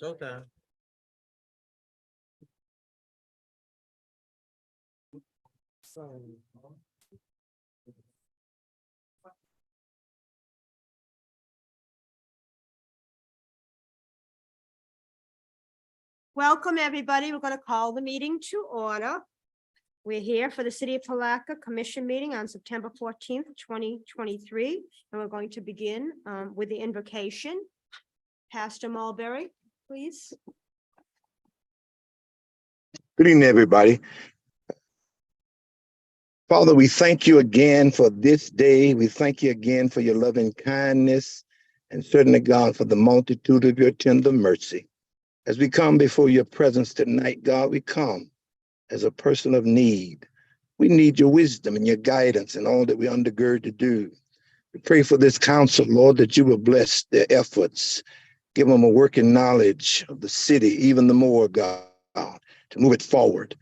Showtime. Welcome, everybody. We're going to call the meeting to order. We're here for the City of Palatka Commission meeting on September 14th, 2023. And we're going to begin with the invocation. Pastor Mulberry, please. Good evening, everybody. Father, we thank you again for this day. We thank you again for your loving kindness, and certainly, God, for the multitude of your tender mercy. As we come before your presence tonight, God, we come as a person of need. We need your wisdom and your guidance in all that we undergird to do. We pray for this council, Lord, that you will bless their efforts. Give them a working knowledge of the city, even the more, God, to move it forward.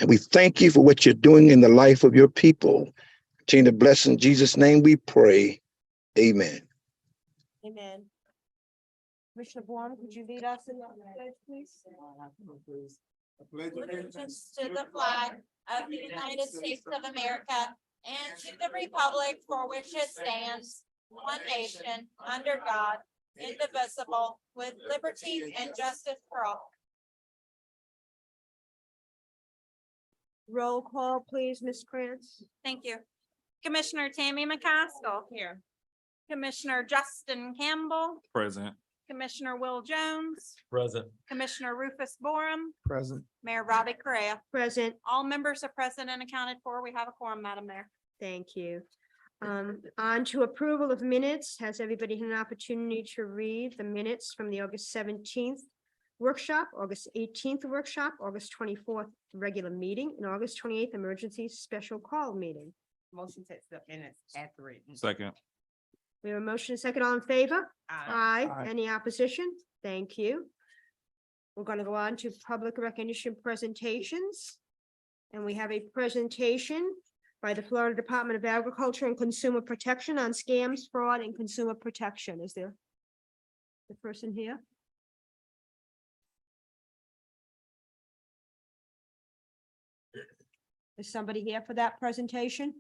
And we thank you for what you're doing in the life of your people. Continue to bless in Jesus' name we pray. Amen. Amen. Commissioner Baum, could you lead us in the pledge, please? Allegiance to the flag of the United States of America and to the republic for which it stands, one nation, under God, indivisible, with liberty and justice for all. Roll call, please, Ms. Krantz. Thank you. Commissioner Tammy McCaskill. Here. Commissioner Justin Campbell. Present. Commissioner Will Jones. Present. Commissioner Rufus Borum. Present. Mayor Robbie Correa. Present. All members are present and accounted for. We have a quorum, Madam Mayor. Thank you. On to approval of minutes. Has everybody had an opportunity to read the minutes from the August 17th workshop, August 18th workshop, August 24th regular meeting, and August 28th emergency special call meeting? Motion to accept minutes at the reading. Second. We have a motion and a second. All in favor? Aye. Aye. Any opposition? Thank you. We're going to go on to public recognition presentations. And we have a presentation by the Florida Department of Agriculture and Consumer Protection on scams, fraud, and consumer protection. Is there the person here? Is somebody here for that presentation?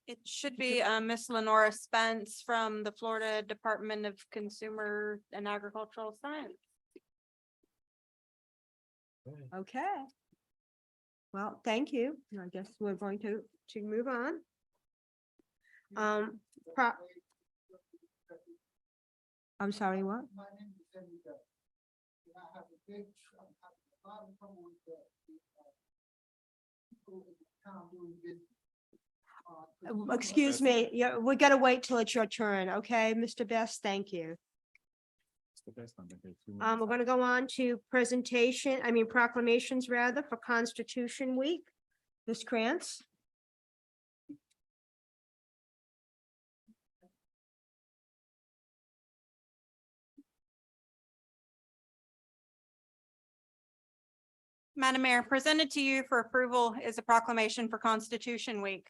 It should be Miss Lenora Spence from the Florida Department of Consumer and Agricultural Science. Okay. Well, thank you. I guess we're going to move on. I'm sorry, what? Excuse me, yeah, we gotta wait till it's your turn, okay, Mr. Best, thank you. We're gonna go on to proclamations rather for Constitution Week. Ms. Krantz. Madam Mayor, presented to you for approval is a proclamation for Constitution Week.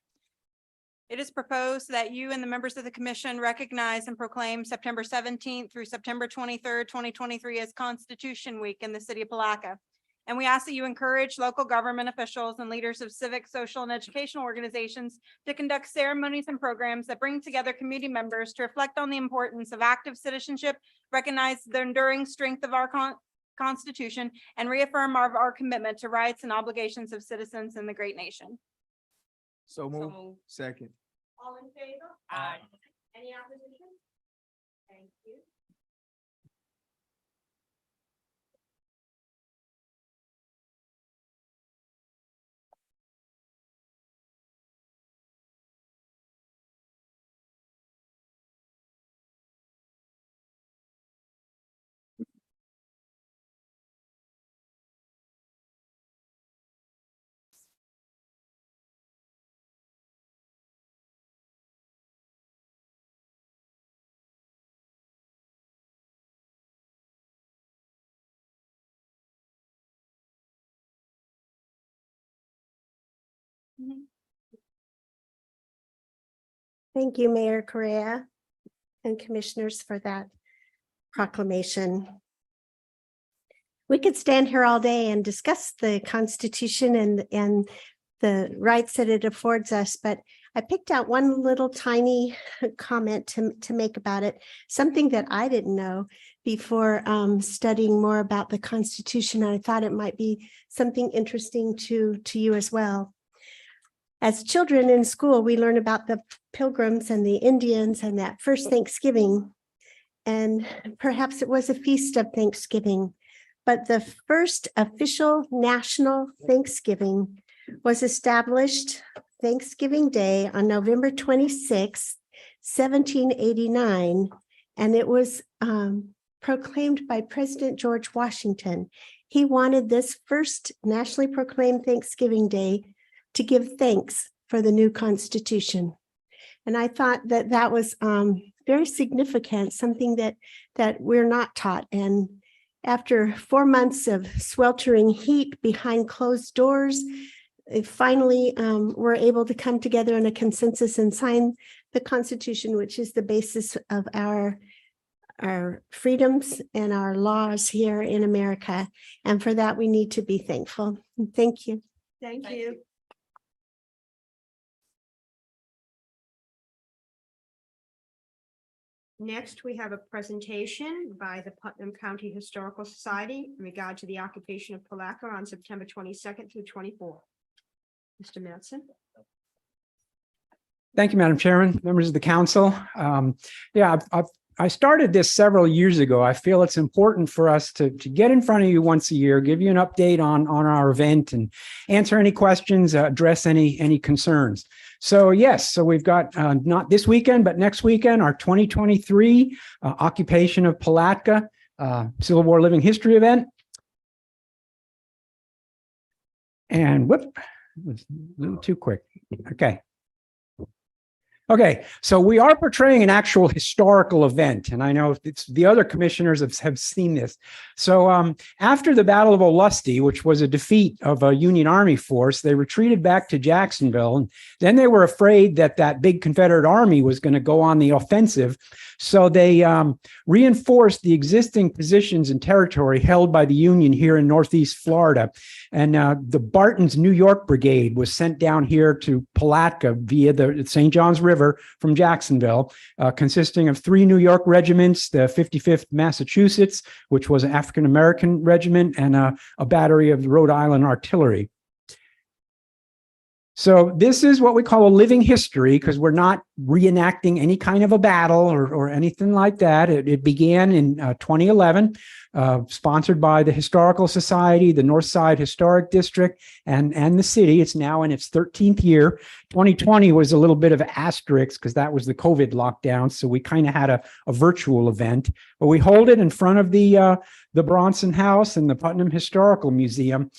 It is proposed that you and the members of the commission recognize and proclaim September 17th through September 23rd, 2023 as Constitution Week in the city of Palatka. And we ask that you encourage local government officials and leaders of civic, social, and educational organizations to conduct ceremonies and programs that bring together community members to reflect on the importance of active citizenship, recognize the enduring strength of our Constitution, and reaffirm our commitment to rights and obligations of citizens in the great nation. So move. Second. All in favor? Aye. Any opposition? Thank you. Thank you, Mayor Correa and commissioners, for that proclamation. We could stand here all day and discuss the Constitution and the rights that it affords us, but I picked out one little tiny comment to make about it, something that I didn't know before studying more about the Constitution. I thought it might be something interesting to you as well. As children in school, we learn about the Pilgrims and the Indians and that first Thanksgiving. And perhaps it was a feast of Thanksgiving, but the first official national Thanksgiving was established Thanksgiving Day on November 26th, 1789, and it was proclaimed by President George Washington. He wanted this first nationally proclaimed Thanksgiving Day to give thanks for the new Constitution. And I thought that that was very significant, something that we're not taught. And after 4 months of sweltering heat behind closed doors, finally we're able to come together in a consensus and sign the Constitution, which is the basis of our freedoms and our laws here in America. And for that, we need to be thankful. Thank you. Thank you. Next, we have a presentation by the Putnam County Historical Society in regard to the occupation of Palatka on September 22nd through 24th. Mr. Mattson. Thank you, Madam Chairman, members of the council. I started this several years ago. I feel it's important for us to get in front of you once a year, give you an update on our event and answer any questions, address any concerns. So yes, so we've got not this weekend, but next weekend, our 2023 Occupation of Palatka Civil War Living History event. And whoop, it was a little too quick. Okay, so we are portraying an actual historical event, and I know the other commissioners have seen this. So after the Battle of Olustee, which was a defeat of a Union Army force, they retreated back to Jacksonville, and then they were afraid that that big Confederate Army was going to go on the offensive. So they reinforced the existing positions and territory held by the Union here in Northeast Florida. And the Barton's New York Brigade was sent down here to Palatka via the St. Johns River from Jacksonville, consisting of 3 New York regiments, the 55th Massachusetts, which was an African-American regiment, and a battery of the Rhode Island Artillery. So this is what we call a living history, because we're not reenacting any kind of a battle or anything like that. It began in 2011, sponsored by the Historical Society, the Northside Historic District, and the city. It's now in its 13th year. 2020 was a little bit of an asterisk because that was the COVID lockdown, so we kind of had a virtual event. But we hold it in front of the Bronson House and the Putnam Historical Museum.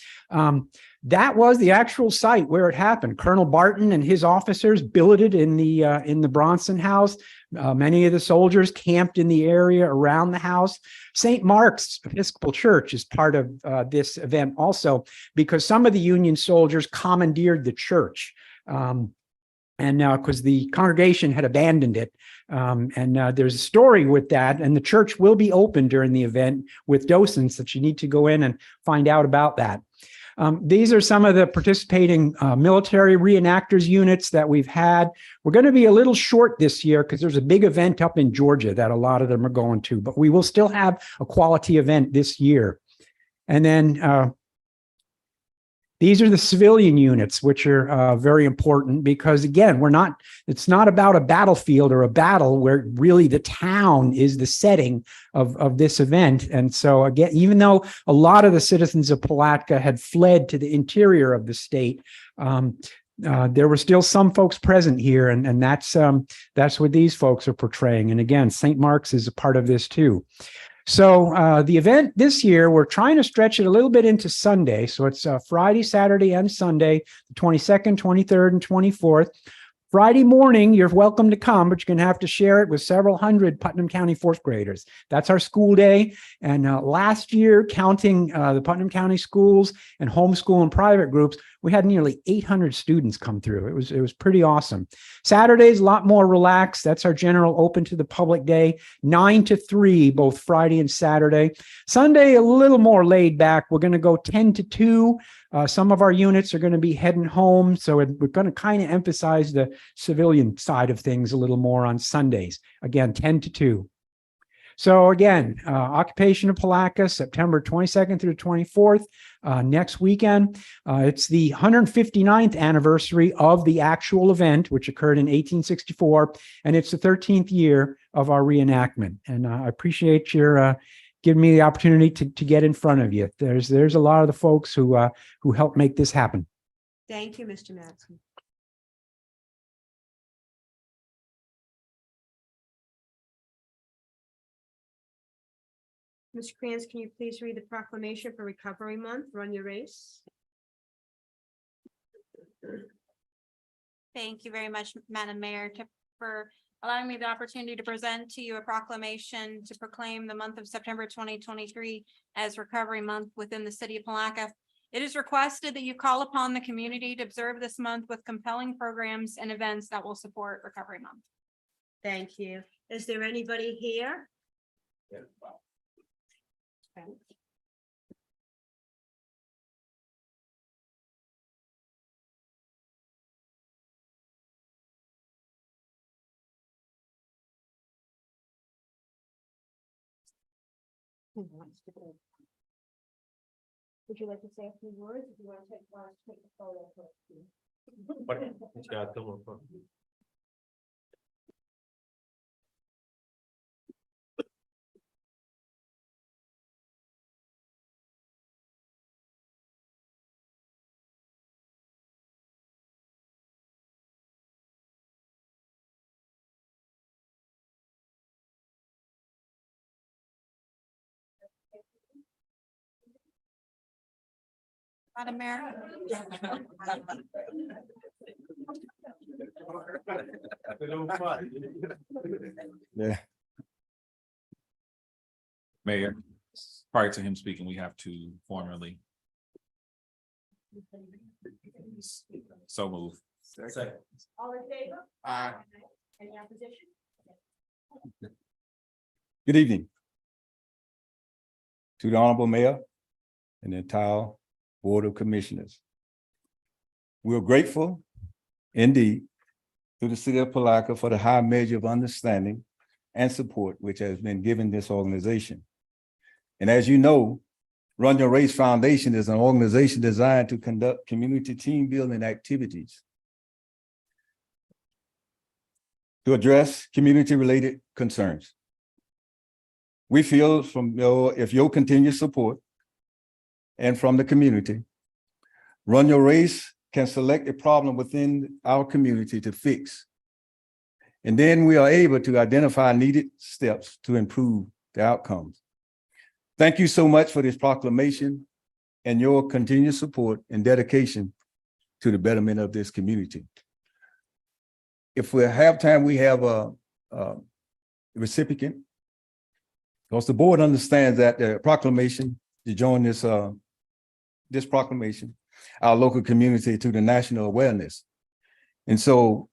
That was the actual site where it happened. Colonel Barton and his officers billeted in the Bronson House. Many of the soldiers camped in the area around the house. St. Mark's Episcopal Church is part of this event also, because some of the Union soldiers commandeered the church. Because the congregation had abandoned it. There's a story with that, and the church will be open during the event with docents that you need to go in and find out about that. These are some of the participating military reenactors units that we've had. We're going to be a little short this year because there's a big event up in Georgia that a lot of them are going to, but we will still have a quality event this year. And then these are the civilian units, which are very important because, again, it's not about a battlefield or a battle where really the town is the setting of this event. And so, again, even though a lot of the citizens of Palatka had fled to the interior of the state, there were still some folks present here, and that's what these folks are portraying. And again, St. Mark's is a part of this too. So the event this year, we're trying to stretch it a little bit into Sunday. So it's Friday, Saturday, and Sunday, the 22nd, 23rd, and 24th. Friday morning, you're welcome to come, but you're going to have to share it with several hundred Putnam County fourth graders. That's our school day. And last year, counting the Putnam County schools and homeschool and private groups, we had nearly 800 students come through. It was pretty awesome. Saturday's a lot more relaxed. That's our general open to the public day, 9 to 3, both Friday and Saturday. Sunday, a little more laid back. We're going to go 10 to 2. Some of our units are going to be heading home. So we're going to kind of emphasize the civilian side of things a little more on Sundays. Again, 10 to 2. So again, occupation of Palatka, September 22nd through 24th, next weekend. It's the 159th anniversary of the actual event, which occurred in 1864, and it's the 13th year of our reenactment. And I appreciate your giving me the opportunity to get in front of you. There's a lot of the folks who helped make this happen. Thank you, Mr. Mattson. Ms. Kranz, can you please read the proclamation for Recovery Month? Run your race. Thank you very much, Madam Mayor, for allowing me the opportunity to present to you a proclamation to proclaim the month of September 2023 as Recovery Month within the city of Palatka. It is requested that you call upon the community to observe this month with compelling programs and events that will support Recovery Month. Thank you. Is there anybody here? Okay. Who wants to go? Would you like to say a few words? If you want to take the photo first. Madam Mayor. Yeah. Mayor, prior to him speaking, we have to formally. So move. Second. All in favor? Aye. Any opposition? Good evening. To the Honorable Mayor and the entire Board of Commissioners. We are grateful indeed to the city of Palatka for the high measure of understanding and support which has been given this organization. And as you know, Run Your Race Foundation is an organization designed to conduct community team building activities to address community-related concerns. We feel from your continued support and from the community, Run Your Race can select a problem within our community to fix. And then we are able to identify needed steps to improve the outcomes. Thank you so much for this proclamation and your continued support and dedication to the betterment of this community. If we have time, we have a recipient. Because the board understands that the proclamation to join this proclamation, our local community to the national awareness. And so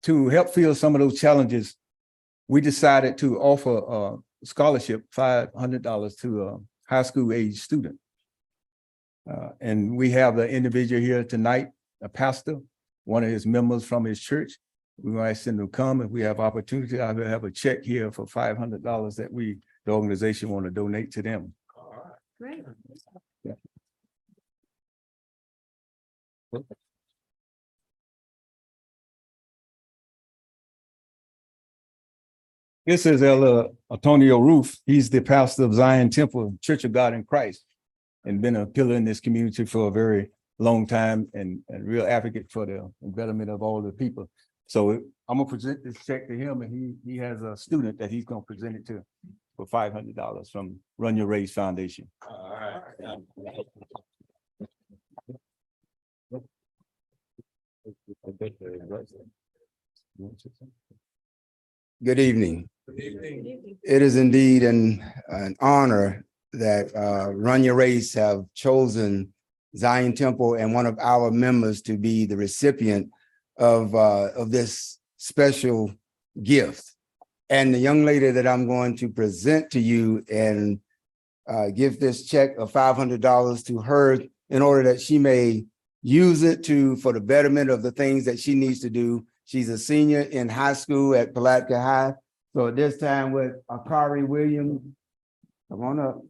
to help fill some of those challenges, we decided to offer a scholarship, $500 to a high school age student. And we have the individual here tonight, a pastor, one of his members from his church. We might send them come if we have opportunity. I will have a check here for $500 that the organization want to donate to them. Great. Yeah. This is Antonio Roof. He's the pastor of Zion Temple Church of God in Christ and been a pillar in this community for a very long time and real advocate for the betterment of all the people. So I'm gonna present this check to him, and he has a student that he's gonna present it to for $500 from Run Your Race Foundation. All right. Good evening. It is indeed an honor that Run Your Race have chosen Zion Temple and one of our members to be the recipient of this special gift. And the young lady that I'm going to present to you and give this check of $500 to her in order that she may use it for the betterment of the things that she needs to do. She's a senior in high school at Palatka High. So at this time with Akari Williams, come on up.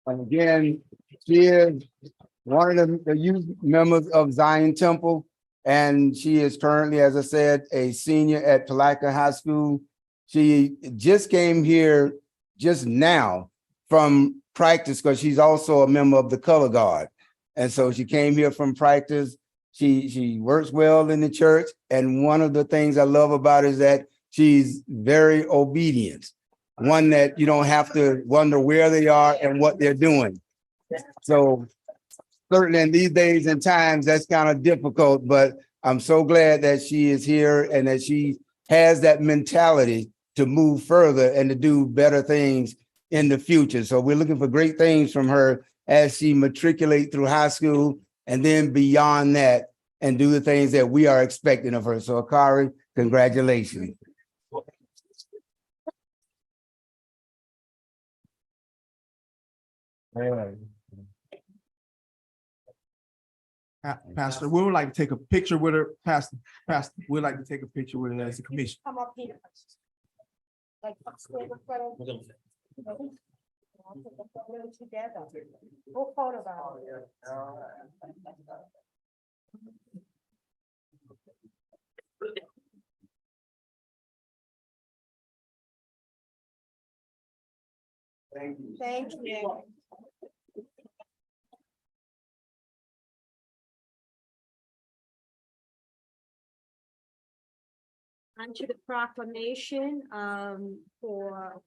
And again, she is one of the youth members of Zion Temple, and she is currently, as I said, a senior at Palatka High School. She just came here just now from practice because she's also a member of the Color Guard. And so she came here from practice. She works well in the church. And one of the things I love about her is that she's very obedient. One that you don't have to wonder where they are and what they're doing. So certainly in these days and times, that's kind of difficult, but I'm so glad that she is here and that she has that mentality to move further and to do better things in the future. So we're looking for great things from her as she matriculate through high school and then beyond that and do the things that we are expecting of her. So Akari, congratulations. Pastor, we would like to take a picture with her. Pastor, we'd like to take a picture with her as a commission. Come up here. Like, stand in front of- Together. We'll photograph. Thank you. Thank you. On to the proclamation for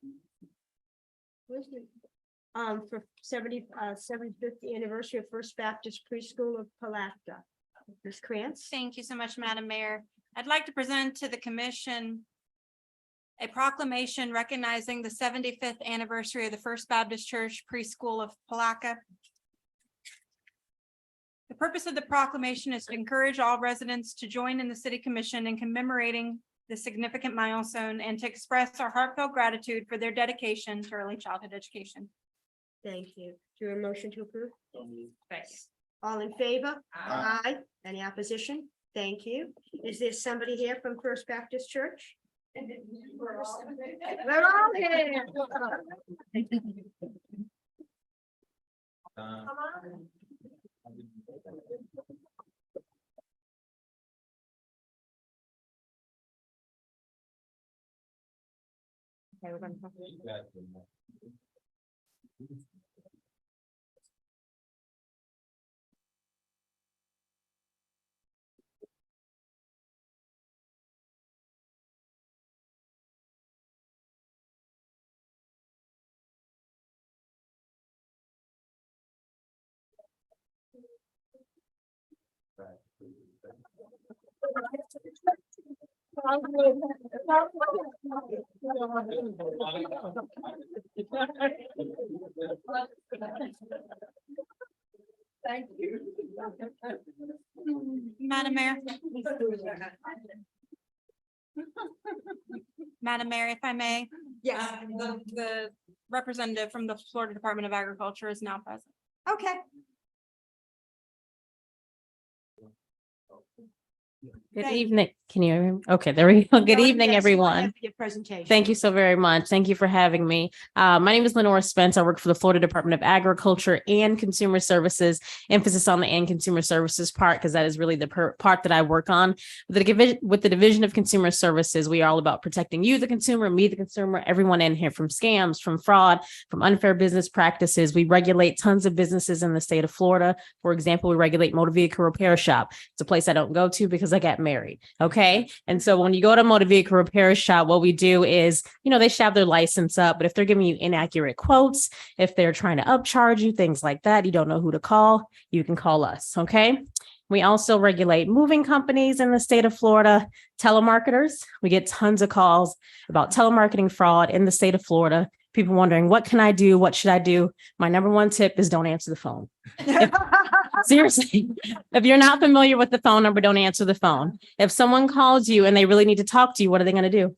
for 75th anniversary of First Baptist Preschool of Palatka. Ms. Krantz? Thank you so much, Madam Mayor. I'd like to present to the commission a proclamation recognizing the 75th anniversary of the First Baptist Church Preschool of Palatka. The purpose of the proclamation is to encourage all residents to join in the city commission in commemorating the significant milestone and to express our heartfelt gratitude for their dedication to early childhood education. Thank you. Do you have a motion to approve? Thanks. All in favor? Aye. Any opposition? Thank you. Is there somebody here from First Baptist Church? We're all here. Come on. Okay, we're gonna talk. Thank you. Madam Mayor. Madam Mayor, if I may. Yes. The representative from the Florida Department of Agriculture is now present. Okay. Good Thank you. evening. Can you hear me? Okay, there we go. Good Yes, evening, go everyone. ahead with your presentation. Thank you so very much. Thank you for having me. My name is Lenora Spence. I work for the Florida Department of Agriculture and Consumer Services. Emphasis on the and consumer services part, because that is really the part that I work on. With the Division of Consumer Services, we are all about protecting you, the consumer, me, the consumer, everyone in here, from scams, from fraud, from unfair business practices. We regulate tons of businesses in the state of Florida. For example, we regulate motor vehicle repair shop. It's a place I don't go to because because I got married. Okay. And so when you go to a motor vehicle repair shop, what we do is, they shove their license up, but if they're giving you inaccurate quotes, if they're trying to upcharge you, things like that, you don't know who to call, you can call us. Okay. We also regulate moving companies in the state of Florida, telemarketers. We get tons of calls about telemarketing fraud in the state of Florida. People wondering, what can I do? What should I do? My number one tip is don't answer the phone. Seriously, if you're not familiar with the phone number, don't answer the phone. If someone calls you and they really need to talk to you, what are they going to do?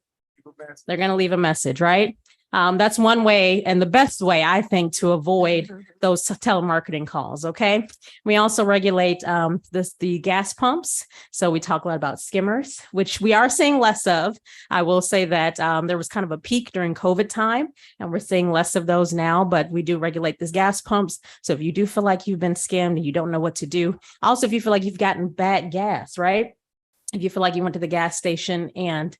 They're going to leave a message, right? That's one way, and the best way, I think, to avoid those telemarketing calls. Okay. We also regulate the gas pumps. So we talk a lot about skimmers, which we are seeing less of. I will say that there was kind of a peak during COVID time, and we're seeing less of those now, but we do regulate these gas pumps. So if you do feel like you've been scammed and you don't know what to do, also, if you feel like you've gotten bad gas, right? If you feel like you went to the gas station and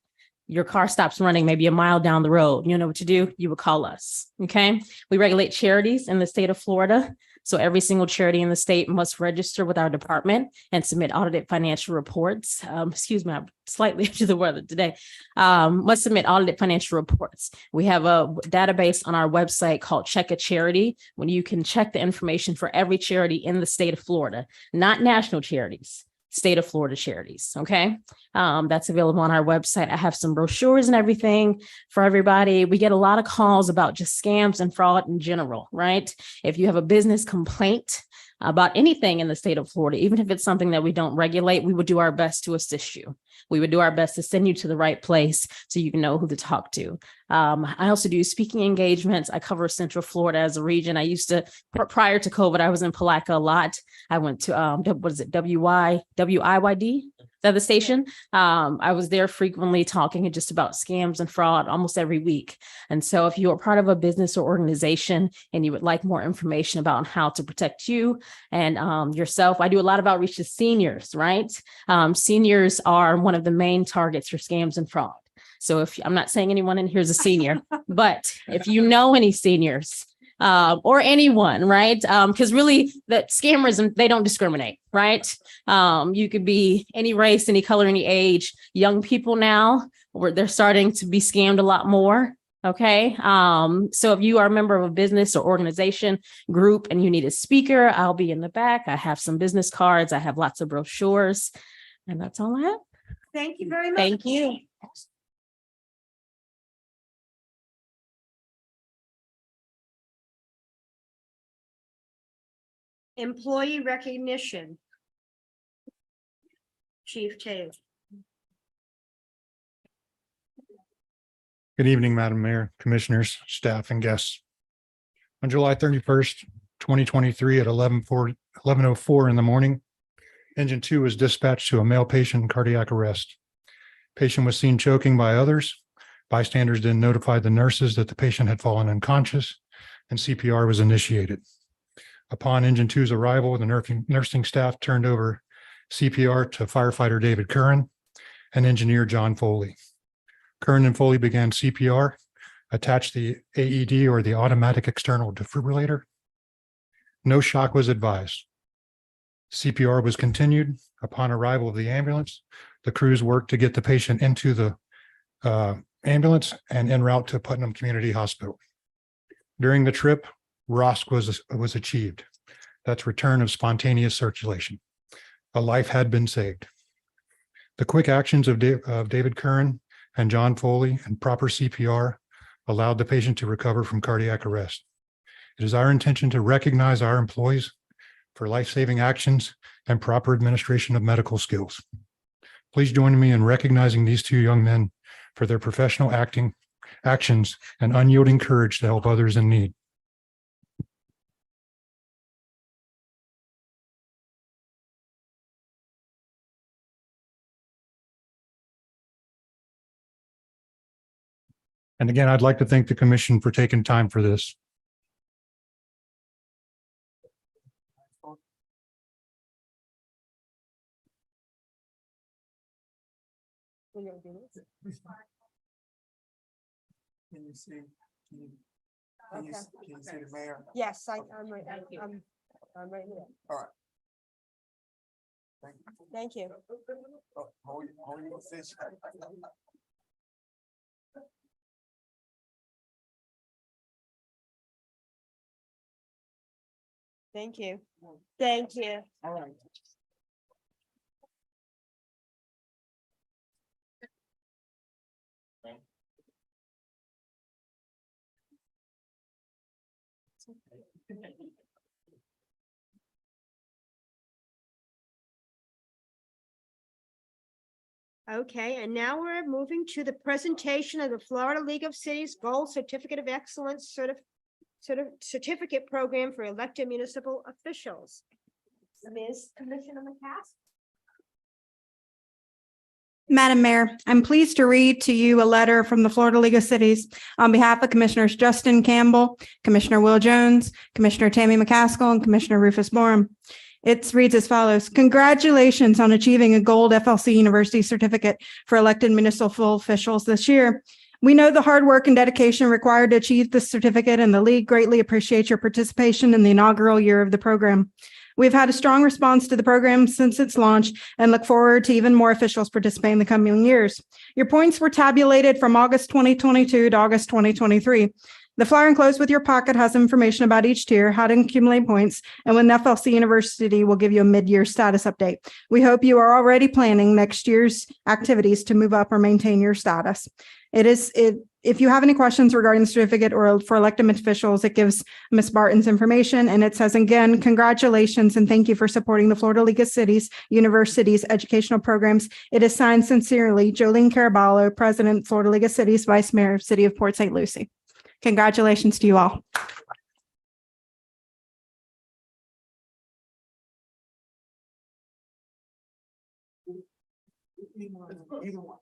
your car stops running maybe a mile down the road, you know what to do? You would call us. Okay. We regulate charities in the state of Florida. So every single charity in the state must register with our department and submit audited financial reports. Excuse me, I'm slightly under the weather today. Must submit audited financial reports. We have a database on our website called Check a Charity, when you can check the information for every charity in the state of Florida, not national charities. State of Florida charities. Okay. That's available on our website. I have some brochures and everything for everybody. We get a lot of calls about just scams and fraud in general, right? If you have a business complaint about anything in the state of Florida, even if it's something that we don't regulate, we would do our best to assist you. We would do our best to send you to the right place so you can know who to talk to. I also do speaking engagements. I cover Central Florida as a region. I used to, prior to COVID, I was in Palatka a lot. I went to, what is it, WIYD? Is that the station? I was there frequently talking just about scams and fraud almost every week. And so if you are part of a business or organization and you would like more information about how to protect you and yourself, I do a lot of outreach to seniors, right? Seniors are one of the main targets for scams and fraud. So if I'm not saying anyone in here is a senior, but if you know any seniors, or anyone, right? Because really the scammers, they don't discriminate, right? You could be any race, any color, any age. Young people now, where they're starting to be scammed a lot more. Okay. So if you are a member of a business or organization group and you need a speaker, I'll be in the back. I have some business cards. I have lots of brochures, and that's all I have. Thank you very much. Thank you. Employee recognition. Chief Taylor. Good evening, Madam Mayor, Commissioners, staff, and guests. On July 31st, 2023 at 11:04 in the morning, Engine 2 was dispatched to a male patient in cardiac arrest. Patient was seen choking by others. Bystanders then notified the nurses that the patient had fallen unconscious and CPR was initiated. Upon Engine 2's arrival, the nursing staff turned over CPR to firefighter David Curran and engineer John Foley. Curran and Foley began CPR, attached the AED or the automatic external defibrillator. No shock was advised. CPR was continued. Upon arrival of the ambulance, the crews worked to get the patient into the ambulance and en route to Putnam Community Hospital. During the trip, ROSC was achieved. That's return of spontaneous circulation. A life had been saved. The quick actions of David Curran and John Foley and proper CPR allowed the patient to recover from cardiac arrest. It is our intention to recognize our employees for life-saving actions and proper administration of medical skills. Please join me in recognizing these two young men for their professional actions and unyielding courage to help others in need. And again, I'd like to thank the commission for taking time for this. Can you see? Can you see the mayor? Yes, I'm right. I'm right here. All right. Thank you. Thank you. Thank you. All right. Okay, and now we're moving to the presentation of the Florida League of Cities Gold Certificate of Excellence Certificate Program for elected municipal officials. Ms. Commissioner McCaskill. Madam Mayor, I'm pleased to read to you a letter from the Florida League of Cities on behalf of Commissioners Justin Campbell, Commissioner Will Jones, Commissioner Tammy McCaskill, and Commissioner Rufus Borum. It reads as follows. Congratulations on achieving a gold FLC University certificate for elected municipal officials this year. We know the hard work and dedication required to achieve this certificate, and the league greatly appreciates your participation in the inaugural year of the program. We've had a strong response to the program since its launch and look forward to even more officials participating in the coming years. Your points were tabulated from August 2022 to August 2023. The flyer enclosed with your pocket has information about each tier, how to accumulate points, and when FLC University will give you a mid-year status update. We hope you are already planning next year's activities to move up or maintain your status. If you have any questions regarding the certificate or for elected officials, it gives Ms. Barton's information, and it says again, congratulations and thank you for supporting the Florida League of Cities, Universities, educational programs. It is signed sincerely, Jolene Caraballo, President, Florida League of Cities, Vice Mayor, City of Port St. Lucie. Congratulations to you all. Either one.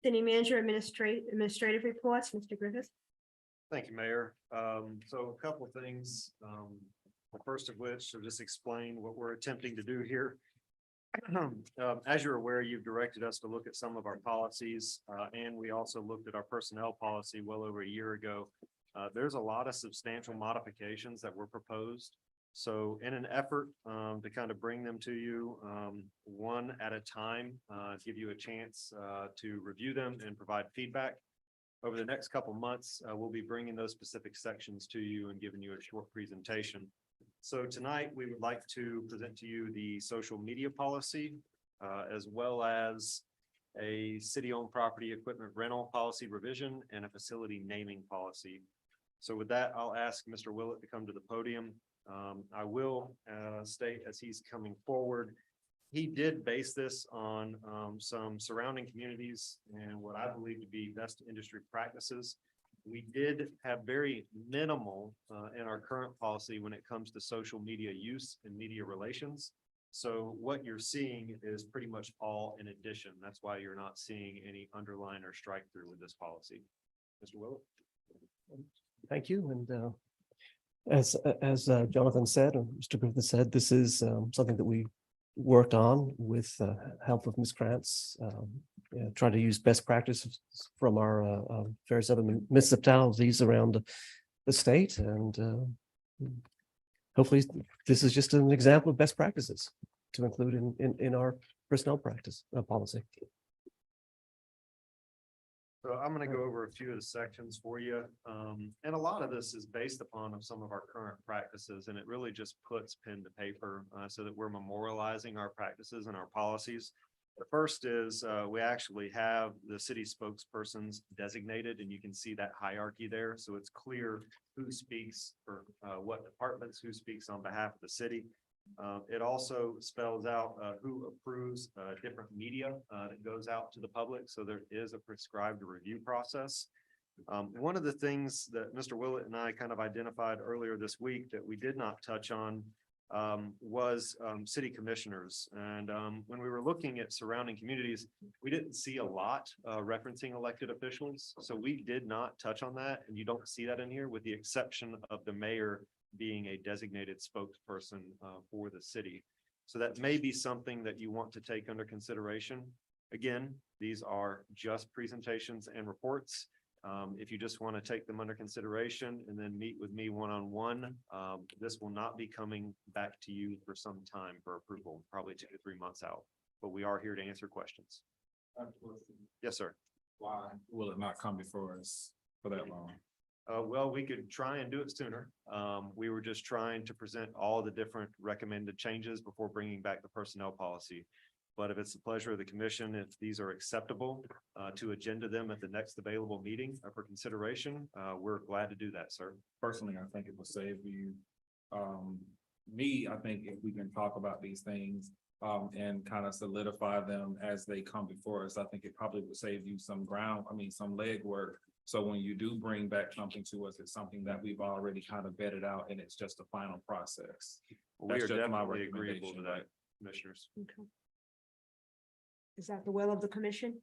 City Manager Administrative Reports, Mr. Griffith. Thank you, Mayor. So a couple of things. The first of which, to just explain what we're attempting to do here. As you're aware, you've directed us to look at some of our policies, and we also looked at our personnel policy well over a year ago. There's a lot of substantial modifications that were proposed. So in an effort to kind of bring them to you one at a time, give you a chance to review them and provide feedback. Over the next couple months, we'll be bringing those specific sections to you and giving you a short presentation. So tonight, we would like to present to you the social media policy, as well as a city-owned property equipment rental policy revision and a facility naming policy. So with that, I'll ask Mr. Willett to come to the podium. I will state as he's coming forward, he did base this on some surrounding communities and what I believe to be best industry practices. We did have very minimal in our current policy when it comes to social media use and media relations. So what you're seeing is pretty much all in addition. That's why you're not seeing any underline or strike through with this policy. Mr. Willett. Thank you. And as Jonathan said, or Mr. Griffith said, this is something that we worked on with help of Ms. Krantz, try to use best practices from our various other municipalities around the state. And hopefully this is just an example of best practices to include in our personnel practice policy. So I'm going to go over a few of the sections for you. And a lot of this is based upon some of our current practices, and it really just puts pen to paper so that we're memorializing our practices and our policies. The first is, we actually have the city spokespersons designated, and you can see that hierarchy there. So it's clear who speaks for, what departments, who speaks on behalf of the city. It also spells out, who approves, different media, that goes out to the public. So there is a prescribed review process. One of the things that Mr. Willett and I kind of identified earlier this week that we did not touch on was city commissioners. And when we were looking at surrounding communities, we didn't see a lot referencing elected officials. So we did not touch on that, and you don't see that in here, with the exception of the mayor being a designated spokesperson for the city. So that may be something that you want to take under consideration. Again, these are just presentations and reports. If you just want to take them under consideration and then meet with me one-on-one, this will not be coming back to you for some time for approval, probably 2 to 3 months out, but we are here to answer questions. Yes, sir. Why will it not come before us for that long? Well, we could try and do it sooner. We were just trying to present all the different recommended changes before bringing back the personnel policy. But if it's the pleasure of the commission, if these are acceptable to agenda them at the next available meeting for consideration, we're glad to do that, sir. Personally, I think it will save you. I think if we can talk about these things and kind of solidify them as they come before us, I think it probably would save you some some legwork. So when you do bring back something to us, it's something that we've already kind of vetted out, and it's just a final process. We That's are just my definitely agreeable to recommendation, that, right? commissioners. Okay. Is that the will of the commission?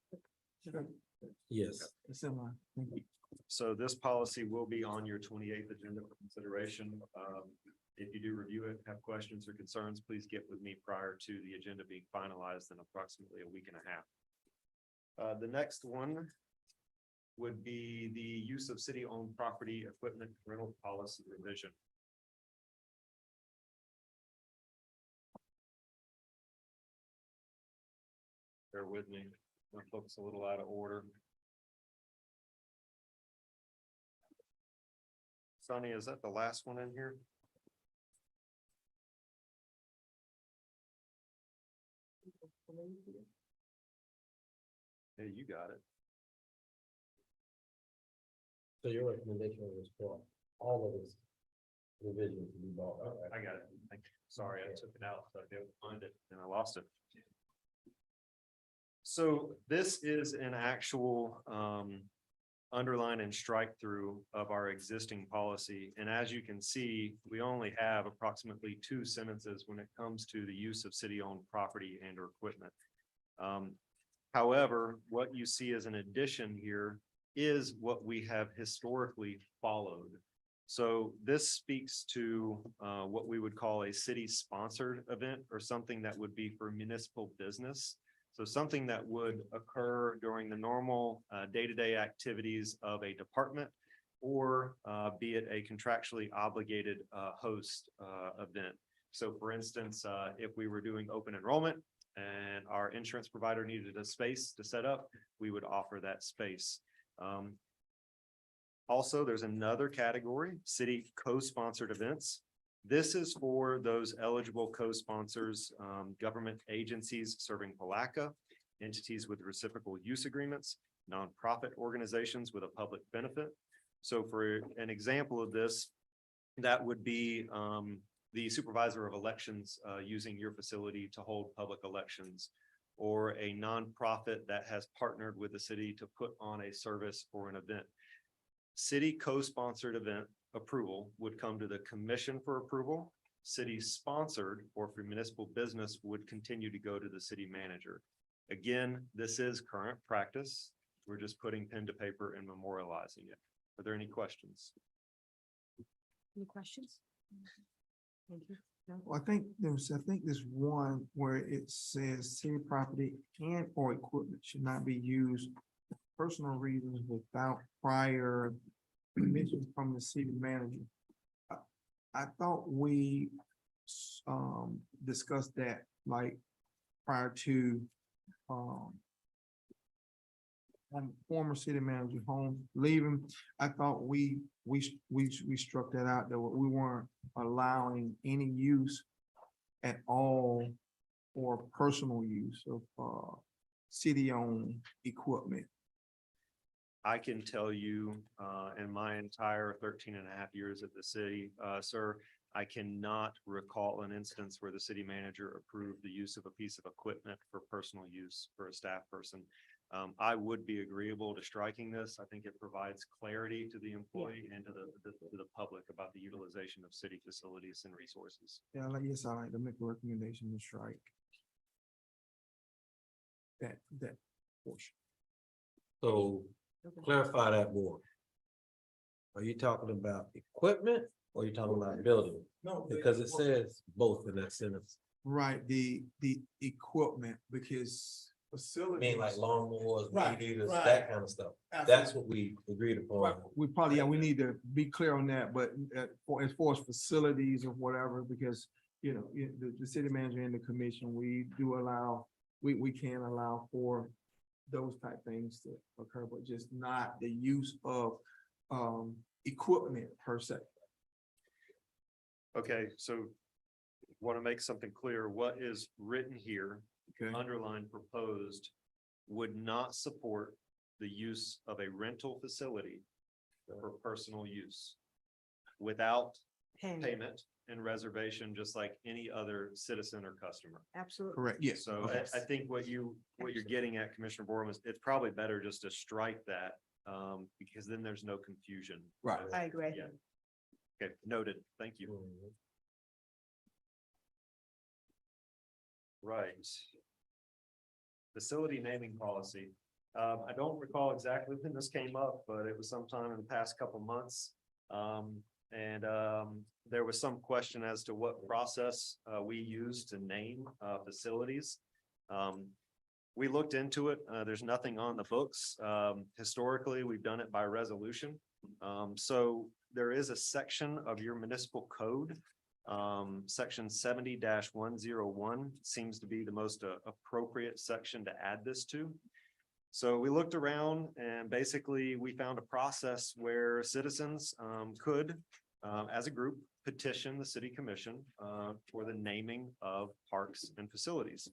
Yes. It's in line. Thank you. So this policy will be on your 28th agenda for consideration. If you do review it, have questions or concerns, please get with me prior to the agenda being finalized in approximately a week and a half. The next one would be the use of city-owned property equipment rental policy revision. Bear with me, my book's a little out of order. Sonny, is that the last one in here? Hey, you got it. So your recommendation was for all of this revision to be bought. I got it. Thank you. Sorry, I took it out, so I didn't find it and I lost it. So this is an actual underline and strike through of our existing policy. And as you can see, we only have approximately 2 sentences when it comes to the use of city-owned property and or equipment. However, what you see as an addition here is what we have historically followed. So this speaks to what we would call a city-sponsored event, or something that would be for municipal business. So something that would occur during the normal day-to-day activities of a department, or be it a contractually obligated host event. So for instance, if we were doing open enrollment and our insurance provider needed a space to set up, we would offer that space. Also, there's another category, city co-sponsored events. This is for those eligible co-sponsors, government agencies serving Palatka, entities with reciprocal use agreements, nonprofit organizations with a public benefit. So for an example of this, that would be the supervisor of elections using your facility to hold public elections, or a nonprofit that has partnered with the city to put on a service for an event. City co-sponsored event approval would come to the commission for approval. City sponsored, or for municipal business, would continue to go to the city manager. Again, this is current practice. We're just putting pen to paper and memorializing it. Are there any questions? Any questions? Thank you. No? Well, I think there's one where it says city property and or equipment should not be used for personal reasons without prior permission from the city manager. I thought we discussed that like prior to former city manager Holmes leaving. I thought we struck that out, that we weren't allowing any use at all or personal use of, city-owned equipment? I can tell you, in my entire 13 and a half years at the city, sir, I cannot recall an instance where the city manager approved the use of a piece of equipment for personal use for a staff person. I would be agreeable to striking this. I think it provides clarity to the employee and to the public about the utilization of city facilities and resources. Yeah, yes, I like to make a recommendation to strike that portion. So clarify that more. Are you talking about equipment or are you talking about building? No. Because it says both in that sentence. Right, the equipment, because I facilities. mean, like lawnmowers, Right, weed eaters, right. that kind of stuff. That's what we agreed Right, upon. we probably, yeah, we need to be clear on that, but as far as facilities or whatever, because, you know, the city manager and the commission, we do allow, we can allow for those type things to occur, but just not the use of equipment per se. Okay, so want to make something clear. What is written here, Okay, underlined, proposed, would not support the use of a rental facility for personal use without payment and reservation, just like any other citizen or customer. Absolutely. correct, yes. So Okay. I think what you're getting at, Commissioner Borman, is it's probably better just to strike that, because then there's no confusion. Right. I agree. Yeah. Okay, noted. Thank you. Mhm. Right. Facility naming policy. I don't recall exactly when this came up, but it was sometime in the past couple months. There was some question as to what process we use to name facilities. We looked into it. There's nothing on the books. Historically, we've done it by resolution. So there is a section of your municipal code. Section 70-101 seems to be the most appropriate section to add this to. So we looked around and basically we found a process where citizens could, as a group, petition the city commission for the naming of parks and facilities.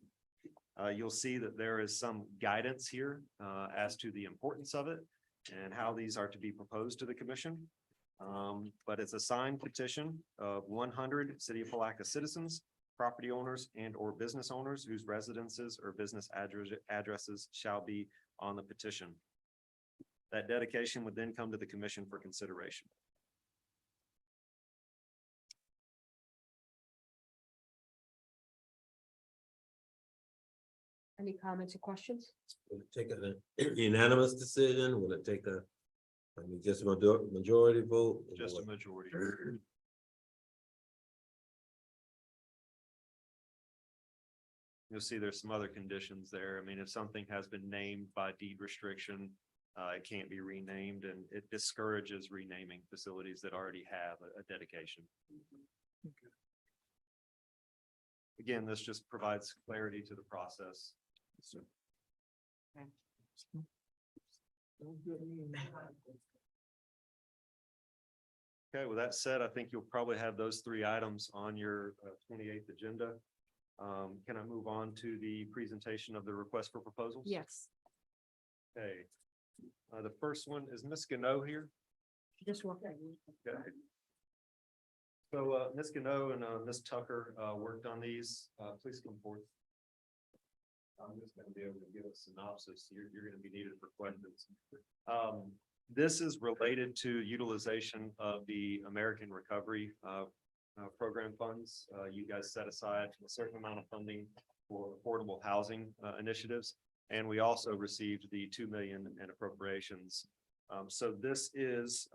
You'll see that there is some guidance here as to the importance of it and how these are to be proposed to the commission. But it's a signed petition of 100 City of Palatka citizens, property owners and or business owners whose residences or business addresses shall be on the petition. That dedication would then come to the commission for consideration. Any comments or questions? Will it take a unanimous decision? Will it take just a majority vote? Just a majority. You'll see there's some other conditions there. I mean, if something has been named by deed restriction, it can't be renamed, and it discourages renaming facilities that already have a dedication. Again, this just provides clarity to the process. Okay, with that said, I think you'll probably have those three items on your 28th agenda. Can I move on to the presentation of the request for proposals? Yes. Okay. The first one is Ms. Gano here. Just walk. Okay. So Ms. Gano and Ms. Tucker worked on these. Please come forth. I'm just going to be able to give a synopsis. You're going to be needed for questions. This is related to utilization of the American Recovery Program funds. You guys set aside a certain amount of funding for affordable housing initiatives. And we also received the 2 million in appropriations. So this is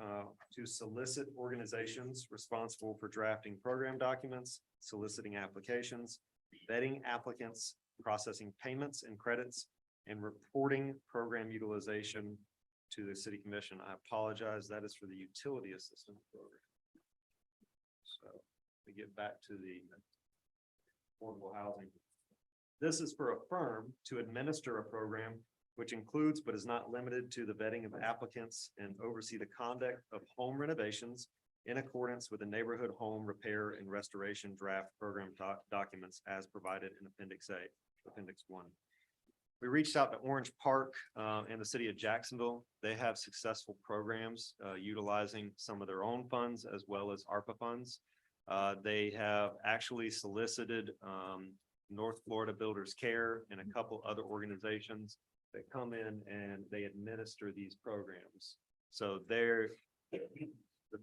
to solicit organizations responsible for drafting program documents, soliciting applications, vetting applicants, processing payments and credits, and reporting program utilization to the city commission. I apologize, that is for the utility assistance program. So we get back to the affordable housing. This is for a firm to administer a program which includes but is not limited to the vetting of applicants and oversee the conduct of home renovations in accordance with the Neighborhood Home Repair and Restoration Draft Program documents as provided in Appendix A, Appendix 1. We reached out to Orange Park and the city of Jacksonville. They have successful programs utilizing some of their own funds as well as ARPA funds. They have actually solicited North Florida Builders Care and a couple other organizations that come in and they administer these programs. So the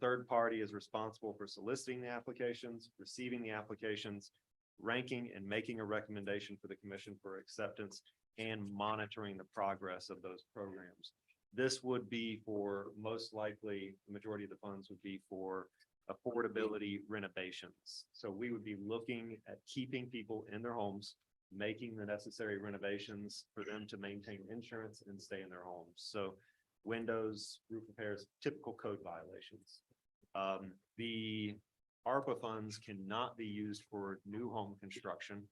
third party is responsible for soliciting the applications, receiving the applications, ranking and making a recommendation for the commission for acceptance, and monitoring the progress of those programs. This would be for, most likely, the majority of the funds would be for affordability renovations. So we would be looking at keeping people in their homes, making the necessary renovations for them to maintain insurance and stay in their homes. So windows, roof repairs, typical code violations. The ARPA funds cannot be used for new home construction.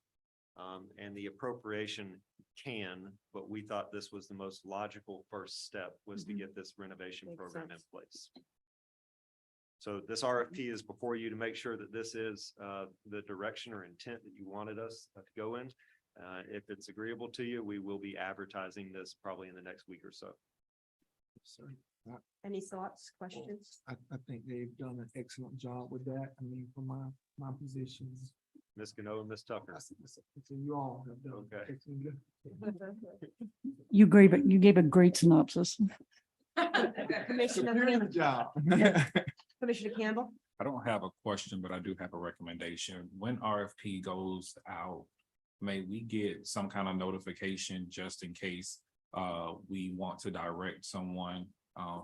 And the appropriation can, but we thought this was the most logical first step was to get this renovation Makes program sense. in place. So this RFP is before you to make sure that this is the direction or intent that you wanted us to go in. If it's agreeable to you, we will be advertising this probably in the next week or so. Sorry. Any thoughts, questions? I think they've done an excellent job with that. I mean, from my positions. Ms. Gano and Ms. Tucker. So you all have done. Okay. excellent job. You gave a great synopsis. Commissioner, Good job. Commissioner Campbell? I don't have a question, but I do have a recommendation. When RFP goes out, may we get some kind of notification just in case we want to direct someone? I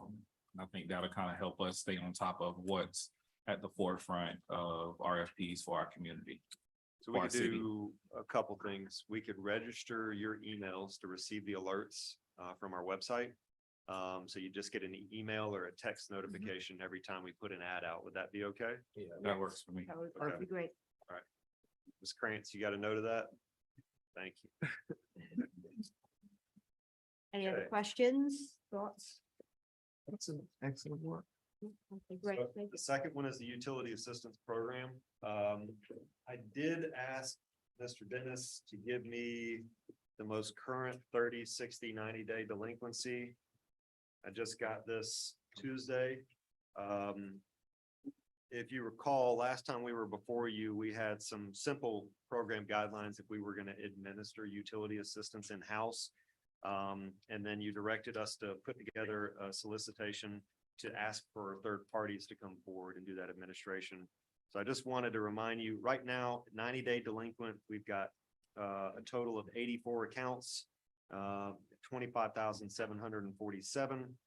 think that'll kind of help us stay on top of what's at the forefront of RFPs for our community. So we for our could city. do a couple things. We could register your emails to receive the alerts from our website. So you just get an email or a text notification every time we put an ad out. Would that be okay? Yeah, that works for me. That would be great. Ms. Krantz, you got a note of that? Thank you. Any other Okay. questions, thoughts? That's an excellent work. Okay, great. So Thank the second one is the utility assistance program. I did ask Mr. Dennis to give me the most current 30, 60, 90-day delinquency. I just got this Tuesday. If you recall, last time we were before you, we had some simple program guidelines if we were going to administer utility assistance in-house. And then you directed us to put together a solicitation to ask for third parties to come forward and do that administration. So I just wanted to remind you, right now, 90-day delinquent, we've got a total of 84 accounts, 25,747.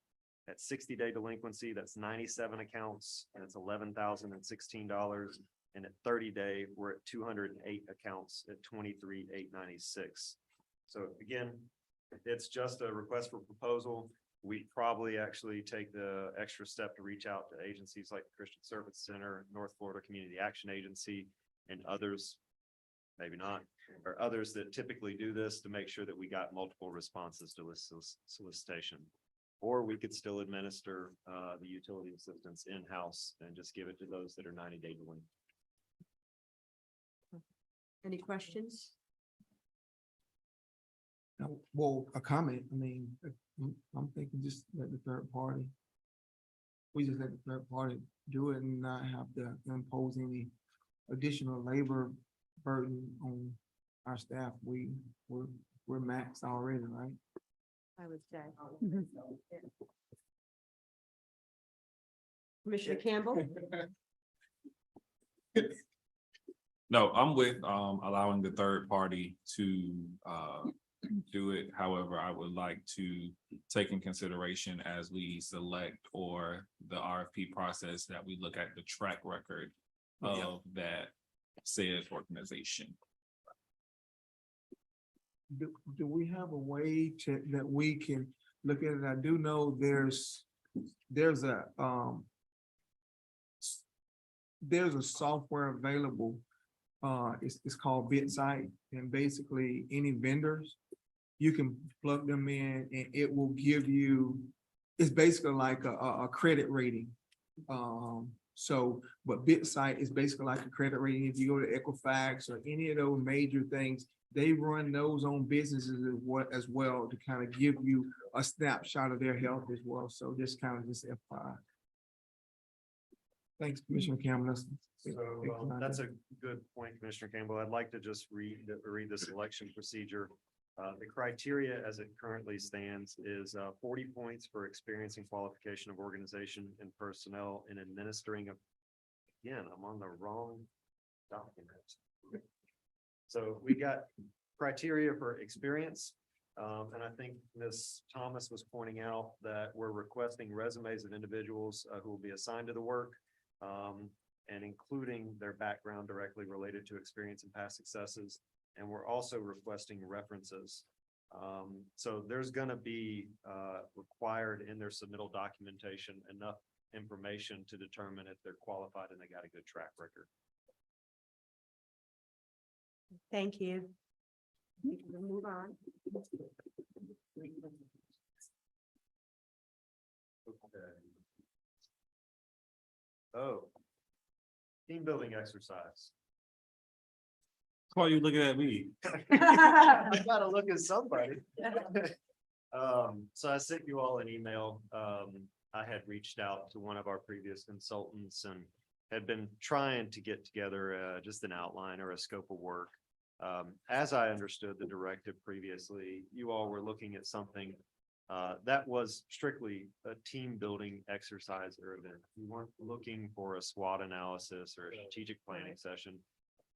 At 60-day delinquency, that's 97 accounts, and it's $11,016. And at 30-day, we're at 208 accounts at $23,896. So again, it's just a request for proposal. We probably actually take the extra step to reach out to agencies like the Christian Service Center, North Florida Community Action Agency, and others, maybe not, or others that typically do this to make sure that we got multiple responses to this solicitation. Or we could still administer the utility assistance in-house and just give it to those that are 90-day delinquent. Any questions? Well, a comment, I mean, I'm thinking just let the third party. We just let the third party do it and not have to impose any additional labor burden on our staff. We're maxed already, right? I would say. Mhm. Commissioner Campbell? No, I'm with allowing the third party to do it. However, I would like to take in consideration as we select or the RFP process that we look at the track record of that said organization. Do we have a way to, that we can look at it? I do know there's a software available. It's called BitSite, and basically any vendors, you can plug them in and it will give you, it's basically like a credit rating. So, but BitSite is basically like a credit rating. If you go to Equifax or any of those major things, they run those on businesses as well to kind of give you a snapshot of their health as well. So just kind of just FYI. Thanks, Commissioner Campbell. So that's a good point, Commissioner Campbell. I'd like to just read the selection procedure. The criteria as it currently stands is 40 points for experience and qualification of organization and personnel in administering of, again, I'm on the wrong document. So we got criteria for experience. And I think Ms. Thomas was pointing out that we're requesting resumes of individuals who will be assigned to the work. And including their background directly related to experience and past successes. And we're also requesting references. So there's going to be required in their submittal documentation enough information to determine if they're qualified and they got a good track record. Thank you. We can move on. Okay. Oh, team building exercise. Why are you looking at me? I gotta look at somebody. So I sent you all an email. I had reached out to one of our previous consultants and had been trying to get together just an outline or a scope of work. As I understood the directive previously, you all were looking at something that was strictly a team building exercise or event. You weren't looking for a SWOT analysis or a strategic planning session.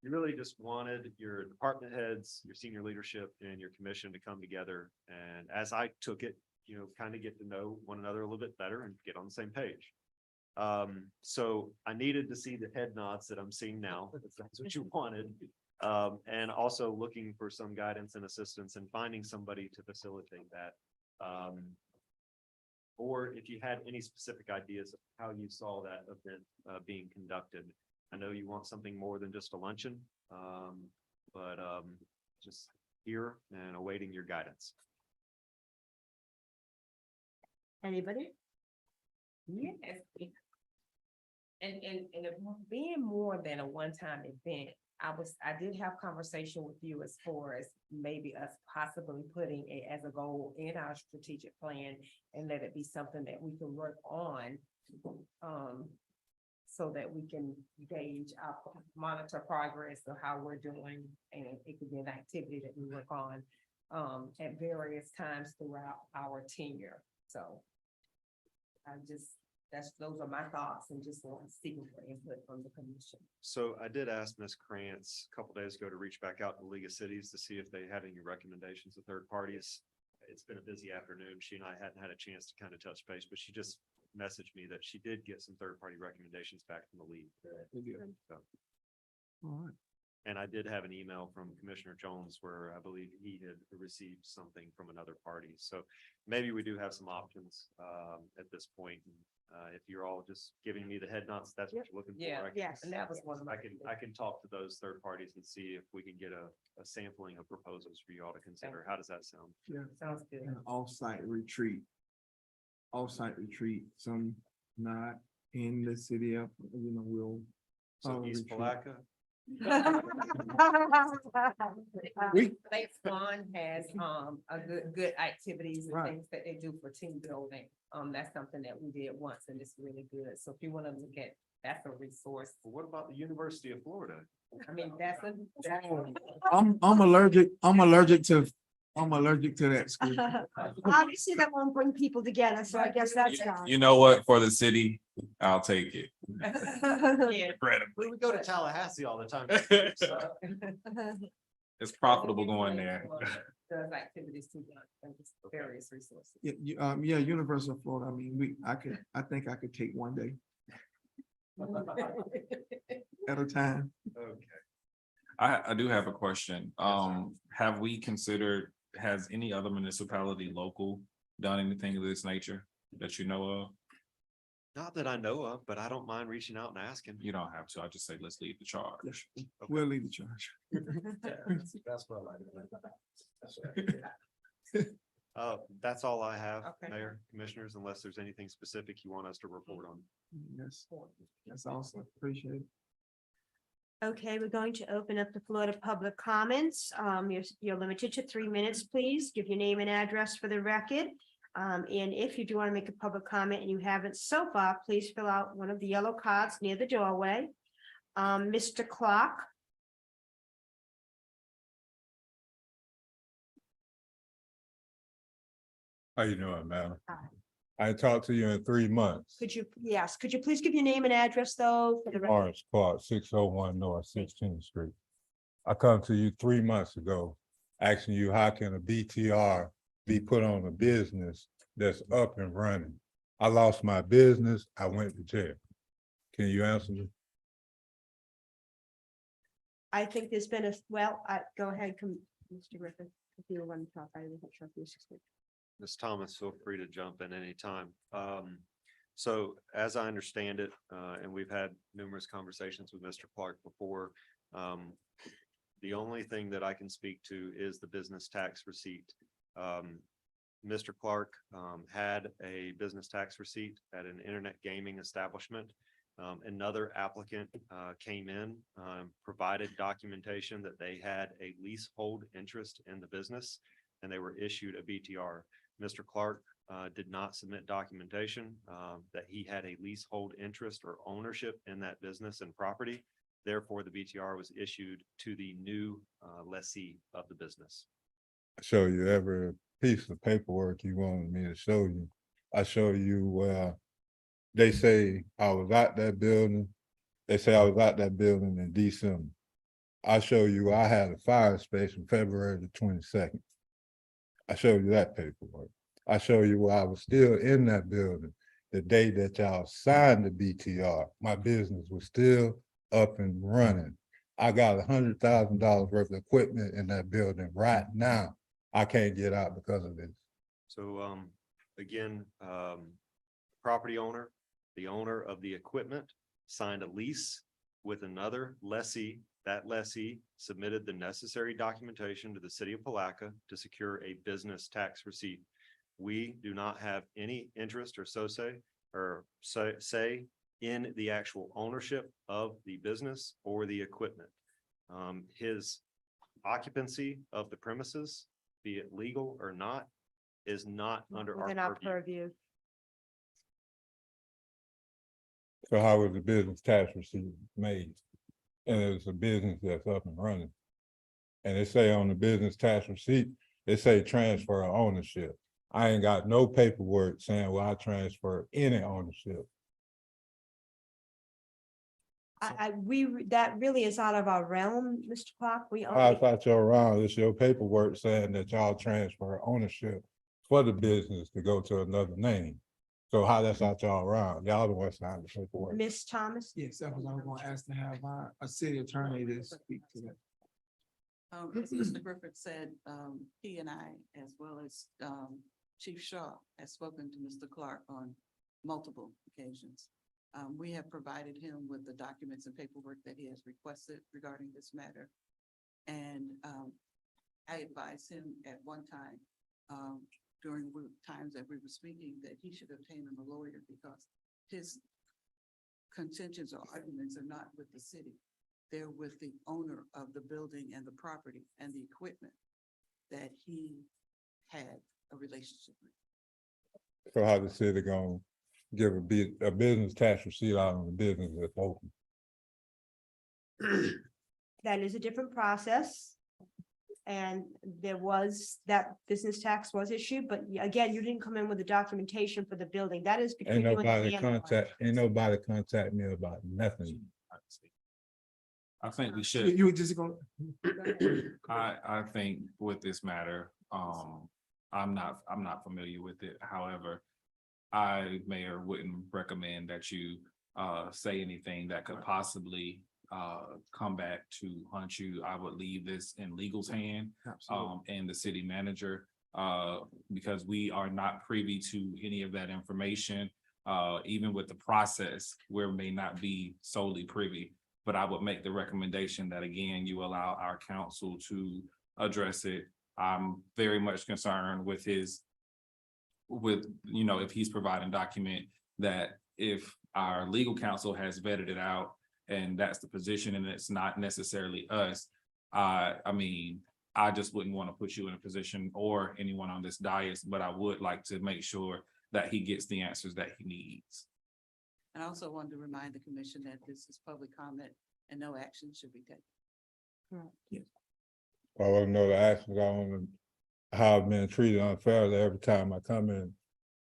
You really just wanted your department heads, your senior leadership and your commission to come together. And as I took it, kind of get to know one another a little bit better and get on the same page. So I needed to see the head nods that I'm seeing now, if that's what you wanted. And also looking for some guidance and assistance and finding somebody to facilitate that. Or if you had any specific ideas of how you saw that event being conducted. I know you want something more than just a luncheon, but just here and awaiting your guidance. Anybody? Yes. And it being more than a one-time event, I did have conversation with you as far as maybe us possibly putting it as a goal in our strategic plan and let it be something that we can work on. So that we can gauge, monitor progress of how we're doing, and it could be an activity that we work on at various times throughout our tenure. So those are my thoughts and just want to seek for input from the commission. So I did ask Ms. Krantz a couple days ago to reach back out to the League of Cities to see if they had any recommendations of third parties. It's been a busy afternoon. She and I hadn't had a chance to kind of touch base, but she just messaged me that she did get some third-party recommendations back from the league. So, All right. and I did have an email from Commissioner Jones where I believe he had received something from another party. So maybe we do have some options at this point. If you're all just giving me the head nods, that's what you're looking for. Yeah, I can- Yes. and that was one of my. I can talk to those third parties and see if we can get a sampling of proposals for you all to consider. How does that sound? Yeah. Sounds good. An off-site retreat. Off-site retreat, some not in the city of, we'll. So East retreat. Palatka, We- Lake Swan has a good activities and Right. things that they do for team building. That's something that we did once and it's really good. So if you want to look at, that's a resource. but what about the University of Florida? I mean, that's I'm allergic to that school. Obviously, that won't bring people together, so I guess that's gone. You know what, for the city, I'll take it. Yeah. We go to Tallahassee all the time. So, It's profitable going there. Does activities too, and just various resources. Yeah, University of Florida. I mean, I think I could take one day at a time. okay. I do have a question. Have we considered, has any other municipality local done anything of this nature that you know of? Not that I know of, but I don't mind reaching out and asking. You don't have to. I just say, let's leave the charge. We'll leave the charge. That's what I like. That's all I have, Okay. Mayor, Commissioners, unless there's anything specific you want us to report on. Yes, that's awesome. Appreciate it. Okay, we're going to open up the floor to public comments. You're limited to 3 minutes, please. Give your name and address for the record. And if you do want to make a public comment and you haven't so far, please fill out one of the yellow cards near the doorway. Mr. Clark. How you doing, ma'am? Hi. I talked to you in 3 months. Could you please give your name and address though? For the record? Lawrence Clark, 601 North 16th Street. I come to you 3 months ago, asking you how can a BTR be put on a business that's up and running? I lost my business, I went to jail. Can you answer me? I think there's been go ahead, Mr. Griffin, if you want to talk. I wasn't sure if you were. Ms. Thomas, feel free to jump in anytime. So as I understand it, and we've had numerous conversations with Mr. Clark before, the only thing that I can speak to is the business tax receipt. Mr. Clark had a business tax receipt at an internet gaming establishment. Another applicant came in, provided documentation that they had a leasehold interest in the business, and they were issued a BTR. Mr. Clark did not submit documentation that he had a leasehold interest or ownership in that business and property. Therefore, the BTR was issued to the new lessee of the business. I show you every piece of paperwork you wanted me to show you. I show you where they say I was out that building. They say I was out that building in December. I show you I had a fire inspection February the 22nd. I show you that paperwork. I show you where I was still in that building the day that y'all signed the BTR. My business was still up and running. I got $100,000 worth of equipment in that building right now. I can't get out because of this. So again, property owner, the owner of the equipment signed a lease with another lessee. That lessee submitted the necessary documentation to the city of Palatka to secure a business tax receipt. We do not have any interest or say in the actual ownership of the business or the equipment. His occupancy of the premises, be it legal or not, is not under our purview. So how was the business tax receipt made? And it's a business that's up and running. And they say on the business tax receipt, they say transfer of ownership. I ain't got no paperwork saying, well, I transfer any ownership. That really is out of our realm, Mr. Clark. I thought you're around, it's your paperwork saying that y'all transfer ownership for the business to go to another name. So how that's out y'all around? Y'all the ones signing the paperwork. Ms. Thomas? Yes, that was, I was gonna ask to have a city attorney to speak to that. As Mr. Griffith said, he and I, as well as Chief Shaw, has spoken to Mr. Clark on multiple occasions. We have provided him with the documents and paperwork that he has requested regarding this matter. And I advised him at one time, during times that we were speaking, that he should obtain him a lawyer because his contentions or arguments are not with the city. They're with the owner of the building and the property and the equipment that he had a relationship with. So how the city gonna give a business tax receipt out on the business that's open? That is a different process. And that business tax was issued, but again, you didn't come in with the documentation for the building. That is between Ain't you and the nobody contact me about nothing. I think we should. You were just gonna. I think with this matter, I'm not familiar with it. However, Mayor, wouldn't recommend that you say anything that could possibly come back to haunt you. I would leave this in legal's hand and the city manager because we are not privy to any of that information. Even with the process, we may not be solely privy. But I would make the recommendation that, again, you allow our council to address it. I'm very much concerned with his with, if he's providing document that if our legal counsel has vetted it out and that's the position and it's not necessarily us, I mean, I just wouldn't want to put you in a position or anyone on this dais, but I would like to make sure that he gets the answers that he needs. And I also wanted to remind the commission that this is public comment and no action should be taken. I want to know the actions. I want to how I've been treated unfairly every time I come in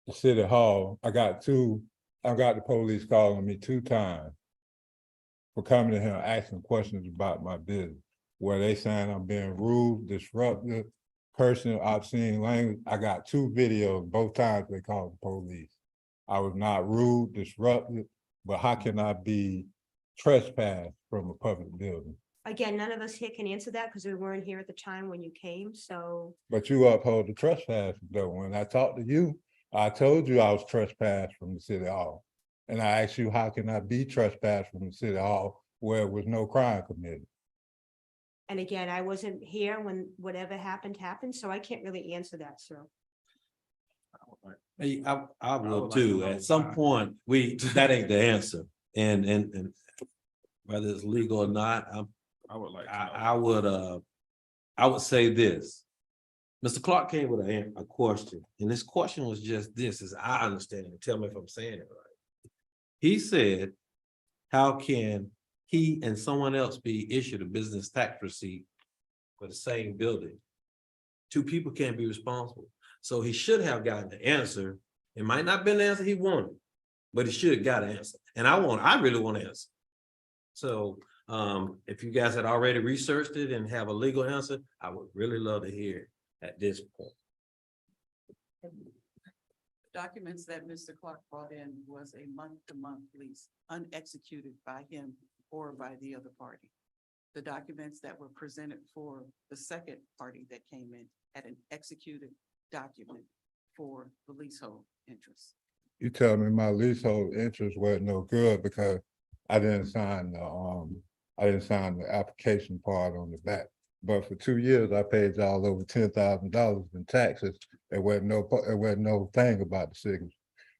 the city hall. I got the police calling me 2 times for coming in here and asking questions about my business, where they saying I'm being rude, disruptive, personal, obscene language. I got 2 videos, both times they called the police. I was not rude, disruptive, but how can I be trespassed from a public building? Again, none of us here can answer that because we weren't here at the time when you came, so. But you uphold the trespass though. When I talked to you, I told you I was trespassed from the city hall. And I asked you, how can I be trespassed from the city hall where there was no crime committed? And again, I wasn't here when whatever happened, so I can't really answer that, sir. Hey, I would will like to too. know At some why. point, that ain't the answer. And whether it's legal or not, I would like to know. I would say this. Mr. Clark came with a question, and this question was just this, as I understand it. Tell me if I'm saying it right. He said, how can he and someone else be issued a business tax receipt for the same building? 2 people can't be responsible. So he should have gotten the answer. It might not have been the answer he wanted, but he should have got an answer. And I really want an answer. So if you guys had already researched it and have a legal answer, I would really love to hear it at this point. Documents that Mr. Clark brought in was a month-to-month lease, unexecuted by him or by the other party. The documents that were presented for the second party that came in had an executed document for the leasehold interest. You tell me my leasehold interest wasn't no good because I didn't sign the application part on the back. But for 2 years, I paid y'all over $10,000 in taxes. There wasn't no thing about the signature.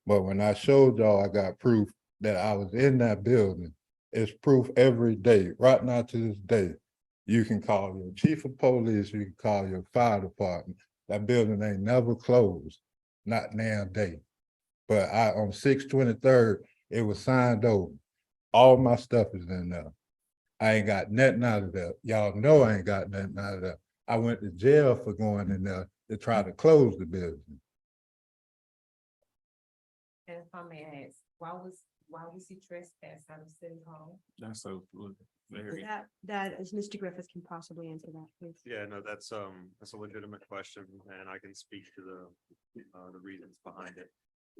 But when I showed y'all, I got proof that I was in that building. It's proof every day, right now to this day. You can call your chief of police, you can call your fire department. That building ain't never closed, not now day. But on 6/23, it was signed over. All my stuff is in there. I ain't got nothing out of there. Y'all know I ain't got nothing out of there. I went to jail for going in there to try to close the building. And if I may ask, why was he trespassed out of City Hall? That's so very. That is Mr. Griffith can possibly answer that, please. Yeah, no, that's a legitimate question and I can speak to the reasons behind it.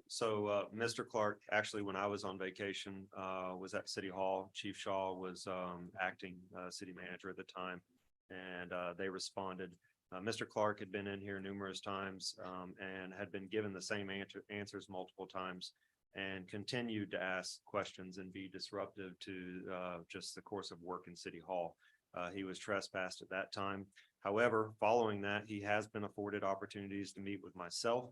So Mr. Clark, actually, when I was on vacation, was at City Hall. Chief Shaw was acting city manager at the time, and they responded. Mr. Clark had been in here numerous times and had been given the same answers multiple times and continued to ask questions and be disruptive to just the course of work in City Hall. He was trespassed at that time. However, following that, he has been afforded opportunities to meet with myself,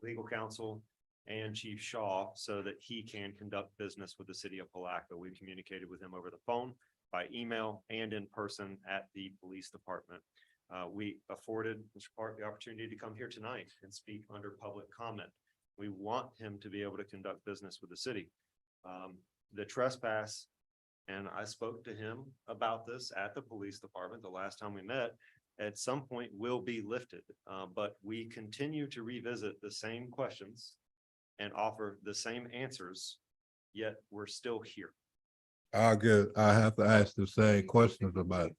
legal counsel, and Chief Shaw so that he can conduct business with the city of Palatka. We communicated with him over the phone, by email, and in person at the police department. We afforded Mr. Clark the opportunity to come here tonight and speak under public comment. We want him to be able to conduct business with the city. The trespass, and I spoke to him about this at the police department the last time we met, at some point will be lifted, but we continue to revisit the same questions and offer the same answers, yet we're still here. I have to ask the same questions about it.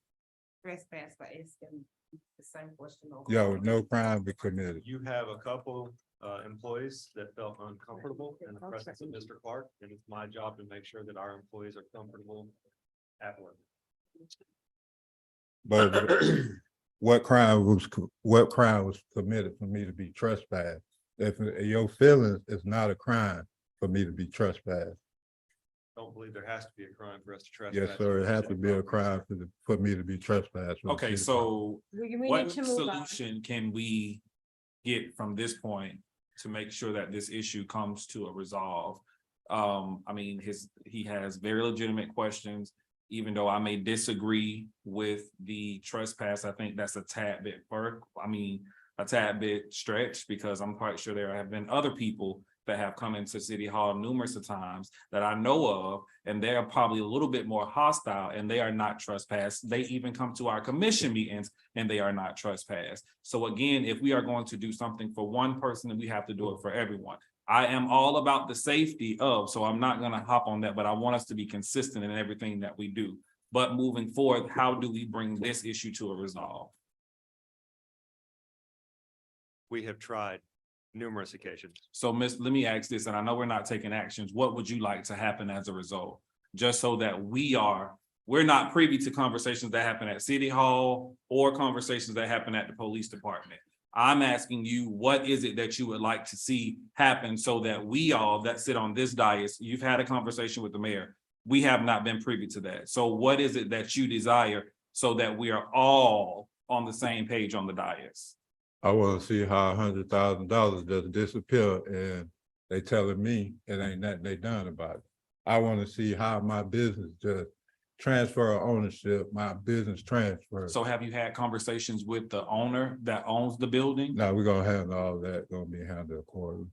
Trespass by asking the same question over. Yeah, with no crime be committed. You have a couple employees that felt uncomfortable in the presence of Mr. Clark, and it's my job to make sure that our employees are comfortable at work. But what crime was committed for me to be trespassed? If your feelings is not a crime for me to be trespassed. Don't believe there has to be a crime for us to trespass. Yes, sir. It has to be a crime for me to be trespassed. Okay, so We what need to move on. solution can we get from this point to make sure that this issue comes to a resolve. I mean, he has very legitimate questions. Even though I may disagree with the trespass, I think that's a tad bit a tad bit stretched, because I'm quite sure there have been other people that have come into City Hall numerous of times that I know of, and they are probably a little bit more hostile, and they are not trespassed. They even come to our commission meetings and they are not trespassed. So again, if we are going to do something for one person, then we have to do it for everyone. I am all about the safety of, so I'm not gonna hop on that, but I want us to be consistent in everything that we do. But moving forward, how do we bring this issue to a resolve? We have tried numerous occasions. So let me ask this, and I know we're not taking actions. What would you like to happen as a result? Just so that we're not privy to conversations that happen at City Hall or conversations that happen at the police department. I'm asking you, what is it that you would like to see happen so that we all that sit on this dais, you've had a conversation with the mayor, we have not been privy to that. So what is it that you desire so that we are all on the same page on the dais? I want to see how $100,000 just disappear, and they telling me it ain't nothing they done about it. I want to see how my business just transfer ownership, my business transfer. So have you had conversations with the owner that owns the building? Now we're gonna handle all that, gonna be handled accordingly.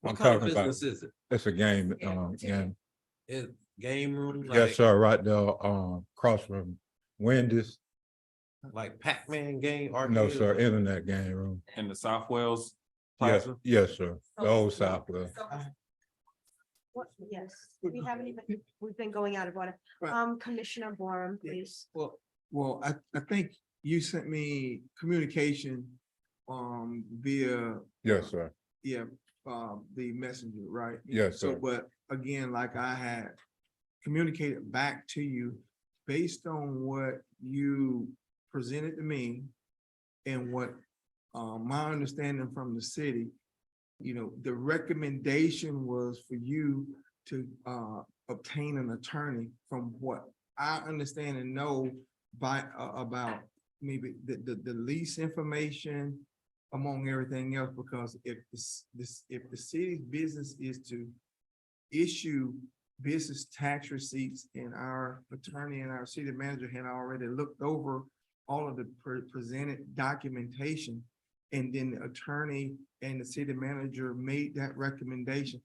What I'm kind of talking about- business is it? It's a game, and It game room? yes, like- sir, right there, across from Wendy's. Like Pac-Man game? No, arcade? sir, internet game room. In the South Wales Yes, Plaza? yes, sir, the old Southwest. Yes, we haven't even, we've been going out of order. Right. Commissioner Borum, please. Well, I think you sent me communication, via, Yes, sir, yeah, the messenger, right? yes, So, sir. but again, like I had communicated back to you, based on what you presented to me and what, my understanding from the city, you know, the recommendation was for you to, obtain an attorney. From what I understand and know by, about maybe the lease information among everything else, because if if the city's business is to issue business tax receipts, and our attorney and our city manager had already looked over all of the presented documentation, and then the attorney and the city manager made that recommendation,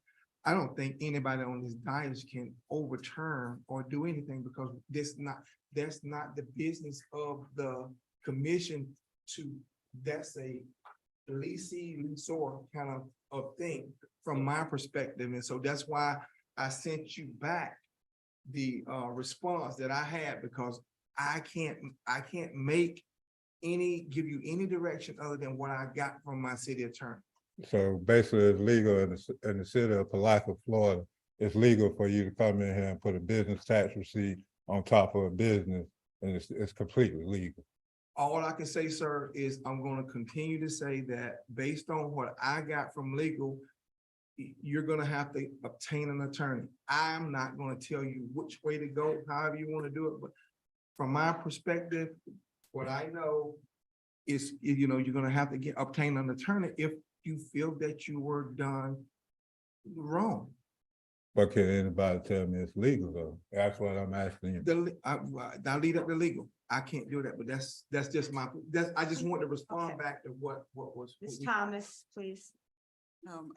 I don't think anybody on this dais can overturn or do anything, because that's not the business of the commission that's a leasor kind of thing from my perspective. And so that's why I sent you back the response that I had, because I can't give you any direction other than what I got from my city attorney. So basically, it's legal in the city of Palatka, Florida. It's legal for you to come in here and put a business tax receipt on top of a business, and it's completely legal. All I can say, sir, is I'm gonna continue to say that based on what I got from legal, you're gonna have to obtain an attorney. I'm not gonna tell you which way to go, however you wanna do it, but from my perspective, what I know is, you know, you're gonna have to obtain an attorney if you feel that you were done wrong. But can anybody tell me it's legal though? That's what I'm asking you. I'll lead up to legal. I can't do that, but that's just I just want to respond back to what was. Ms. Thomas, please.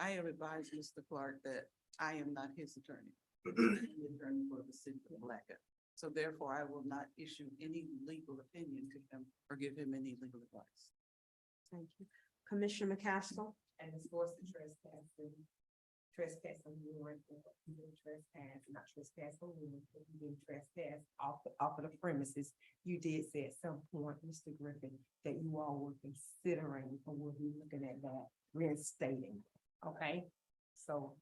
I have advised Mr. Clark that I am not his attorney. I'm the attorney for the city of Palatka. So therefore, I will not issue any legal opinion to him or give him any legal advice. Thank you. Commissioner McCaskill? And as far as the trespassing warrant, you didn't trespass, not trespass on warrant, but you didn't trespass off of the premises. You did say at some point, Mr. Griffin, that you all were considering, or were you looking at that reinstating, okay? So.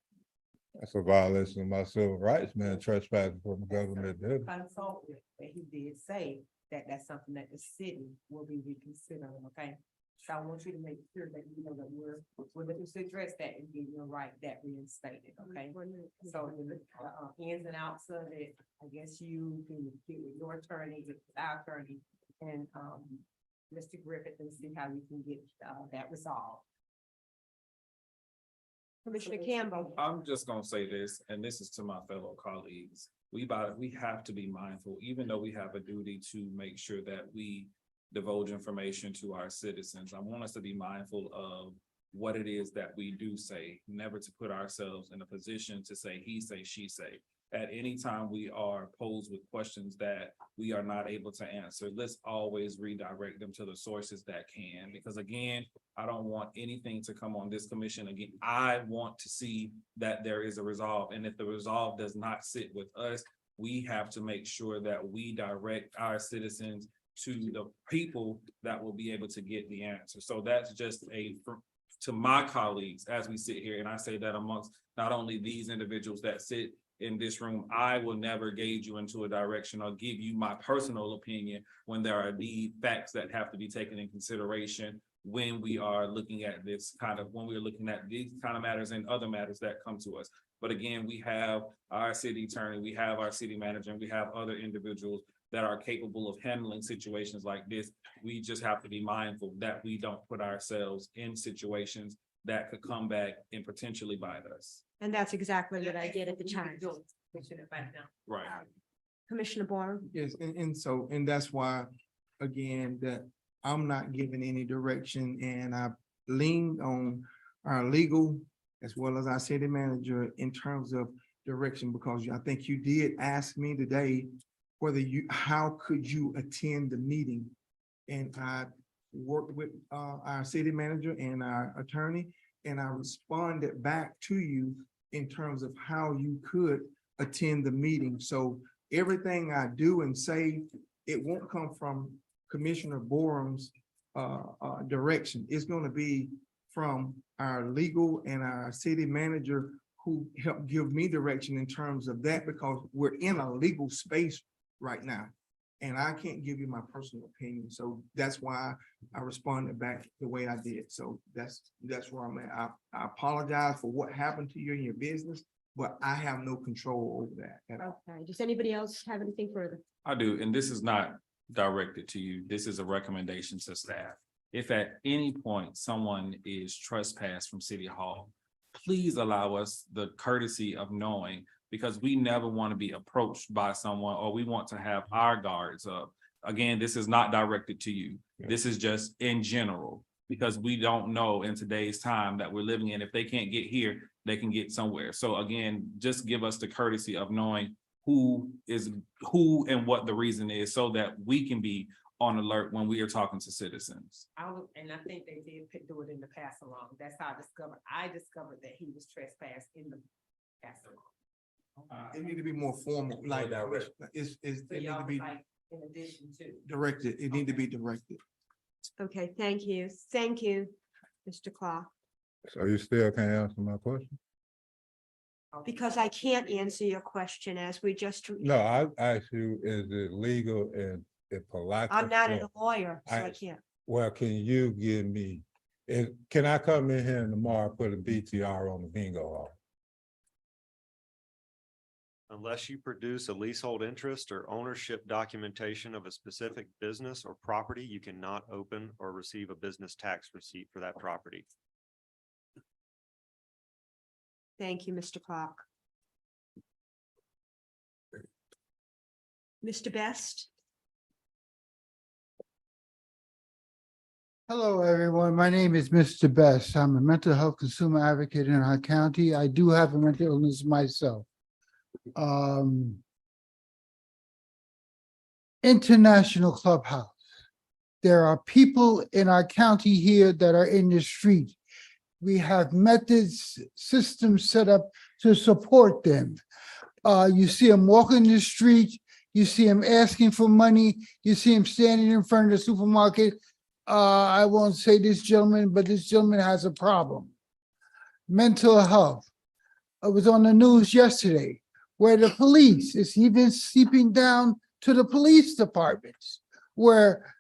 That's a violation of my civil rights, man, trespassing from the government. Consult with, but he did say that that's something that the city will be reconsidering, okay? So I want you to make sure that you know that we're looking to address that and get your right that reinstated, okay? So the ins and outs of it, I guess you can get with your attorney, with our attorney, and Mr. Griffith, and see how you can get that resolved. Commissioner Campbell. I'm just gonna say this, and this is to my fellow colleagues. We have to be mindful, even though we have a duty to make sure that we divulge information to our citizens. I want us to be mindful of what it is that we do say, never to put ourselves in a position to say, he say, she say. At any time we are posed with questions that we are not able to answer, let's always redirect them to the sources that can. Because again, I don't want anything to come on this commission. Again, I want to see that there is a resolve. And if the resolve does not sit with us, we have to make sure that we direct our citizens to the people that will be able to get the answer. So that's just to my colleagues as we sit here, and I say that amongst not only these individuals that sit in this room, I will never gauge you into a direction or give you my personal opinion when there are the facts that have to be taken in consideration when we are looking at this when we're looking at these kind of matters and other matters that come to us. But again, we have our city attorney, we have our city manager, and we have other individuals that are capable of handling situations like this. We just have to be mindful that we don't put ourselves in situations that could come back and potentially bite us. And that's exactly what I did at the time. Right. Commissioner Borum. Yes, and that's why, again, that I'm not giving any direction, and I lean on our legal as well as our city manager in terms of direction, because I think you did ask me today how could you attend the meeting? And I worked with our city manager and our attorney, and I responded back to you in terms of how you could attend the meeting. So everything I do and say, it won't come from Commissioner Borum's direction. It's going to be from our legal and our city manager who helped give me direction in terms of that, because we're in a legal space right now. And I can't give you my personal opinion. So that's why I responded back the way I did. So that's where I'm at. I apologize for what happened to you in your business, but I have no control over that at all. Okay, does anybody else have anything further? I do, and this is not directed to you. This is a recommendation to staff. If at any point someone is trespassed from City Hall, please allow us the courtesy of knowing, because we never want to be approached by someone, or we want to have our guards up. Again, this is not directed to you. This is just in general, because we don't know in today's time that we're living in, if they can't get here, they can get somewhere. So again, just give us the courtesy of knowing who and what the reason is, so that we can be on alert when we are talking to citizens. And I think they did do it in the pass along. That's how I discovered that he was trespassed in the pass along. It need to be more formal, like, it So need to y'all be like, in addition to. directed. It need to be directed. Okay, thank you. Thank you, Mr. Clark. So you still can't answer my question? Because I can't answer your question as we just. No, I asked you, is it legal in Palatka? I'm not a lawyer, so I I- can't. Well, can you give me, can I come in here tomorrow, put a BTR on the bingo hall? Unless you produce a leasehold interest or ownership documentation of a specific business or property, you cannot open or receive a business tax receipt for that property. Thank you, Mr. Clark. Mr. Best? Hello, everyone. My name is Mr. Best. I'm a mental health consumer advocate in our county. I do have a mental illness myself. International Clubhouse. There are people in our county here that are in the street. We have methods, systems set up to support them. You see them walking the street, you see them asking for money, you see them standing in front of the supermarket. I won't say this gentleman, but this gentleman has a problem. Mental health. I was on the news yesterday where the police is even seeping down to the police departments, where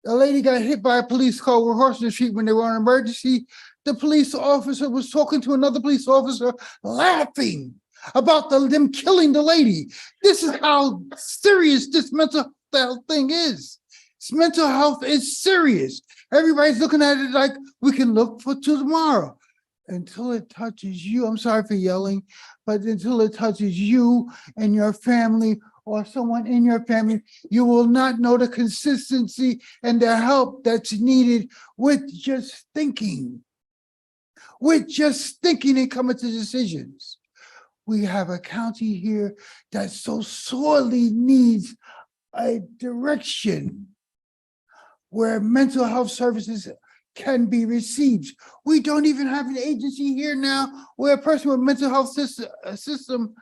a lady got hit by a police car crossing the street when they were on emergency. The police officer was talking to another police officer, laughing about them killing the lady. This is how serious this mental health thing is. Mental health is serious. Everybody's looking at it like we can look for tomorrow. until it touches you, I'm sorry for yelling, but until it touches you and your family or someone in your family, you will not know the consistency and the help that's needed with just thinking. With just thinking and coming to decisions. We have a county here that so sorely needs a direction where mental health services can be received. We don't even have an agency here now where a person with mental health system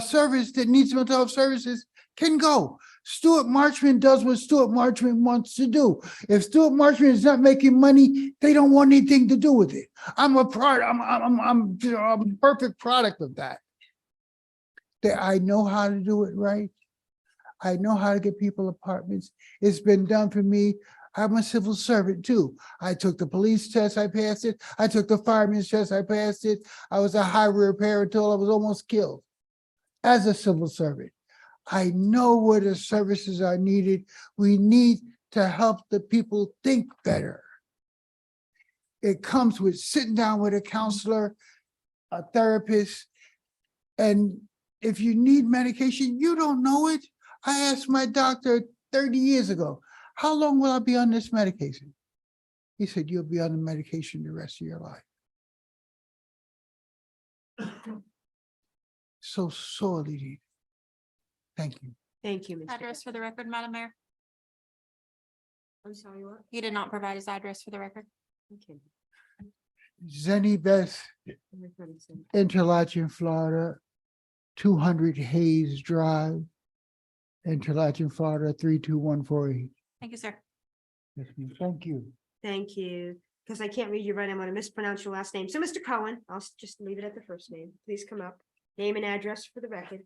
service that needs mental health services can go. Stuart Marchman does what Stuart Marchman wants to do. If Stuart Marchman is not making money, they don't want anything to do with it. I'm a perfect product of that. That I know how to do it right. I know how to get people apartments. It's been done for me. I'm a civil servant too. I took the police test, I passed it. I took the fireman's test, I passed it. I was a highway repairer until I was almost killed as a civil servant. I know where the services are needed. We need to help the people think better. It comes with sitting down with a counselor, a therapist, and if you need medication, you don't know it. I asked my doctor 30 years ago, how long will I be on this medication? He said, you'll be on the medication the rest of your life. So sorely needed. Thank you. Thank you, Mr. Address for the record, Madam Mayor. I'm sorry, what? He did not provide his address for the record. Okay. Zenny Best, Interlachen, Florida, 200 Hayes Drive, Interlachen, Florida, 32148. Thank you, sir. Yes, ma'am. Thank you. Thank you. Because I can't read you right, I'm going to mispronounce your last name. So, Mr. Cohen, I'll just leave it at the first name. Please come up. Name and address for the record.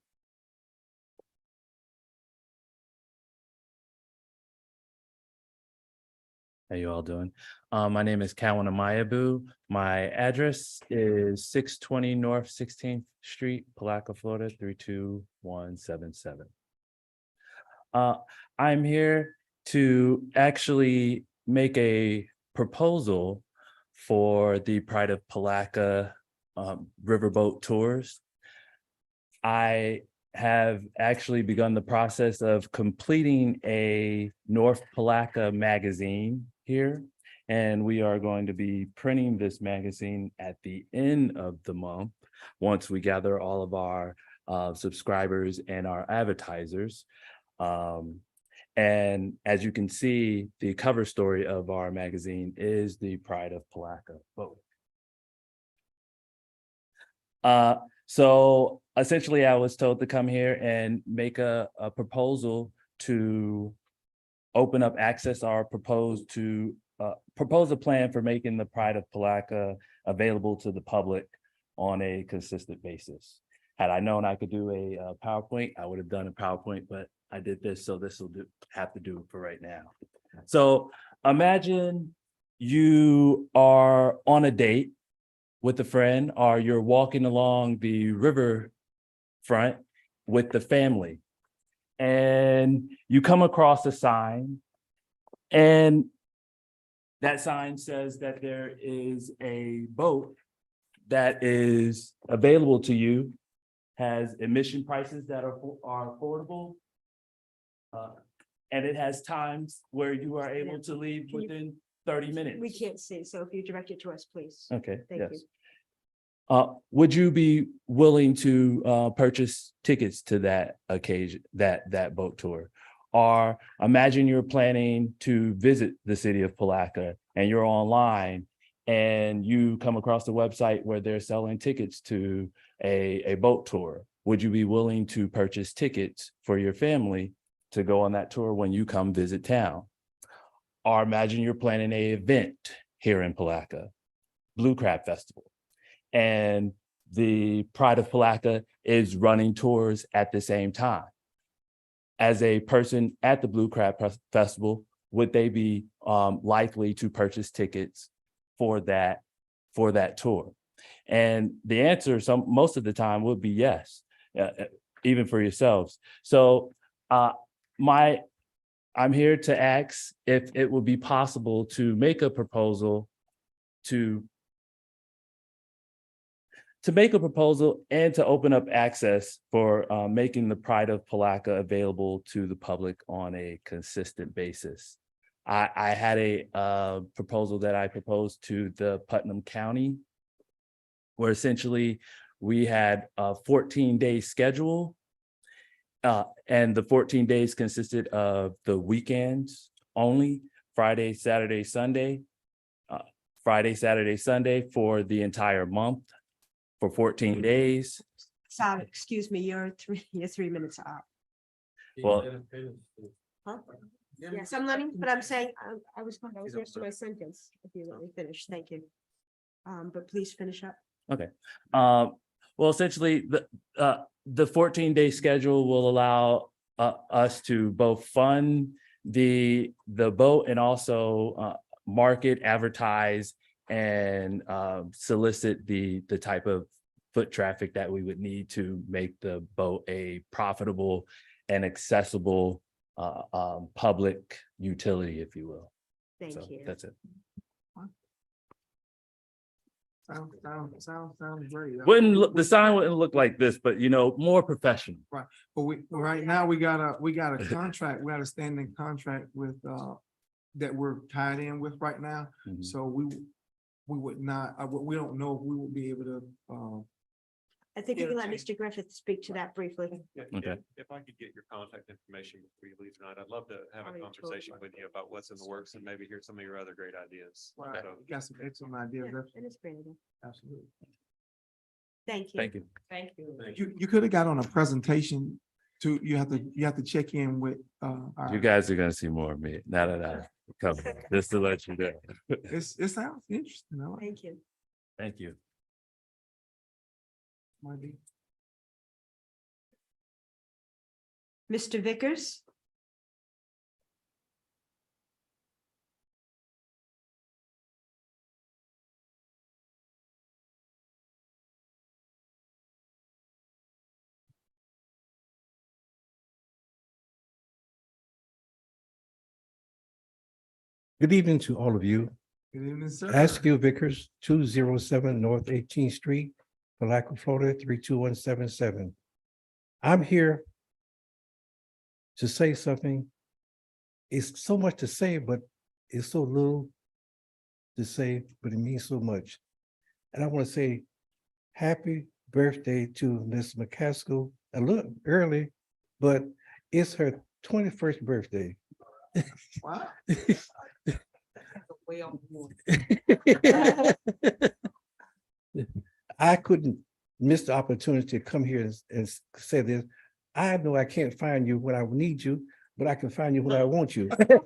How you all doing? My name is Cowan Amayabu. My address is 620 North 16th Street, Palatka, Florida, 32177. I'm here to actually make a proposal for the Pride of Palatka riverboat tours. I have actually begun the process of completing a North Palatka magazine here, and we are going to be printing this magazine at the end of the month once we gather all of our subscribers and our advertisers. And as you can see, the cover story of our magazine is the Pride of Palatka boat. So essentially, I was told to come here and make a proposal to open up access or propose a plan for making the Pride of Palatka available to the public on a consistent basis. Had I known I could do a PowerPoint, I would have done a PowerPoint, but I did this, so this will have to do for right now. So imagine you are on a date with a friend, or you're walking along the river front with the family, and you come across a sign, and that sign says that there is a boat that is available to you, has admission prices that are affordable, and it has times where you are able to leave within 30 minutes. We can't see, so if you direct it to us, please. Okay, Thank yes. you. Would you be willing to purchase tickets to that occasion, that boat tour? Or imagine you're planning to visit the city of Palatka and you're online and you come across the website where they're selling tickets to a boat tour. Would you be willing to purchase tickets for your family to go on that tour when you come visit town? Or imagine you're planning an event here in Palatka, Blue Crab Festival, and the Pride of Palatka is running tours at the same time. As a person at the Blue Crab Festival, would they be likely to purchase tickets for that tour? And the answer most of the time would be yes, even for yourselves. So I'm here to ask if it would be possible to make a proposal to to make a proposal and to open up access for making the Pride of Palatka available to the public on a consistent basis. I had a proposal that I proposed to the Putnam County, where essentially we had a 14-day schedule. And the 14 days consisted of the weekends only, Friday, Saturday, Sunday, for the entire month for 14 days. Sorry, excuse me, you're 3 minutes up. Well, Huh? Yes, I'm learning, but I'm saying, I was next to my sentence, if you let me finish, thank you. But please finish up. okay. Well, essentially, the 14-day schedule will allow us to both fund the boat and also market, advertise, and solicit the type of foot traffic that we would need to make the boat a profitable and accessible public utility, if you will. Thank So you. that's it. Sounds great. The sign wouldn't look like this, but more professional. Right, but right now, we got a contract, we got a standing contract with, that we're tied in with right now. Mhm. So we would not, we don't know if we will be able to, I think you can let Mr. Griffith speak to that briefly. Okay. If I could get your contact information before you leave tonight, I'd love to have Oh, a yeah, conversation totally. with you about what's in the works and maybe hear some of your other great ideas. right, So, we got some excellent ideas, And it's great. absolutely. Thank you. Thank you. Thank you. You could have got on a presentation to, you have to check in with, You guys are gonna see more of me now that I come, just to let you know. it sounds interesting, I like it. Thank you. Thank you. Might be. Mr. Vickers? Good evening to all of you. Good evening, sir. Askew Vickers, 207 North 18th Street, Palatka, Florida, 32177. I'm here to say something. It's so much to say, but it's so little to say, but it means so much. And I want to say happy birthday to Miss McCaskill, a little early, but it's her 21st birthday. Wow. Well, I couldn't miss the opportunity to come here and say this. I know I can't find you when I need you, but I can find you when I want you. Friday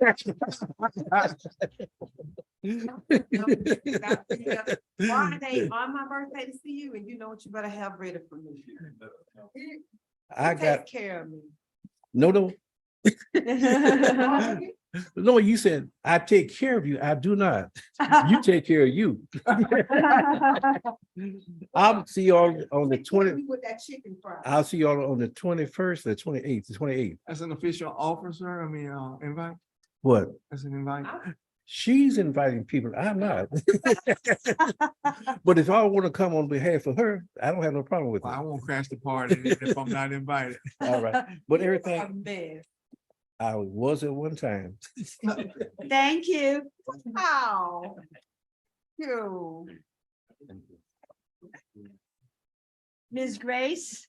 on my birthday to see you, and you know what you better have ready for me. I Take got, care of me. no. No, you said, I take care of you. I do not. You take care of you. I'll see you all on the 20. With that chicken fry. I'll see you all on the 21st, the 28th, the 28th. That's an official offer, sir, invite, What? that's an invite. She's inviting people. I'm not. But if I want to come on behalf of her, I don't have no problem with Well, I it. won't crash the party if I'm not invited. All right. But A everything, mess. I was at one time. Thank you. Wow. You. Ms. Grace?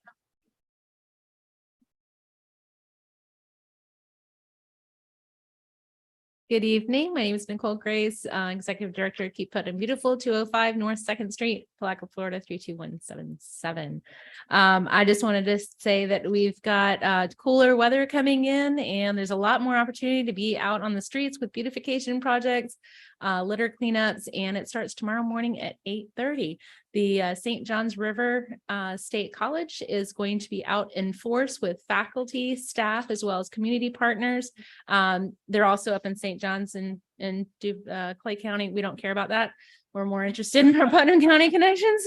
Good evening. My name is Nicole Grace, Executive Director of Keep Putnam Beautiful, 205 North 2nd Street, Palatka, Florida, 32177. I just wanted to say that we've got cooler weather coming in, and there's a lot more opportunity to be out on the streets with beautification projects, litter cleanups, and it starts tomorrow morning at 8:30. The St. John's River State College is going to be out in force with faculty, staff, as well as community partners. They're also up in St. John's and Clay County. We don't care about that. We're more interested in our Putnam County connections.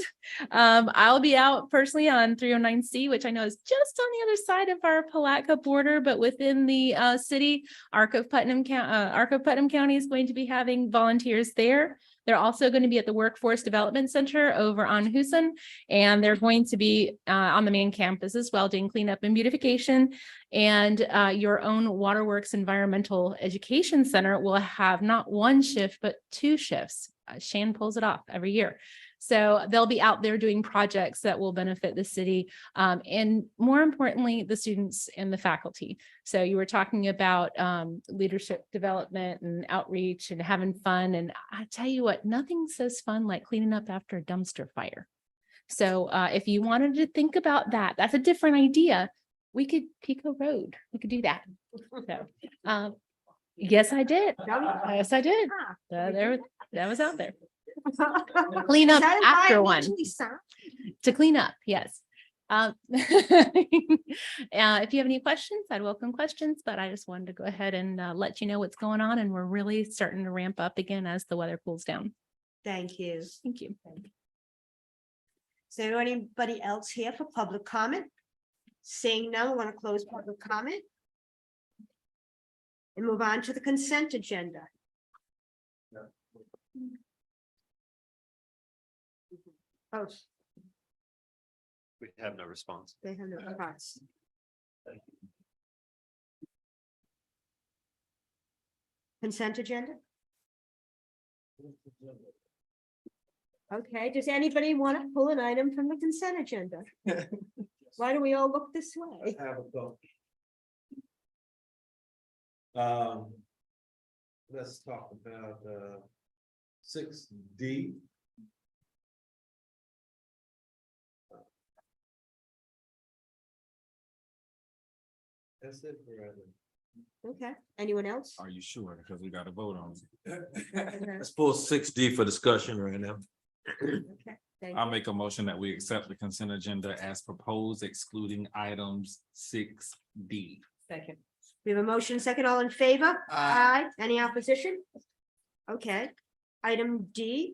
I'll be out personally on 309C, which I know is just on the other side of our Palatka border, but within the city. Arc of Putnam County is going to be having volunteers there. They're also going to be at the Workforce Development Center over on Houston, and they're going to be on the main campus as well, doing cleanup and beautification. And your own Waterworks Environmental Education Center will have not one shift, but 2 shifts. Shane pulls it off every year. So they'll be out there doing projects that will benefit the city, and more importantly, the students and the faculty. So you were talking about leadership development and outreach and having fun. And I tell you what, nothing says fun like cleaning up after a dumpster fire. So if you wanted to think about that, that's a different idea. We could Pico Road. We could do that. So yes, I did. Yes, I did. That was out there. Clean up after one. To clean up, yes. If you have any questions, I'd welcome questions, but I just wanted to go ahead and let you know what's going on, and we're really starting to ramp up again as the weather cools down. Thank you. Thank you. Is there anybody else here for public comment? Seeing none, I want to close public comment and move on to the consent agenda. Oh, We have no response. they have no response. Consent agenda? Okay, does anybody want to pull an item from the consent agenda? Why do we all look this way? Let's talk about 6D. That's it for right now. Okay, anyone else? Are you sure? Because we got to vote on it. Let's pull 6D for discussion right now. Okay, thank I'll you. make a motion that we accept the consent agenda as proposed, excluding items 6D. Second. We have a motion, second, all in favor? Aye. Any opposition? Okay, item D.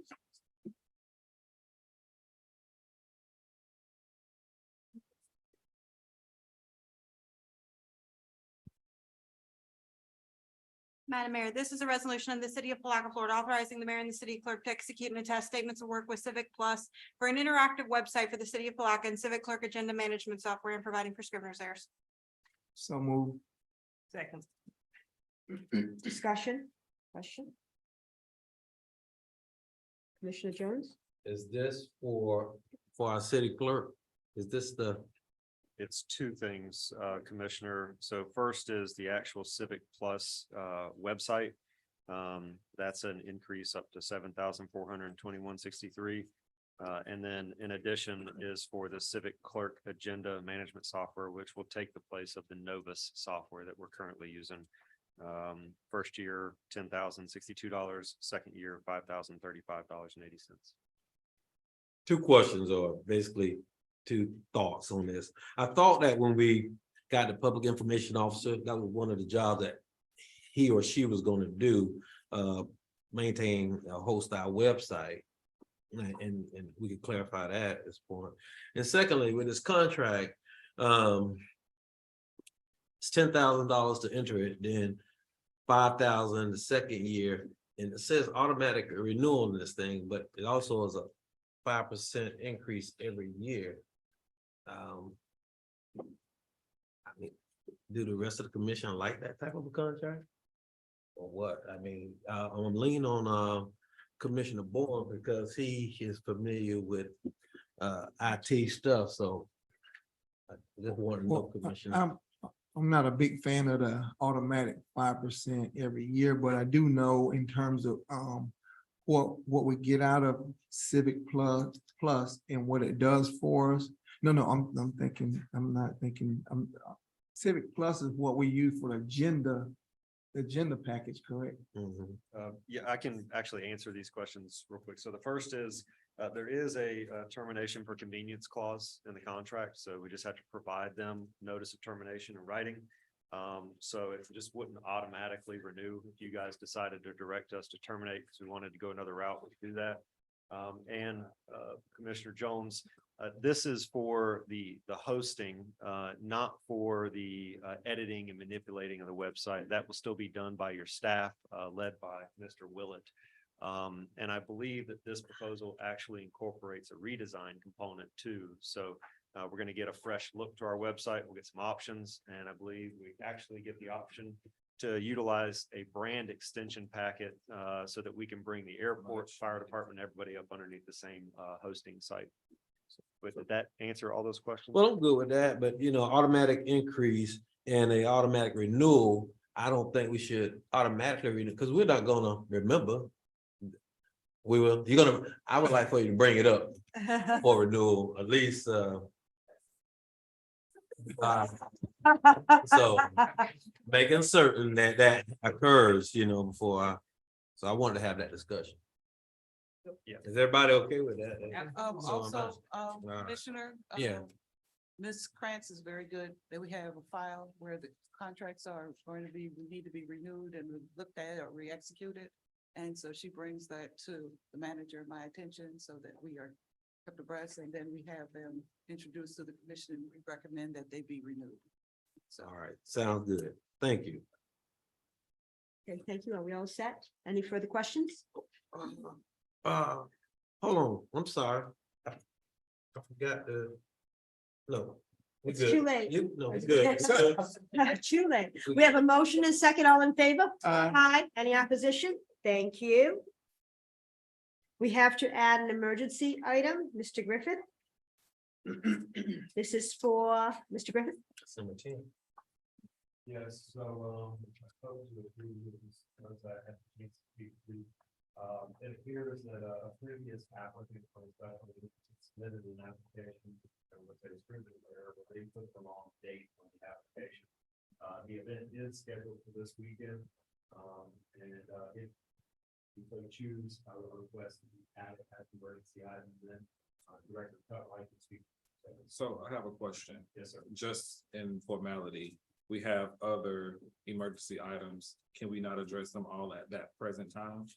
Madam Mayor, this is a resolution of the city of Palatka, Florida, authorizing the mayor and the city clerk to execute and attest statements of work with Civic Plus for an interactive website for the city of Palatka and Civic Clerk agenda management software and providing for scrivener's errors. So move. Second. Discussion, question? Commissioner Jones? Is this for our city clerk? Is this the? It's 2 things, Commissioner. So first is the actual Civic Plus website. That's an increase up to $7,421.63. And then in addition is for the Civic Clerk agenda management software, which will take the place of the Novus software that we're currently using. First year, $10,062, second year, $5,035.80. 2 questions, or basically 2 thoughts on this. I thought that when we got the public information officer, that was one of the jobs that he or she was going to do, maintain, host our website. And we could clarify that at this point. And secondly, with this contract, it's $10,000 to enter it, then $5,000 the second year. And it says automatic renewal in this thing, but it also is a 5% increase every year. I mean, do the rest of the commission like that type of a contract? Or what? I mean, I'm leaning on Commissioner Bourne because he is familiar with IT stuff, so I just want to know, Commissioner. I'm not a big fan of the automatic 5% every year, but I do know in terms of what we get out of Civic Plus and what it does for us. No, I'm not thinking, Civic Plus is what we use for the agenda package, correct? Yeah, I can actually answer these questions real quick. So the first is, there is a termination for convenience clause in the contract, so we just have to provide them notice of termination in writing. So it just wouldn't automatically renew if you guys decided to direct us to terminate because we wanted to go another route, we could do that. And Commissioner Jones, this is for the hosting, not for the editing and manipulating of the website. That will still be done by your staff, led by Mr. Willett. And I believe that this proposal actually incorporates a redesign component too. So we're going to get a fresh look to our website. We'll get some options, and I believe we actually get the option to utilize a brand extension packet so that we can bring the airport, fire department, everybody up underneath the same hosting site. But did that answer all those questions? Well, I'm good with that, but you know, automatic increase and a automatic renewal, I don't think we should automatically renew, because we're not gonna remember. We will, I would like for you to bring it up for renewal, at least, so making certain that that occurs, you know, so I wanted to have that discussion. Yeah. Is everybody okay with that? Also, right. Commissioner. Yeah. Ms. Krantz is very good that we have a file where the contracts are going to be, need to be renewed and looked at or re-executed. And so she brings that to the manager, my attention, so that we are kept abreast, and then we have them introduced to the commission and we recommend that they be renewed. So. All right, sounds good. Thank you. Okay, thank you. Are we all set? Any further questions? Hold on, I'm sorry. I forgot to. No. we It's good. too late. No, we good. Too late. We have a motion and second. All in favor? Aye. Any opposition? Thank you. We have to add an emergency item, Mr. Griffith. This is for Mr. Griffith. Number 10. Yes, so, I spoke to a few of these, because I had a chance to speak to, it appears that a previous applicant for the special use submitted an application, with a scrivener's error, but they put the wrong date on the application. The event is scheduled for this weekend, and, if you so choose, I will request that you add it as an emergency item, then, Director Cutlight can speak. So I have a question. Yes, sir. Just in formality, we have other emergency items. Can we not address them all at that present time?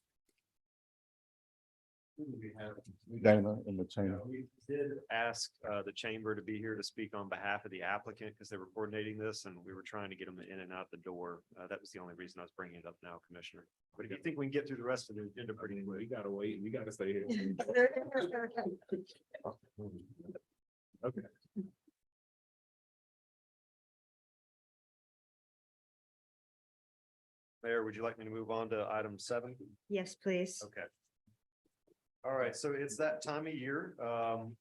We have. Dana in the chamber. We did ask the chamber to be here to speak on behalf of the applicant because they were coordinating this and we were trying to get them in and out the door. That was the only reason I was bringing it up now, Commissioner. But if you think we can get through the rest of the agenda pretty quick. We gotta wait. We gotta stay here. Okay. Mayor, would you like me to move on to item 7? Yes, please. Okay. All right, so it's that time of year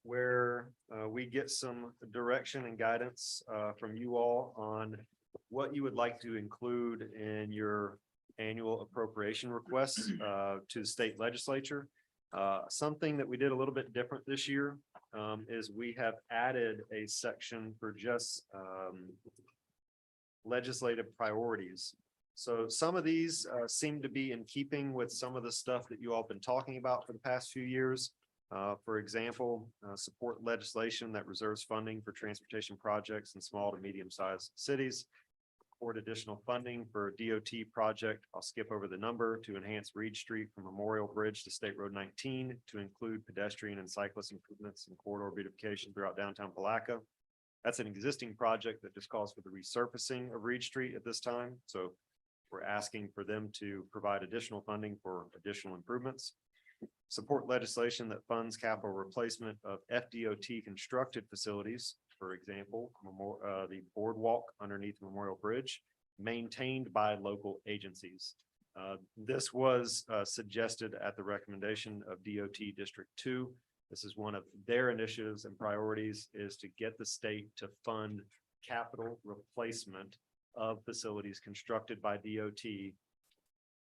where we get some direction and guidance from you all on what you would like to include in your annual appropriation requests to the state legislature. Something that we did a little bit different this year is we have added a section for just legislative priorities. So some of these seem to be in keeping with some of the stuff that you all have been talking about for the past few years. For example, support legislation that reserves funding for transportation projects in small to medium-sized cities. Support additional funding for DOT project, I'll skip over the number, to enhance Reed Street from Memorial Bridge to State Road 19 to include pedestrian and cyclist improvements and corridor beautification throughout downtown Palatka. That's an existing project that just calls for the resurfacing of Reed Street at this time. So we're asking for them to provide additional funding for additional improvements. Support legislation that funds capital replacement of FDOT constructed facilities. For example, the boardwalk underneath Memorial Bridge, maintained by local agencies. This was suggested at the recommendation of DOT District 2. This is one of their initiatives and priorities, is to get the state to fund capital replacement of facilities constructed by DOT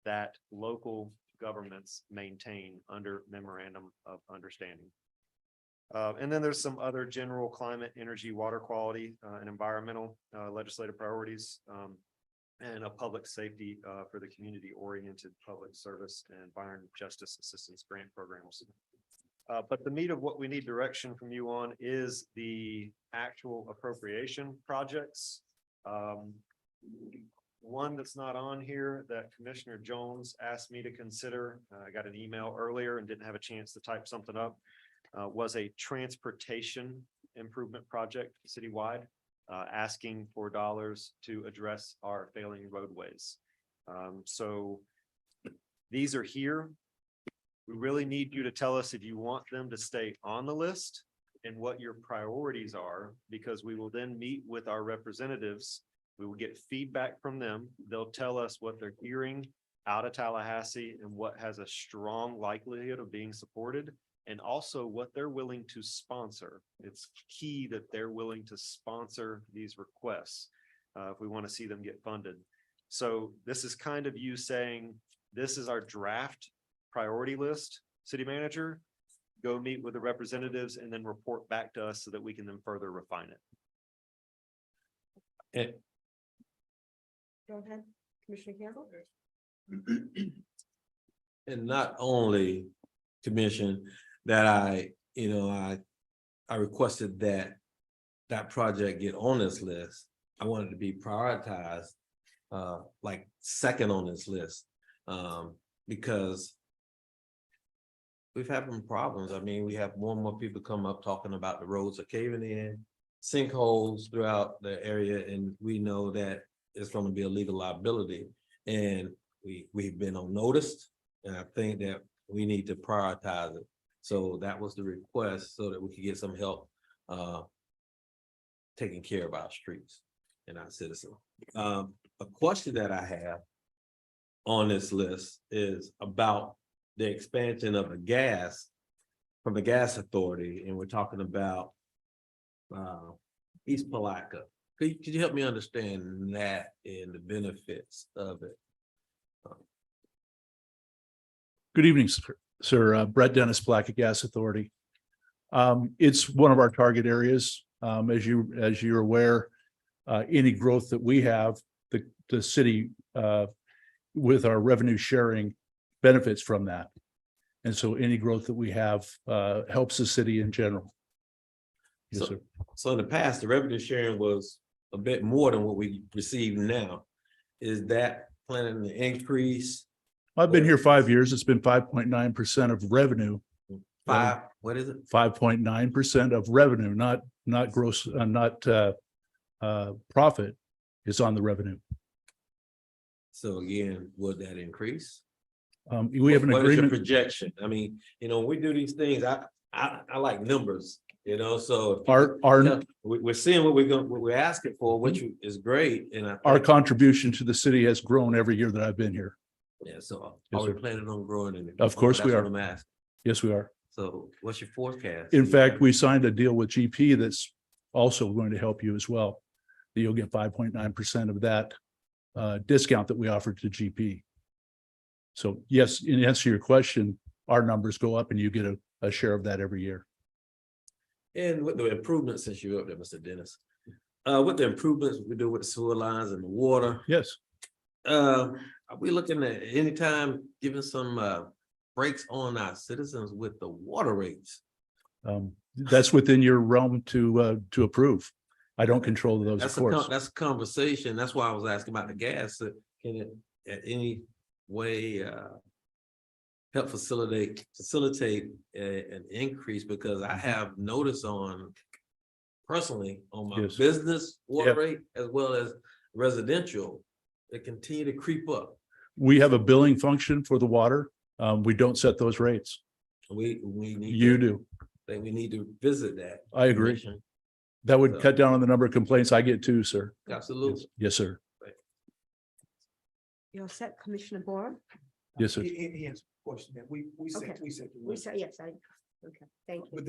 that local governments maintain under memorandum of understanding. And then there's some other general climate, energy, water quality, and environmental legislative priorities, and a public safety for the community-oriented public service and environmental justice assistance grant programs. But the meat of what we need direction from you on is the actual appropriation projects. One that's not on here that Commissioner Jones asked me to consider, I got an email earlier and didn't have a chance to type something up, was a transportation improvement project citywide, asking for dollars to address our failing roadways. So these are here. We really need you to tell us if you want them to stay on the list and what your priorities are, because we will then meet with our representatives. We will get feedback from them. They'll tell us what they're hearing out of Tallahassee and what has a strong likelihood of being supported, and also what they're willing to sponsor. It's key that they're willing to sponsor these requests if we want to see them get funded. So this is kind of you saying, this is our draft priority list, city manager, go meet with the representatives and then report back to us so that we can then further refine it. And Go ahead, Commissioner Campbell. And not only, Commission, that I requested that that project get on this list. I wanted to be prioritized, like second on this list, because we've had some problems. I mean, we have more and more people come up talking about the roads are caving in, sinkholes throughout the area, and we know that it's going to be a legal liability. And we've been on notice, and I think that we need to prioritize it. So that was the request, so that we could get some help taking care of our streets and our citizens. A question that I have on this list is about the expansion of the gas from the gas authority, and we're talking about East Palatka. Could you help me understand that and the benefits of it? Good evening, sir. Brett Dennis, Palatka Gas Authority. It's one of our target areas. As you're aware, any growth that we have, the city with our revenue sharing benefits from that. And so any growth that we have helps the city in general. Yes, sir. So in the past, the revenue sharing was a bit more than what we receive now. Is that planning to increase? I've been here 5 years. It's been 5.9% of revenue. What is it? 5.9% of revenue, not gross, not profit is on the revenue. So again, would that increase? We have an What is your agreement. projection? I mean, when we do these things, I like numbers, so. We're seeing what we're asking for, which is great, and Our contribution to the city has grown every year that I've been here. yeah, so Yes, are we sir. planning on growing in it? Of course we That's are. what I'm asking. Yes, we are. So what's your forecast? In fact, we signed a deal with GP that's also going to help you as well. You'll get 5.9% of that discount that we offered to GP. So yes, in answer to your question, our numbers go up and you get a share of that every year. And with the improvements, since you're up there, Mr. Dennis, with the improvements we do with the sewer lines and the water. Yes. Are we looking at any time giving some breaks on our citizens with the water rates? That's within your realm to approve. I don't control those, of course. That's a conversation. That's why I was asking about the gas. Can it at any way help facilitate an increase? Because I have noticed personally on my Yes. business water Yeah. rate as well as residential, they continue to creep up. We have a billing function for the water. We don't set those rates. We need. You do. Think we need to visit that. I agree. Commission. That would So- cut down on the number of complaints I get too, sir. Absolutely. Yes, sir. You're set, Commissioner Bohr? Yes, sir. He has a question that we Okay. set the We rate. said, yes, okay, thank you. But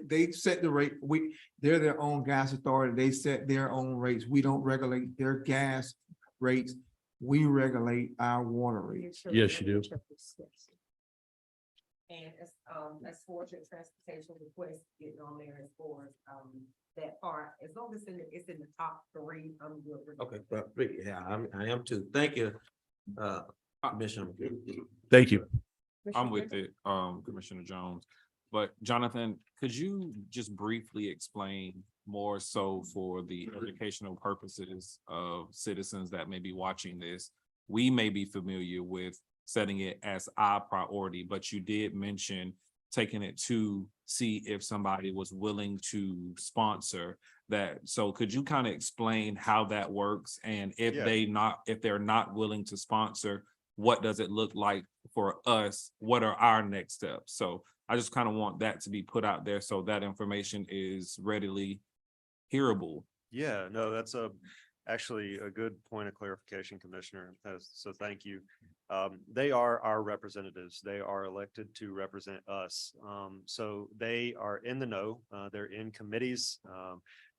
they set the rate. They're their own gas authority. They set their own rates. We don't regulate their gas rates. We regulate our water rates. Yes, you do. And as far as your transportation request getting on there as far as that part, as long as it's in the top 3, I'm good with it. Okay, but yeah, I am too. Thank you, Commissioner. Thank you. I'm with it, Commissioner Jones. But Jonathan, could you just briefly explain more so for the educational purposes of citizens that may be watching this? We may be familiar with setting it as our priority, but you did mention taking it to see if somebody was willing to sponsor that. So could you kind of explain how that works? And if Yeah. if they're not willing to sponsor, what does it look like for us? What are our next steps? So I just kind of want that to be put out there so that information is readily hearable. Yeah, no, that's actually a good point of clarification, Commissioner. So thank you. They are our representatives. They are elected to represent us. So they are in the know. They're in committees.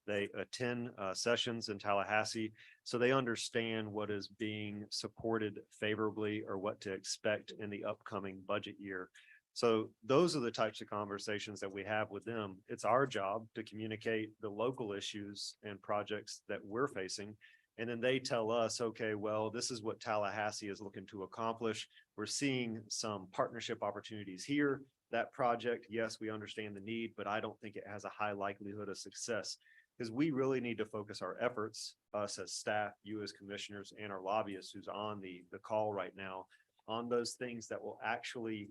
They attend sessions in Tallahassee. So they understand what is being supported favorably or what to expect in the upcoming budget year. So those are the types of conversations that we have with them. It's our job to communicate the local issues and projects that we're facing. And then they tell us, okay, well, this is what Tallahassee is looking to accomplish. We're seeing some partnership opportunities here. That project, yes, we understand the need, but I don't think it has a high likelihood of success, because we really need to focus our efforts, us as staff, you as commissioners, and our lobbyists who's on the call right now, on those things that will actually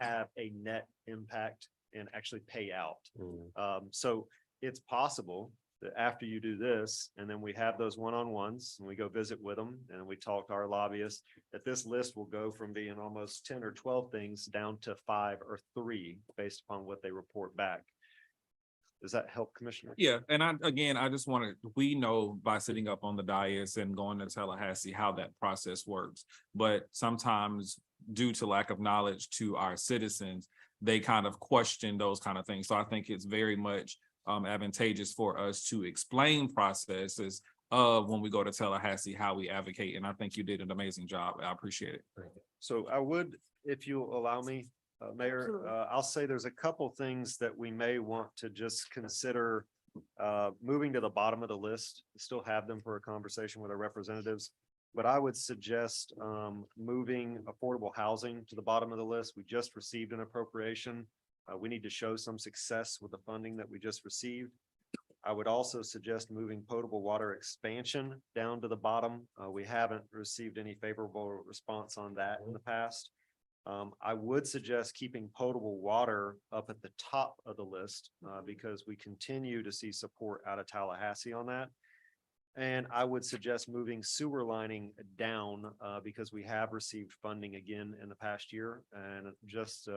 have a net impact and actually pay out. So it's possible that after you do this, and then we have those one-on-ones and we go visit with them and we talk to our lobbyists, that this list will go from being almost 10 or 12 things down to 5 or 3 based upon what they report back. Does that help, Commissioner? Yeah, and I just wanted, we know by sitting up on the dais and going to Tallahassee how that process works. But sometimes due to lack of knowledge to our citizens, they kind of question those kind of things. So I think it's very much advantageous for us to explain processes of when we go to Tallahassee, how we advocate. And I think you did an amazing job. I appreciate it. So I would, if you'll allow me, Mayor, Absolutely. I'll say there's a couple things that we may want to just consider moving to the bottom of the list, still have them for a conversation with our representatives. But I would suggest moving affordable housing to the bottom of the list. We just received an appropriation. We need to show some success with the funding that we just received. I would also suggest moving potable water expansion down to the bottom. We haven't received any favorable response on that in the past. I would suggest keeping potable water up at the top of the list because we continue to see support out of Tallahassee on that. And I would suggest moving sewer lining down because we have received funding again in the past year. And just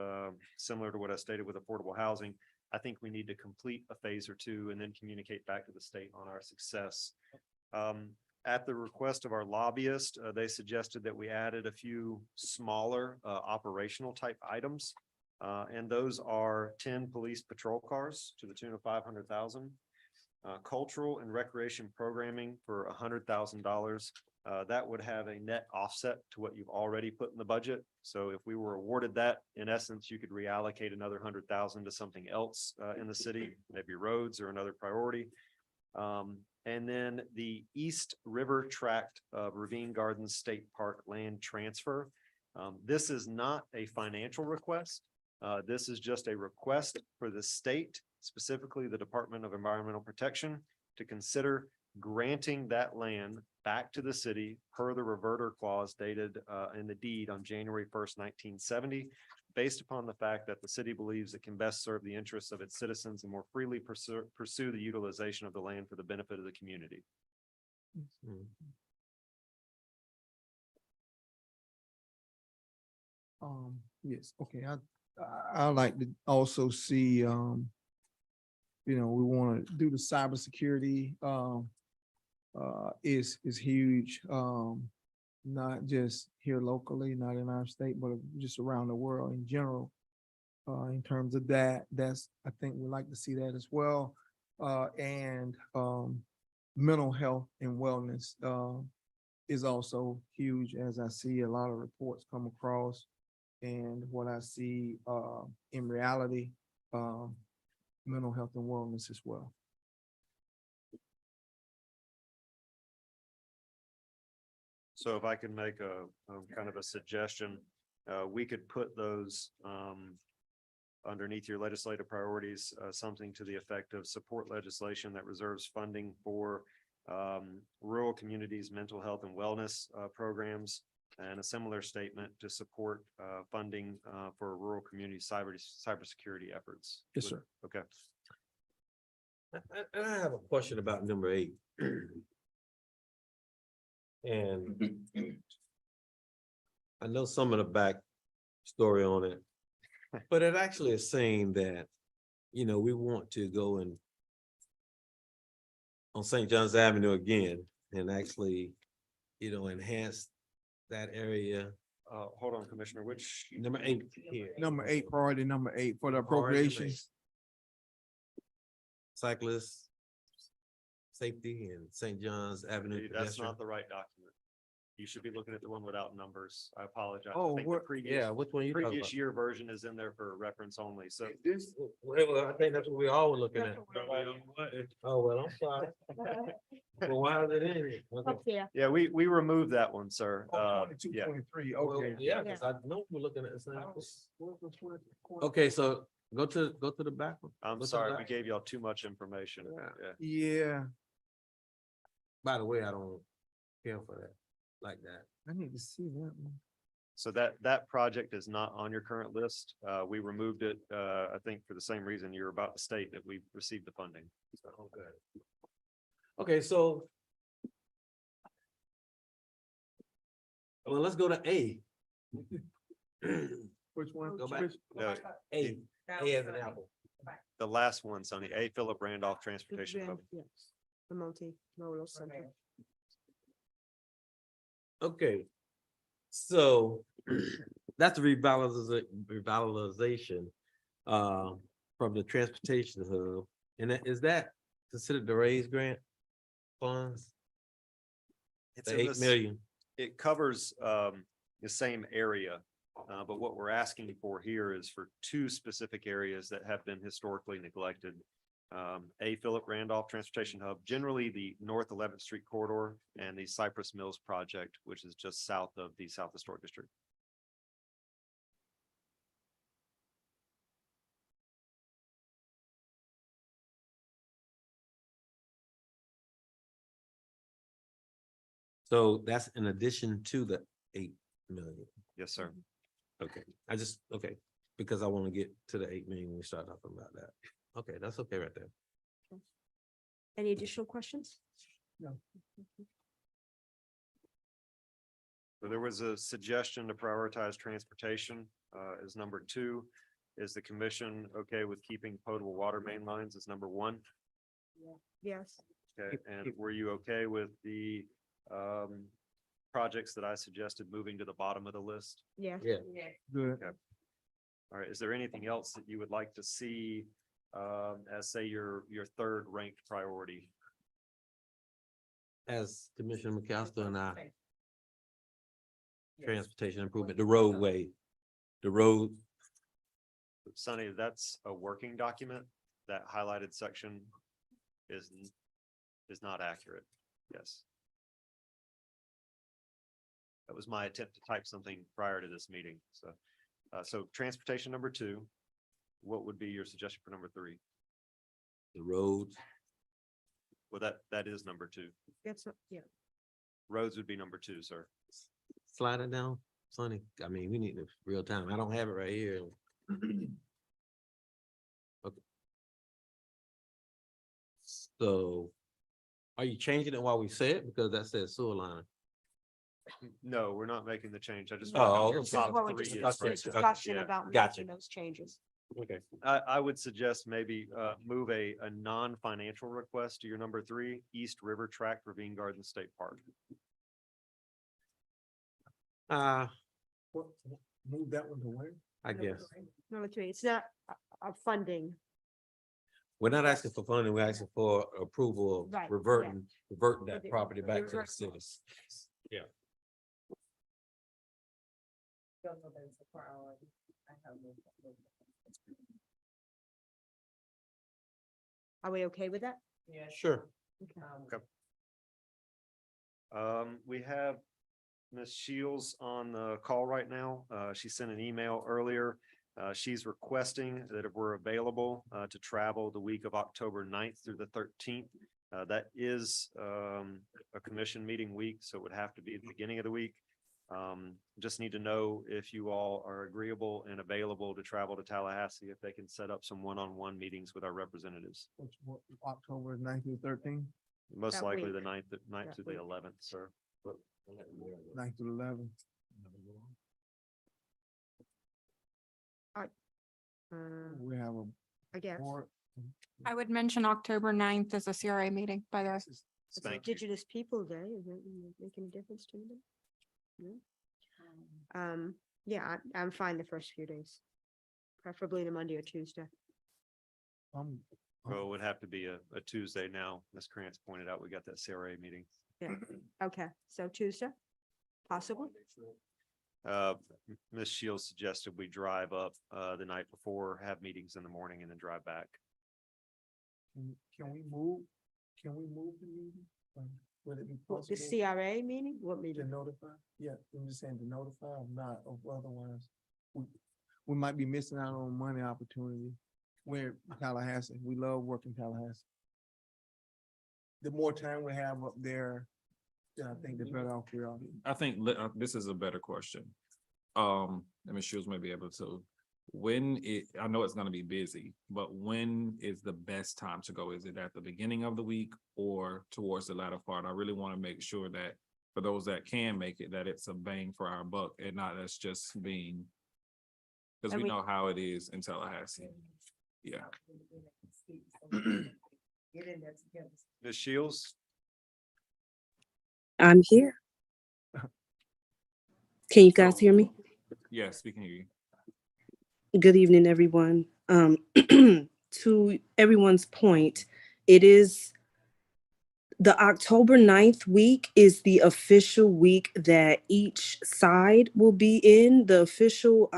similar to what I stated with affordable housing, I think we need to complete a phase or two and then communicate back to the state on our success. At the request of our lobbyist, they suggested that we added a few smaller operational type items. And those are 10 police patrol cars to the tune of $500,000. Cultural and recreation programming for $100,000. That would have a net offset to what you've already put in the budget. So if we were awarded that, in essence, you could reallocate another $100,000 to something else in the city, maybe roads or another priority. And then the East River Tract of Ravine Gardens State Park land transfer. This is not a financial request. This is just a request for the state, specifically the Department of Environmental Protection, to consider granting that land back to the city per the reverter clause dated in the deed on January 1st, 1970, based upon the fact that the city believes it can best serve the interests of its citizens and more freely pursue the utilization of the land for the benefit of the community. Yes, okay, I like to also see, we want to do the cybersecurity, is huge. Not just here locally, not in our state, but just around the world in general. In terms of that, I think we like to see that as well. And mental health and wellness is also huge, as I see a lot of reports come across. And what I see in reality, mental health and wellness as well. So if I can make a kind of a suggestion, we could put those underneath your legislative priorities, something to the effect of support legislation that reserves funding for rural communities, mental health and wellness programs, and a similar statement to support funding for rural community cybersecurity efforts. Yes, sir. Okay. And I have a question about number 8. And I know some of the back story on it, but it actually is saying that, you know, we want to go and on St. John's Avenue again and actually, you know, enhance that area. Hold on, Commissioner, which? Number 8 here. Number 8, priority number 8 for the Priority number appropriations. Cyclists, safety and St. John's Avenue. That's pedestrian. not the right document. You should be looking at the one without numbers. I apologize. I Oh, think the what- previous- Yeah, which one you talking Previous about? year version is in there for reference only, so. This, Well, I think that's what we all were looking at. Oh, well, I'm sorry. Well, why is it in here? Okay. Up there. Yeah, we removed that one, sir. 22, Yeah. 23, Well, okay. yeah, because I know we're looking at the same. Okay, so go to the back one. I'm Go to the sorry, we back. gave y'all too much information. Yeah. Yeah. Yeah, By the way, I don't care for that, like that. I need to see that one. So that project is not on your current list. We removed it, I think for the same reason you're about to state that we received the funding. Okay. Okay, so. Well, let's go to A. Which one? Go back. Which- No, A, A as an apple. The last one, Sonny, A. Philip Randolph Transportation Hub. Yes, the multi-modal center. Okay. So that's the revitalization from the transportation hub. And is that considered the raise grant funds? It's The in 8 this- million. It covers the same area. But what we're asking for here is for two specific areas that have been historically neglected. A. Philip Randolph Transportation Hub, generally the North 11th Street corridor, and the Cypress Mills project, which is just south of the South Historic District. So that's in addition to the 8 million. Yes, sir. Okay, okay, because I want to get to the 8 million when we start talking about that. Okay, that's okay right there. Any additional questions? No. So there was a suggestion to prioritize transportation as number 2. Is the commission okay with keeping potable water main lines as number 1? Yes. Okay, and were you okay with the projects that I suggested moving to the bottom of the list? Yes. Yeah. Good. All right, is there anything else that you would like to see as say your third ranked priority? As Commissioner McAllister and I, transportation improvement, the roadway, the road. Sonny, that's a working document. That highlighted section is not accurate. Yes. That was my attempt to type something prior to this meeting. So transportation number 2, what would be your suggestion for number 3? The roads. Well, that is number 2. That's, yeah. Roads would be number 2, sir. Slide it down, Sonny. I mean, we need the real time. I don't have it right here. Okay. So are you changing it while we say it? Because that says sewer line. No, we're not making the change. I just. Oh, your okay. top Well, we 3 just is discussed right the there. discussion Yeah. about Gotcha. making those changes. Okay. I would suggest maybe move a non-financial request to your number 3, East River Tract Ravine Garden State Park. Move that one to where? I guess. Number 3, it's not a funding. We're not asking for funding, we're asking for approval Right, of reverting that property back to the Revert. city. Yeah. Are we okay with that? Yeah. Sure. We have Ms. Shields on the call right now. She sent an email earlier. She's requesting that if we're available to travel the week of October 9th through the 13th. That is a commission meeting week, so it would have to be at the beginning of the week. Just need to know if you all are agreeable and available to travel to Tallahassee, if they can set up some one-on-one meetings with our representatives. October 9th through 13th, Most That likely week. the 9th That through the week. 11th, sir. 9th through 11th. We have a I guess. board. I would mention October 9th as a CRA meeting, by the way. It's Thank you. Indigenous People Day. Is it making a difference to them? No? Yeah, I'm fine the first few days. Preferably the Monday or Tuesday. Well, it would have to be a Tuesday now. Ms. Krantz pointed out, we got that CRA meeting. Yeah, okay, so Tuesday, possible? Ms. Shields suggested we drive up the night before, have meetings in the morning and then drive back. Can we move the meeting? Would it be What, the possible CRA meeting? What to meeting? notify? Yeah, I'm just saying to notify or not, or otherwise. We might be missing out on money opportunity. We're in Tallahassee. We love working Tallahassee. The more time we have up there, then I think the better off we are. I think this is a better question. Ms. Shields may be able to. I know it's gonna be busy, but when is the best time to go? Is it at the beginning of the week or towards the latter part? I really want to make sure that for those that can make it, that it's a bang for our buck and not us just being. Because we know how it is in Tallahassee. Yeah. Get in there together. Ms. Shields? I'm here. Can you guys hear me? Yes, we can hear you. Good evening, everyone. To everyone's point, it is the October 9th week is the official week that each side will be in. The official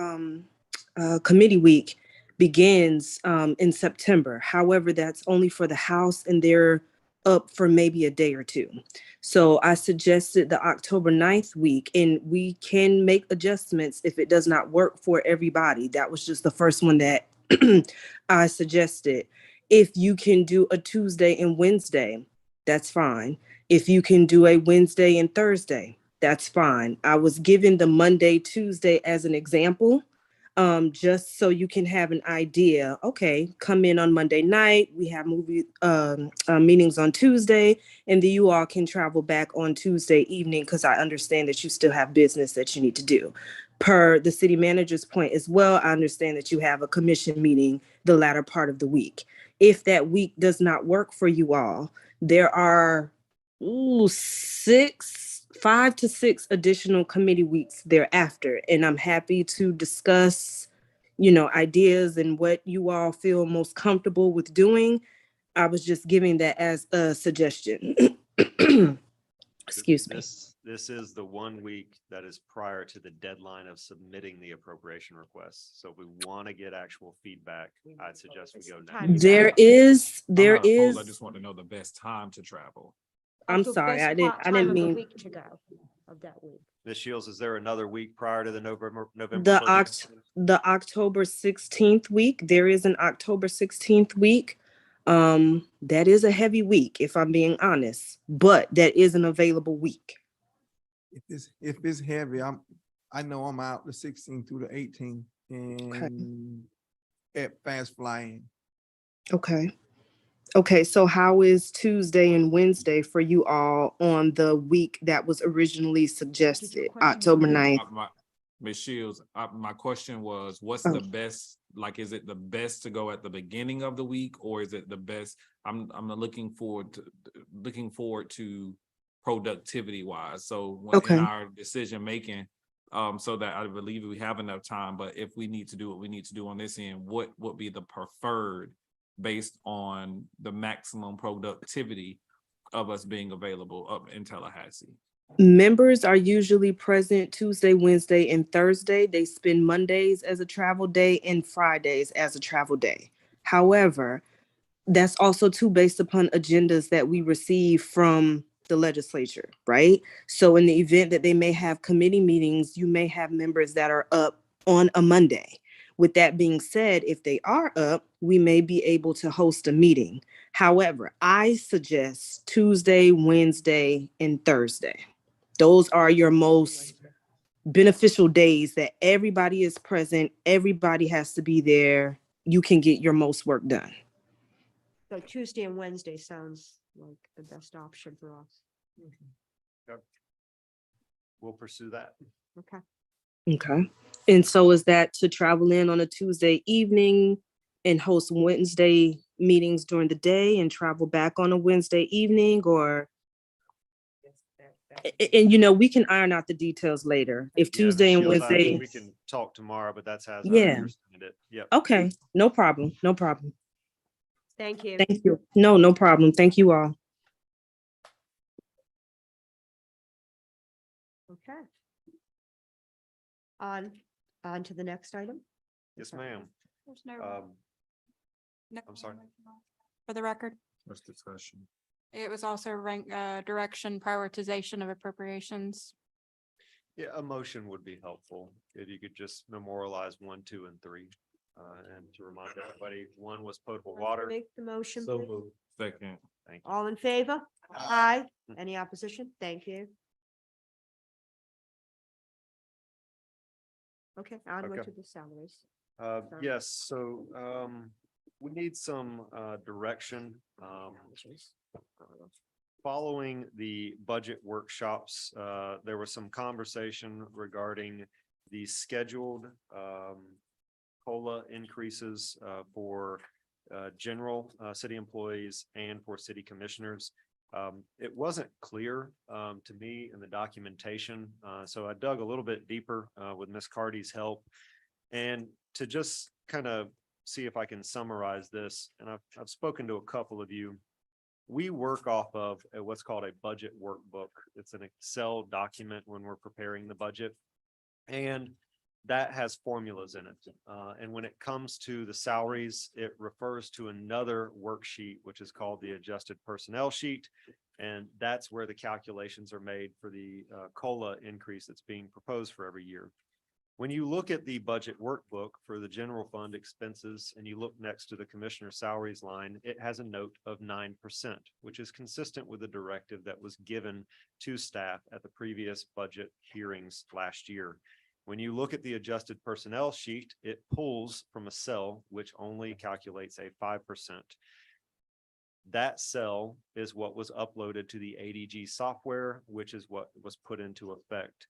committee week begins in September. However, that's only for the House and they're up for maybe a day or two. So I suggested the October 9th week, and we can make adjustments if it does not work for everybody. That was just the first one that I suggested. If you can do a Tuesday and Wednesday, that's fine. If you can do a Wednesday and Thursday, that's fine. I was given the Monday, Tuesday as an example, just so you can have an idea. Okay, come in on Monday night. We have movie meetings on Tuesday, and then you all can travel back on Tuesday evening because I understand that you still have business that you need to do. Per the city manager's point as well, I understand that you have a commission meeting the latter part of the week. If that week does not work for you all, there are 5 to 6 additional committee weeks thereafter. And I'm happy to discuss, ideas and what you all feel most comfortable with doing. I was just giving that as a suggestion. Excuse me. This is the 1 week that is prior to the deadline of submitting the appropriation request. So if we want to get actual feedback, I'd suggest we go now. There is. I just want to know the best time to travel. I'm sorry, I didn't mean. Week to go of that week. Ms. Shields, is there another week prior to the November? The October 16th week, there is an October 16th week. That is a heavy week, if I'm being honest, but that is an available week. If it's heavy, I know I'm out the 16th through the 18th and at fast flying. Okay, so how is Tuesday and Wednesday for you all on the week that was originally suggested, October 9th? Ms. Shields, my question was, what's the best, is it the best to go at the beginning of the week or is it the best? I'm looking forward to productivity wise. So in our decision making, so that I believe we have enough time, but if we need to do what we need to do on this end, what would be the preferred based on the maximum productivity of us being available up in Tallahassee? Members are usually present Tuesday, Wednesday, and Thursday. They spend Mondays as a travel day and Fridays as a travel day. However, that's also too based upon agendas that we receive from the legislature, right? So in the event that they may have committee meetings, you may have members that are up on a Monday. With that being said, if they are up, we may be able to host a meeting. However, I suggest Tuesday, Wednesday, and Thursday. Those are your most beneficial days that everybody is present. Everybody has to be there. You can get your most work done. So Tuesday and Wednesday sounds like the best option for us. We'll pursue that. Okay. Okay. And so is that to travel in on a Tuesday evening and host Wednesday meetings during the day and travel back on a Wednesday evening, or? And you know, we can iron out the details later. If Yeah, Ms. Tuesday and Shields, Wednesday. we can talk tomorrow, but that's as I Yeah. understand it. Yep. Okay, no problem, no problem. Thank you. Thank you. No, no problem. Thank you all. Okay. On to the next item. Yes, ma'am. There's no. I'm sorry. For the record, First discussion. it was also direction prioritization of appropriations. Yeah, a motion would be helpful if you could just memorialize 1, 2, and 3. And to remind everybody, 1 was potable water. Make the motion, So please. moved. Second. Thank you. All in favor? Aye. Any opposition? Thank you. Okay, onward Okay. to the salaries. Yes, so, we need some, direction, following the budget workshops. There was some conversation regarding the scheduled, COLA increases, for, general, city employees and for city commissioners. It wasn't clear, to me in the documentation, so I dug a little bit deeper, with Ms. Carty's help. And to just kind of see if I can summarize this, and I've spoken to a couple of you. We work off of what's called a budget workbook. It's an Excel document when we're preparing the budget. And that has formulas in it. And when it comes to the salaries, it refers to another worksheet, which is called the adjusted personnel sheet. And that's where the calculations are made for the COLA increase that's being proposed for every year. When you look at the budget workbook for the general fund expenses and you look next to the commissioner salaries line, it has a note of 9%, which is consistent with the directive that was given to staff at the previous budget hearings last year. When you look at the adjusted personnel sheet, it pulls from a cell which only calculates a 5%. That cell is what was uploaded to the ADG software, which is what was put into effect.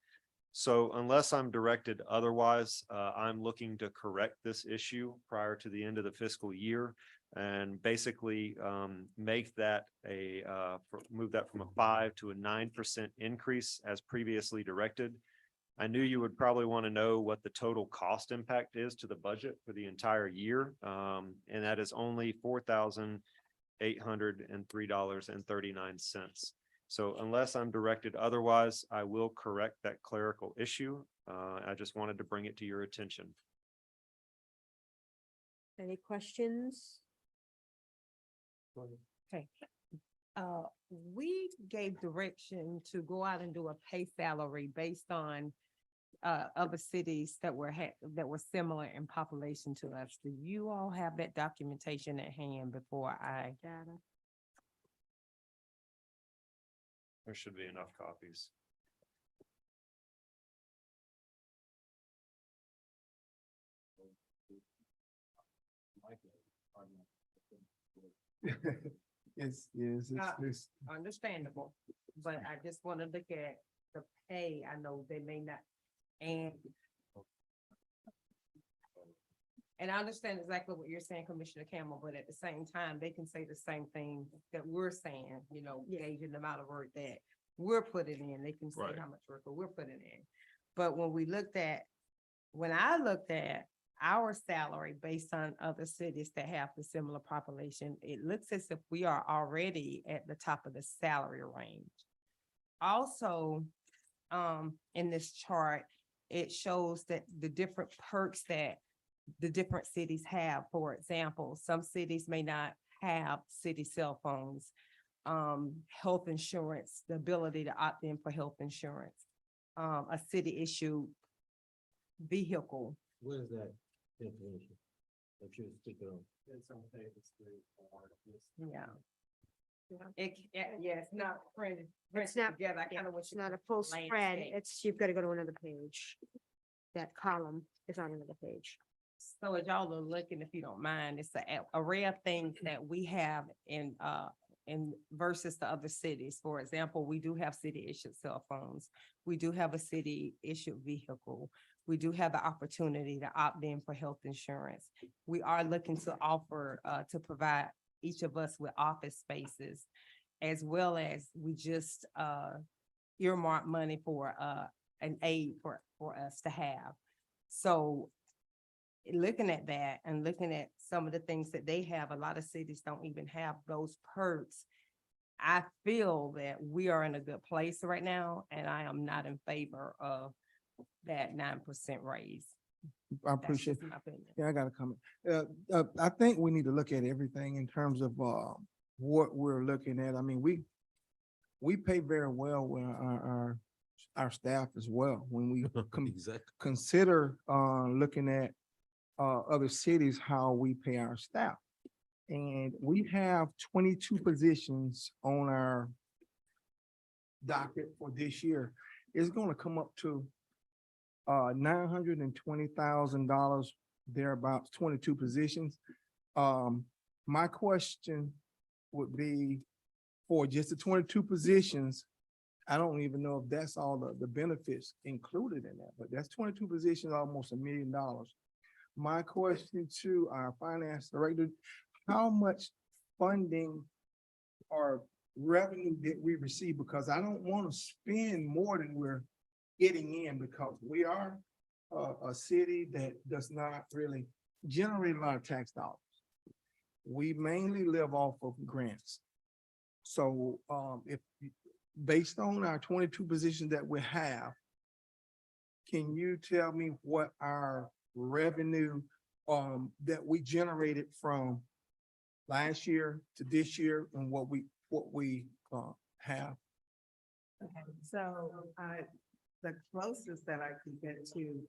So unless I'm directed otherwise, I'm looking to correct this issue prior to the end of the fiscal year and basically make that move that from a 5 to a 9% increase as previously directed. I knew you would probably want to know what the total cost impact is to the budget for the entire year. And that is only $4,803.39. So unless I'm directed otherwise, I will correct that clerical issue. I just wanted to bring it to your attention. Any questions? Okay. We gave direction to go out and do a pay salary based on other cities that were similar in population to us. Do you all have that documentation at hand before I? Data. There should be enough copies. It's Understandable, but I just want to look at the pay. I know they may not, and I understand exactly what you're saying, Commissioner Campbell, but at the same time, they can say the same thing that we're saying, gauging the amount of work that we're putting in. They can say Right. how much work we're putting in. But when I looked at our salary based on other cities that have the similar population, it looks as if we are already at the top of the salary range. Also, in this chart, it shows that the different perks that the different cities have. For example, some cities may not have city cell phones, health insurance, the ability to opt in for health insurance, a city issued vehicle. What is that information? I'm sure it's stick it on. Yeah. It's not printed. It's not, Together. I kind of wish it's not a full spread. You've got to go to another page. That column is on another page. So as y'all are looking, if you don't mind, it's an array of things that we have in versus the other cities. For example, we do have city issued cell phones. We do have a city issued vehicle. we do have the opportunity to opt in for health insurance. We are looking to offer, to provide each of us with office spaces, as well as we just, earmark money for, an aid for us to have. So looking at that and looking at some of the things that they have, a lot of cities don't even have those perks. I feel that we are in a good place right now, and I am not in favor of that 9% raise. I That's appreciate, just my opinion. yeah, I got a comment. I think we need to look at everything in terms of, what we're looking at. I mean, we pay very well with our staff as well. When we Exactly. consider, looking at, other cities, how we pay our staff. And we have 22 positions on our docket for this year. It's gonna come up to $920,000, thereabouts, 22 positions. My question would be, for just the 22 positions, I don't even know if that's all the benefits included in that, but that's 22 positions, almost $1 million. My question to our finance director, how much funding or revenue did we receive? Because I don't want to spend more than we're getting in, because we are a city that does not really generate a lot of tax dollars. We mainly live off of grants. So if based on our 22 positions that we have, can you tell me what our revenue that we generated from last year to this year and what we have? Okay, so the closest that I could get to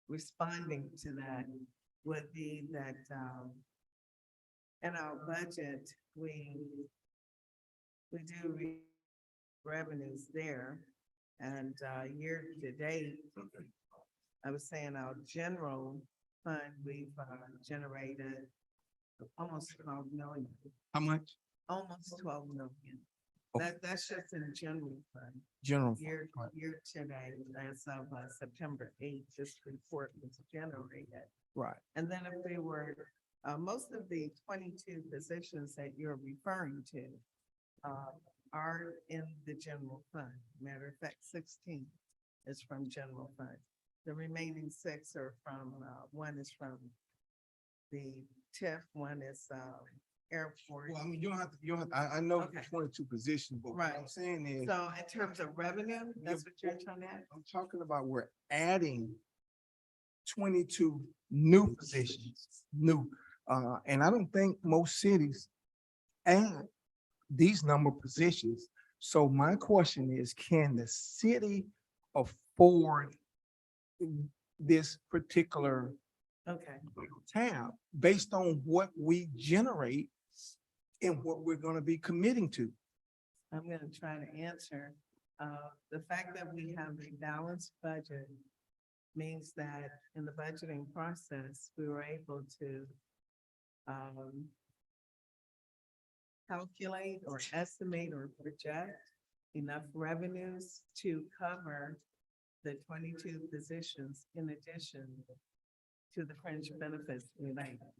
responding to that would be that, in our budget, we do revenues there. And, year to date, I was saying our general fund, we've, generated almost 12 million. How much? Almost 12 million. That's just in general fund. General fund, Year right. today, as of September 8th, this report was generated. Right. And then if we were, most of the 22 positions that you're referring to are in the general fund. Matter of fact, 16 is from general fund. The remaining 6 are from, one is from the TIF, one is airport. Well, I mean, you don't have to, I know Okay. 22 positions, but what I'm saying is. So in terms of revenue, that's what you're trying to add? I'm talking about we're adding 22 new positions, and I don't think most cities add these number of positions. So my question is, can the city afford this particular Okay. tab based on what we generate and what we're gonna be committing to? I'm gonna try to answer. The fact that we have a balanced budget means that in the budgeting process, we were able to calculate or estimate or project enough revenues to cover the 22 positions in addition to the fringe benefits related.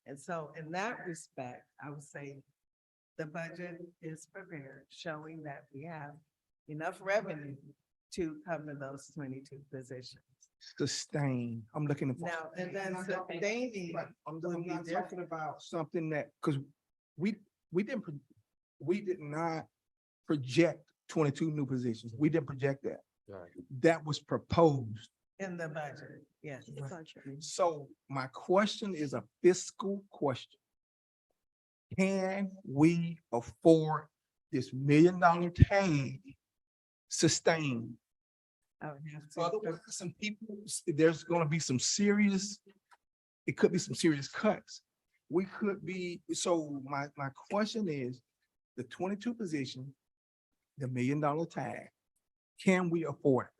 And so in that respect, I would say the budget is prepared, showing that we have enough revenue to cover those 22 positions. Sustain. I'm looking for. Now, and then sustaining. Right. I'm would be not different. talking about something that, because we did not project 22 new positions. We didn't project that. Right. That was proposed. In the budget, yes. So my question is a fiscal question. Can we afford this $1 million tag sustained? I would have to. Otherwise, some people, there's gonna be some serious, it could be some serious cuts. We could be, so my question is, the 22 position, the $1 million tag, can we afford it?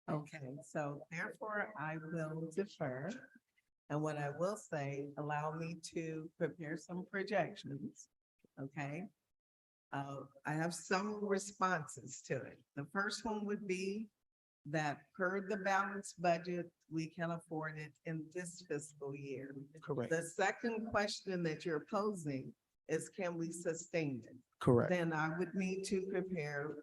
Okay, so therefore I will defer. And what I will say, allow me to prepare some projections, okay? I have some responses to it. The first one would be that per the balanced budget, we can afford it in this fiscal year. Correct. The second question that you're posing is, can we sustain it? Correct. Then I would need to prepare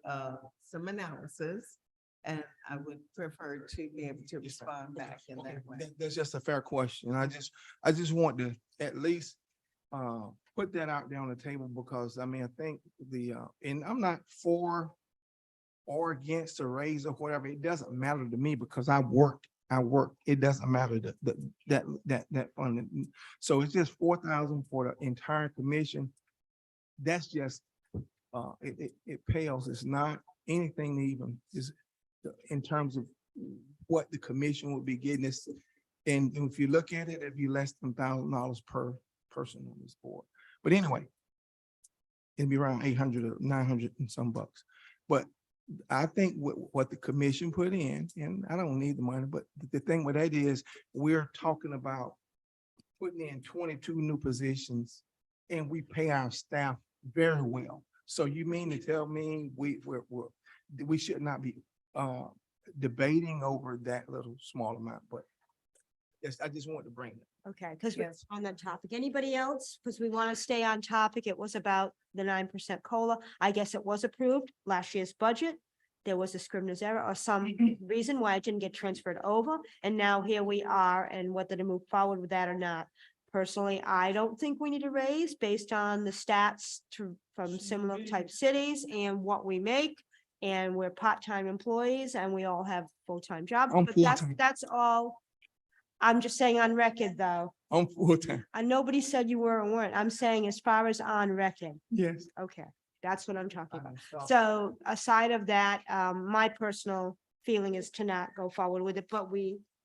some analysis, and I would prefer to be able to respond back in Okay, that way. that's just a fair question. I just want to at least put that out there on the table because I mean, I think and I'm not for or against a raise or whatever. It doesn't matter to me because I work. It doesn't matter that funding. So it's just 4,000 for the entire commission. That's just it pales. It's not anything even is in terms of what the commission would be getting us. And if you look at it, it'd be less than $1,000 per person on this board. But anyway, it'd be around 800 or 900 and some bucks. But I think what the commission put in, and I don't need the money, but the thing with that is we're talking about putting in 22 new positions and we pay our staff very well. So you mean to tell me we should not be debating over that little small amount, but yes, I just wanted to bring it. Okay, because we're on that topic. Anybody else? Because we want to stay on topic. It was about the 9% COLA. I guess it was approved last year's budget. There was a Scrivener's error or some reason why it didn't get transferred over. And now here we are, and whether to move forward with that or not. Personally, I don't think we need a raise based on the stats from similar type cities and what we make. And we're part-time employees and we all have full-time jobs, I'm but full-time. that's all. I'm just saying on record, though. I'm full-time. Nobody said you were or weren't. I'm saying as far as on record. Yes. Okay, that's what I'm talking about. So aside of that, my personal feeling is to not go forward with it, but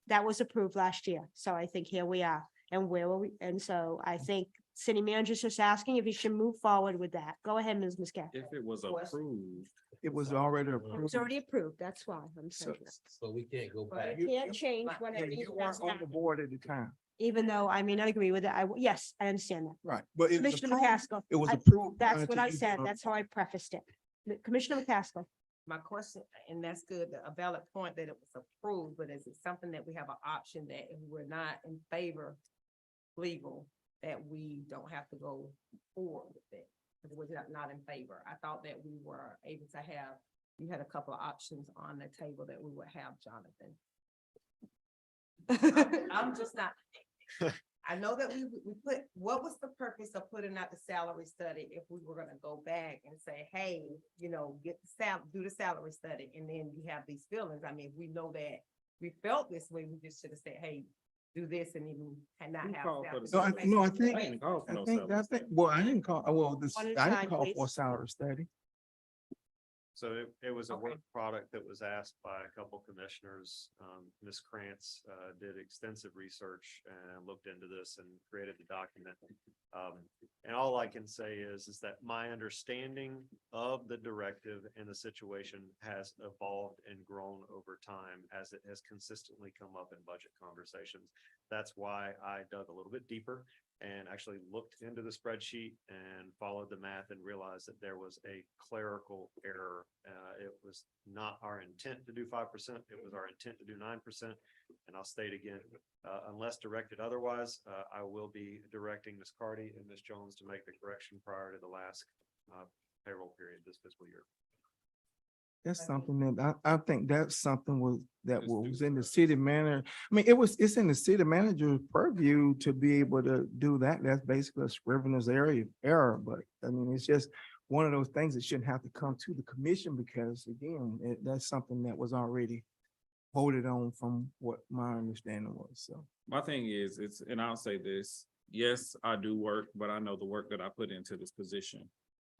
that was approved last year. So I think here we are. And where were we? And so I think city manager's just asking if you should move forward with that. Go ahead, Ms. Muscat. If it was approved, It was already It approved. was already approved. That's why I'm saying that. So we can't go But back. it can't change Yeah, whatever. you weren't on the board at the time. Even though I may not agree with it, yes, I understand that. Right, but it was Commissioner approved. McCaskill. It was I- approved. That's prior what to I you said. doing- That's how I prefaced it. Commissioner McCaskill. My question, and that's good, a valid point that it was approved, but is it something that we have an option that if we're not in favor legal, that we don't have to go forward with it? Because we're not in favor. I thought that we were able to have, you had a couple of options on the table that we would have, Jonathan. I'm just not, I know that we put, what was the purpose of putting out the salary study if we were gonna go back and say, hey, get the do the salary study, and then you have these feelings? I mean, we know that we felt this way, we just should have said, hey, do this and even not have. called for the salary No, I study. think, I didn't call for no well, I didn't call, One at a I time, didn't call for a please. salary study. So it was a Okay. work product that was asked by a couple commissioners. Ms. Krantz did extensive research and looked into this and created the document. And all I can say is that my understanding of the directive and the situation has evolved and grown over time as it has consistently come up in budget conversations. That's why I dug a little bit deeper and actually looked into the spreadsheet and followed the math and realized that there was a clerical error. It was not our intent to do 5%. It was our intent to do 9%. And I'll state again, unless directed otherwise, I will be directing Ms. Cardy and Ms. Jones to make the correction prior to the last payroll period this fiscal year. That's something that I think that's something that Just do was in the city manager. I mean, it's in the city manager's purview to be able to do that. That's basically a Scrivener's error, but I mean, it's just one of those things that shouldn't have to come to the commission because again, that's something that was already voted on from what my understanding was, so. my thing is, and I'll say this, yes, I do work, but I know the work that I put into this position.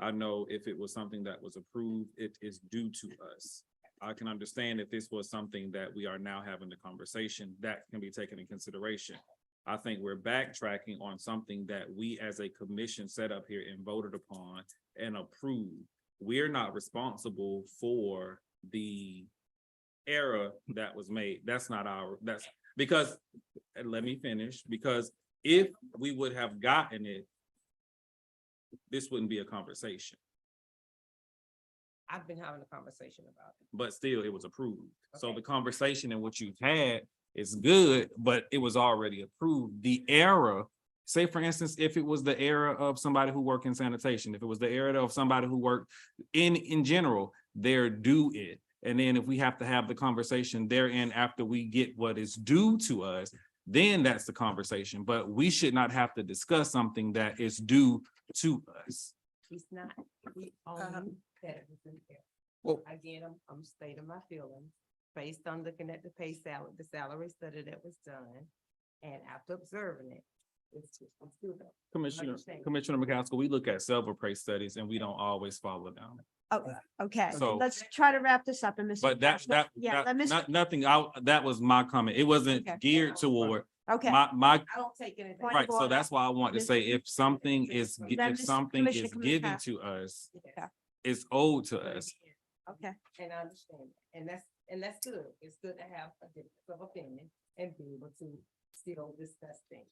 I know if it was something that was approved, it is due to us. I can understand if this was something that we are now having the conversation, that can be taken in consideration. I think we're backtracking on something that we as a commission set up here and voted upon and approved. We're not responsible for the error that was made. That's not because, and let me finish, because if we would have gotten it, this wouldn't be a conversation. I've been having a conversation about it. but still it was approved. So Okay. the conversation and what you've had is good, but it was already approved. The era, say for instance, if it was the era of somebody who worked in sanitation, if it was the era of somebody who worked in general, they're due it. And then if we have to have the conversation therein after we get what is due to us, then that's the conversation. But we should not have to discuss something that is due to us. It's not, we own that it was in there. Well- Again, I'm stating my feelings based on looking at the pay salary, the salary study that was done. And after observing it, it's good. Commissioner McCaskill, we look at several pay studies and we don't always follow them. Oh, okay, So- let's try to wrap this up and Mr. But Yeah, let Mr. nothing out, that was my comment. It wasn't Okay. geared toward Okay, my, I don't take anything. Point right. of So order. that's why I want to say if something is, Let if Mr. something Commissioner is come given back. to us, Okay. it's owed to But us. again, okay, and I understand, that. And that's good. It's good to have a difference of opinion and be able to still discuss things.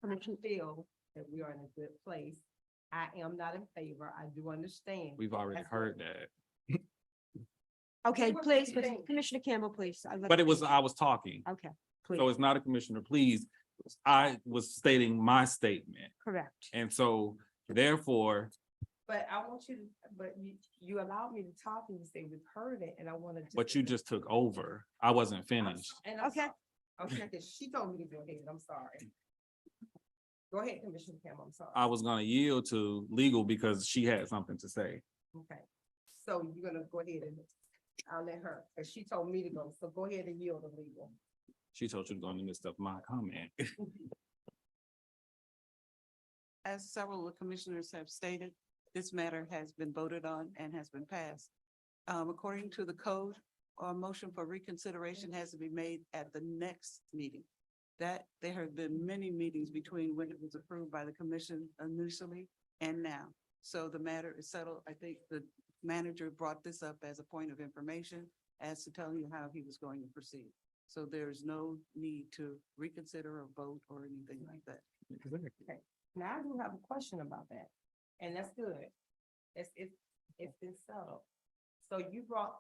I feel that we are in a good place. I am not in favor. I do understand. We've already That's heard what- that. okay, What please, do you think? Commissioner Campbell, please. I'd like But to- it was, I was talking. Okay, So please, it's not a commissioner, please. I was stating my statement. correct. And so therefore, But I want you to, but you allowed me to talk and you say we've heard it and I wanted to. but you just took over. I wasn't finished. And I'm Okay. sorry. Okay, 'cause she told me to go ahead. I'm sorry. Go ahead, Commissioner Campbell. I'm sorry. I was gonna yield to legal because she had something to say. Okay, so you're gonna go ahead and I'll let her, cause she told me to go, so go ahead and yield to legal. She told you to go in the midst of my comment. As several of the commissioners have stated, this matter has been voted on and has been passed. According to the code, a motion for reconsideration has to be made at the next meeting. That there have been many meetings between when it was approved by the commission initially and now. So the matter is settled. I think the manager brought this up as a point of information as to telling you how he was going to proceed. So there's no need to reconsider or vote or anything like that. Okay, now I do have a question about that, and that's good. It's been settled. So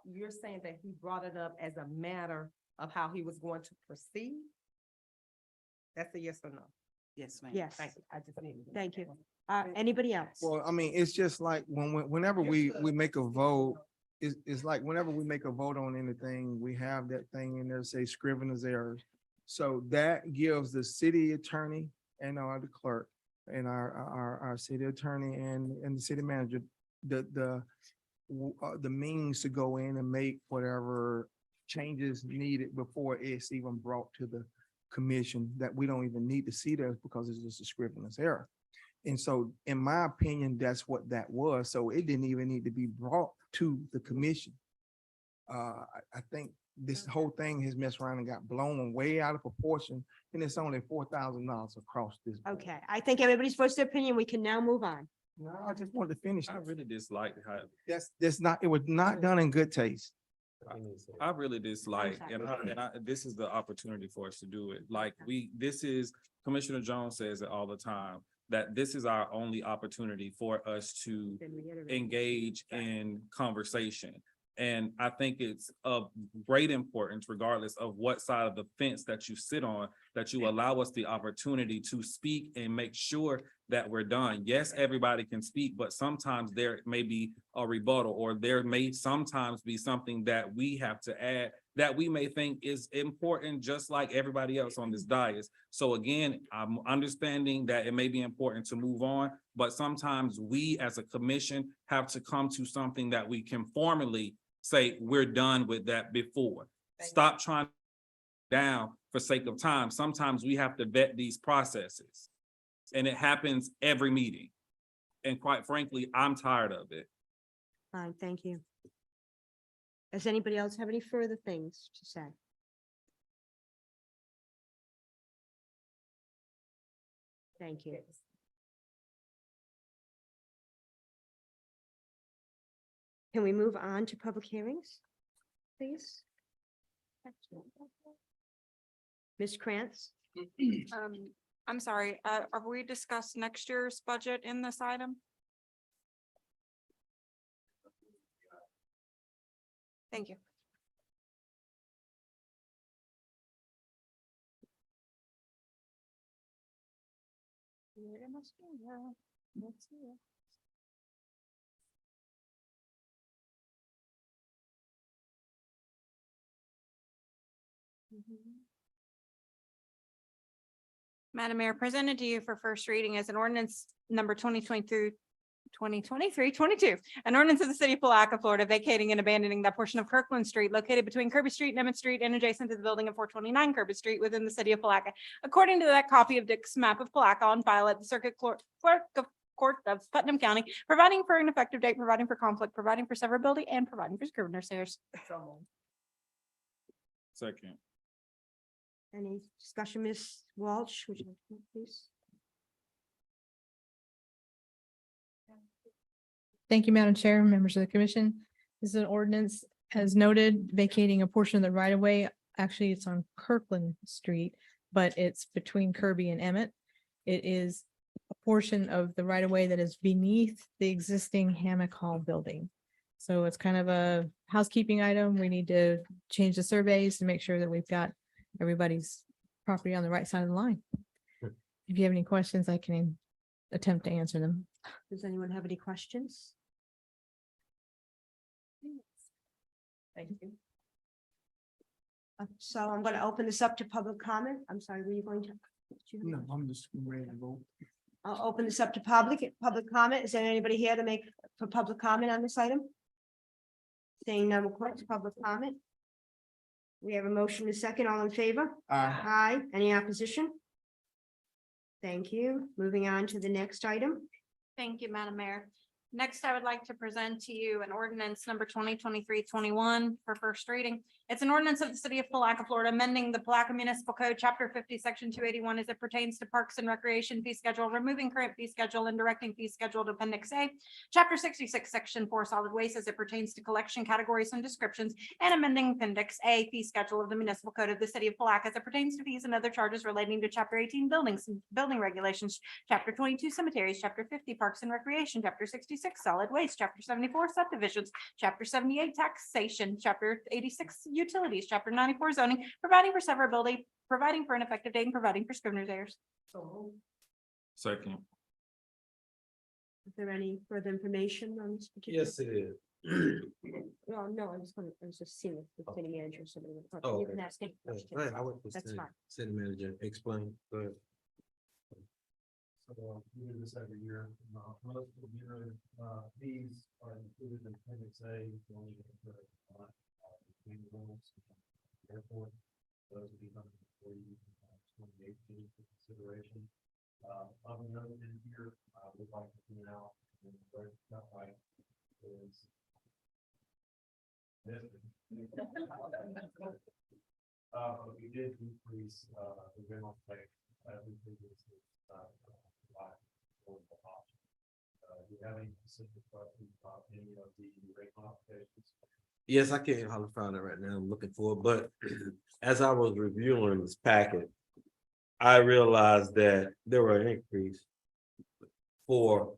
you're saying that he brought it up as a matter of how he was going to proceed? That's a yes or no? Yes, ma'am. Yes, Thank you. I just needed. to- thank you. Anybody else? Well, I mean, it's just like whenever we make a vote, it's like whenever we make a vote on anything, we have that thing in there, say scrivener's errors. So that gives the city attorney and the clerk and our city attorney and the city manager, the means to go in and make whatever changes needed before it's even brought to the commission, that we don't even need to see those because it's just a scrivener's error. And so in my opinion, that's what that was. So it didn't even need to be brought to the commission. I think this whole thing has messed around and got blown way out of proportion, and it's only $4,000 across this. board. Okay, I think everybody's voiced their opinion. We can now move on. No, I just wanted to finish. I really dislike how, That's not, it was not done in good taste. I really dislike, sorry. and this is the opportunity for us to do it. Like this is, Commissioner Jones says it all the time, that this is our only opportunity for us to engage in conversation. And I think it's of great importance, regardless of what side of the fence that you sit on, that you allow us the opportunity to speak and make sure that we're done. Yes, everybody can speak, but sometimes there may be a rebuttal, or there may sometimes be something that we have to add that we may think is important, just like everybody else on this dais. So again, I'm understanding that it may be important to move on, but sometimes we as a commission have to come to something that we can formally say we're done with that before. Stop trying down for sake of time. Sometimes we have to vet these processes, and it happens every meeting. And quite frankly, I'm tired of it. Fine, thank you. Does anybody else have any further things to say? Thank you. Can we move on to public hearings, please? Ms. Krantz? I'm sorry, have we discussed next year's budget in this item? Thank you. Madam Mayor, presented to you for first reading as an ordinance number 2023-22, an ordinance of the city of Palatka, Florida, vacating and abandoning that portion of Kirkland Street located between Kirby Street and Emmett Street and adjacent to the building at 429 Kirby Street within the city of Palatka. According to that copy of Dick's map of Palatka on file at the Circuit Clerk of Court of Putnam County, providing for an effective date, providing for conflict, providing for severability, and providing for scrivener's errors. Second. Any discussion, Ms. Walsh? Would you like to, please? Thank you, Madam Chair, members of the commission. This is an ordinance, as noted, vacating a portion of the right of way. Actually, it's on Kirkland Street, but it's between Kirby and Emmett. It is a portion of the right of way that is beneath the existing Hammock Hall building. So it's kind of a housekeeping item. We need to change the surveys to make sure that we've got everybody's property on the right side of the line. If you have any questions, I can attempt to answer them. Does anyone have any questions? Thank you. So I'm going to open this up to public comment. I'm sorry, were you going to? No, I'm just ready to vote. I'll open this up to public comment. Is there anybody here to make for public comment on this item? Saying none, we'll close public comment. We have a motion and a second. All in favor? Aye. Aye. Any opposition? Thank you. Moving on to the next item. Thank you, Madam Mayor. Next, I would like to present to you an ordinance number 2023-21 for first reading. It's an ordinance of the city of Palatka, Florida, amending the Palatka Municipal Code, Chapter 50, Section 281, as it pertains to Parks and Recreation fee schedule, removing current fee schedule and directing fee schedule to Appendix A, Chapter 66, Section 4, solid waste as it pertains to collection categories and descriptions, and amending Appendix A fee schedule of the Municipal Code of the city of Palatka as it pertains to fees and other charges relating to Chapter 18 buildings and building regulations, Chapter 22 cemeteries, Chapter 50 Parks and Recreation, Chapter 66 solid waste, Chapter 74 subdivisions, Chapter 78 taxation, Chapter 86 utilities, Chapter 94 zoning, providing for severability, providing for an effective date, and providing for scrivener's errors. Second. Is there any further information on this particular? Yes, it is. Well, no, I was just seeing if the city manager or somebody. Oh, You okay. can ask any Yeah, questions. right, I would That's say, fine. city manager, explain, but So we do this every year. Most of your fees are included in Appendix A. Only between the rules. Therefore, those will be coming for you 2018 for consideration. Other note in here, we'd like to point out where it's not like is. But we did decrease the rental pay as we previously. Do you have any specific questions about any of the rate modifications? yes, I can't hardly find it right now. I'm looking for it, but as I was reviewing this packet, I realized that there were an increase for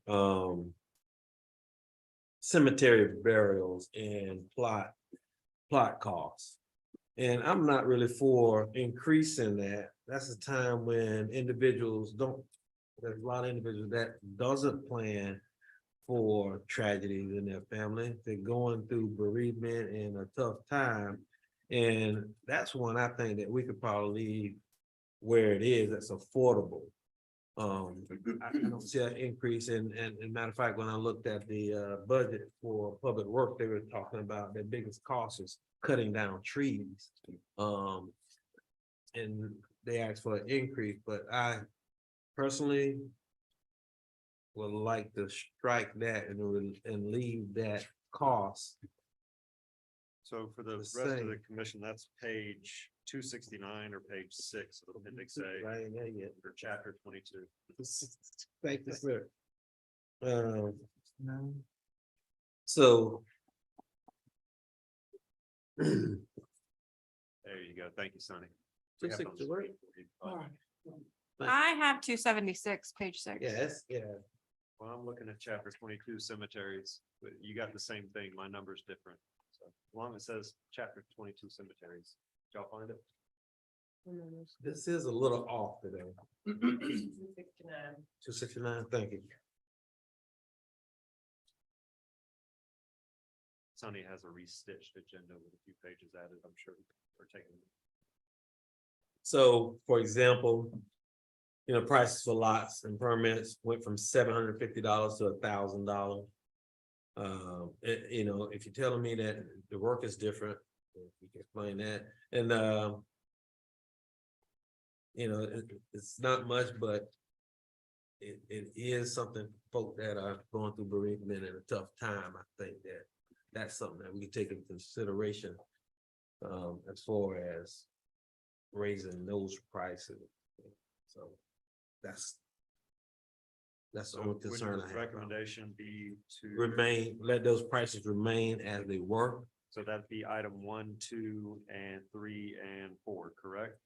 cemetery burials and plot costs. And I'm not really for increasing that. That's a time when individuals don't, there's a lot of individuals that doesn't plan for tragedies in their family. They're going through bereavement and a tough time. And that's one I think that we could probably leave where it is, that's affordable. I don't see an increase and matter of fact, when I looked at the budget for public work, they were talking about their biggest cost is cutting down trees. And they asked for an increase, but I personally would like to strike that and leave that cost. So for the rest of the commission, that's page 269 or page 6 of Appendix A I ain't there yet. for Chapter 22. Thank you, sir. So. There you go. Thank you, Sonny. We have it on the 260 work? screen for you. I have 276, page 6. Yes, yeah. Well, I'm looking at Chapter 22 cemeteries, but you got the same thing. My number's different. So As long as it says chapter 22 cemeteries. Did y'all find it? This is a little off today. 269. 269, thank you. Sonny has a restitched agenda with a few pages added, I'm sure, we're taking. So, for example, prices for lots and permits went from $750 to $1,000. If you're telling me that the work is different, you can explain that. And it's not much, but it is something folk that are going through bereavement and a tough time. I think that's something that we can take into consideration as far as raising those prices. So that's the only concern I have. Recommendation be to Let those prices remain as they were. So that'd be item 1, 2, and 3, and 4, correct?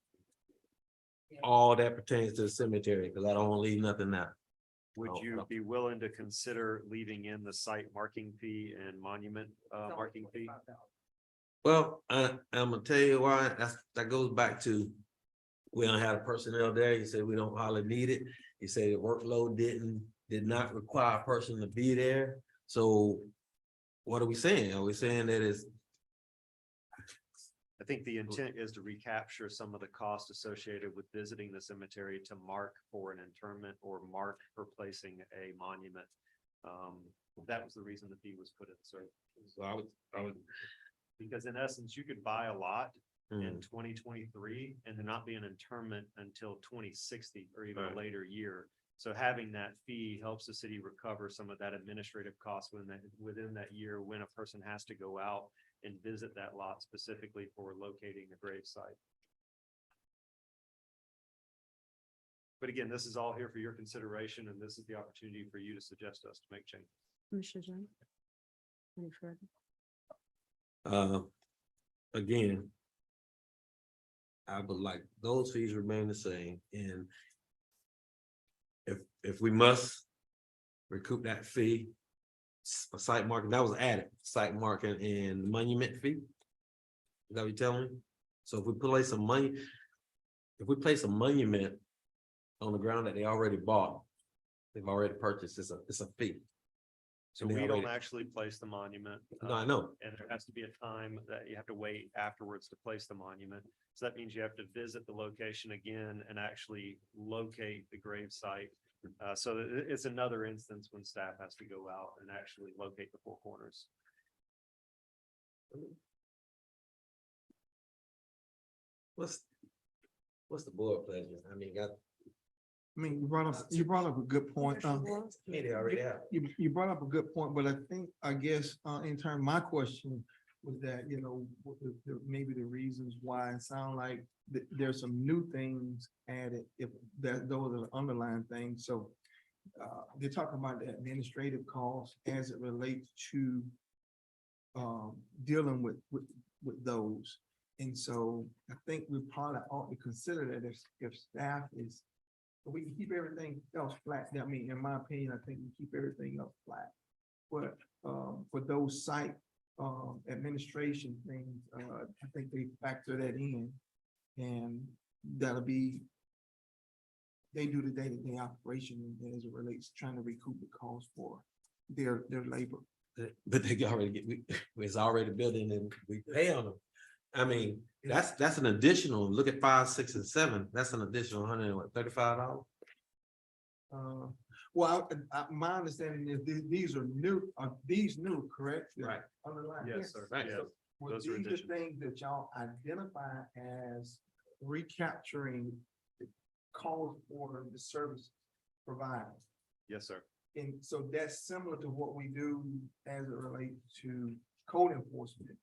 All that pertains to the cemetery, because I don't want to leave nothing out. Would you be willing to consider leaving in the site marking fee and monument marking fee? Well, I'm gonna tell you why. That goes back to, we don't have the personnel there. You said we don't hardly need it. You say the workload did not require a person to be there. So what are we saying? Are we saying that it's? I think the intent is to recapture some of the cost associated with visiting the cemetery to mark for an interment or mark for placing a monument. That was the reason the fee was put in. So I would, because in essence, you could buy a lot in 2023 and there not be an interment until 2060 or even a later year. So having that fee helps the city recover some of that administrative cost within that year when a person has to go out and visit that lot specifically for locating a grave site. But again, this is all here for your consideration, and this is the opportunity for you to suggest us to make changes. Mr. John? Any further? Again, I would like those fees remain the same, and if we must recoup that fee, a site marking that was added, site marking and monument fee. Is that what you're telling me? So if we place a monument on the ground that they already bought, they've already purchased, it's a fee. So we don't actually place the monument. No, I know. And there has to be a time that you have to wait afterwards to place the monument. So that means you have to visit the location again and actually locate the grave site. So it's another instance when staff has to go out and actually locate the four corners. What's the board pleasure? I mean, you brought up a good point. They already have. You brought up a good point, but I guess, in turn, my question was that, maybe the reasons why it sound like there's some new things added, if those are the underlying things. So they're talking about the administrative costs as it relates to dealing with those. And so I think we probably ought to consider that if staff is, we can keep everything else flat. I mean, in my opinion, I think we keep everything else flat. But for those site administration things, I think they factor that in, and that'll be, they do the day-to-day operation as it relates to trying to recoup the cost for their labor. But they already it's already building and we pay on them. I mean, that's an additional, look at 5, 6, and 7. That's an additional $135. Well, my understanding is these are new, new, correct? Right. Underlined. Yes, sir. Right. Yes. Well, Those are these are additions. things that y'all identify as recapturing the cost for the service provided. Yes, sir. And so that's similar to what we do as it relates to code enforcement.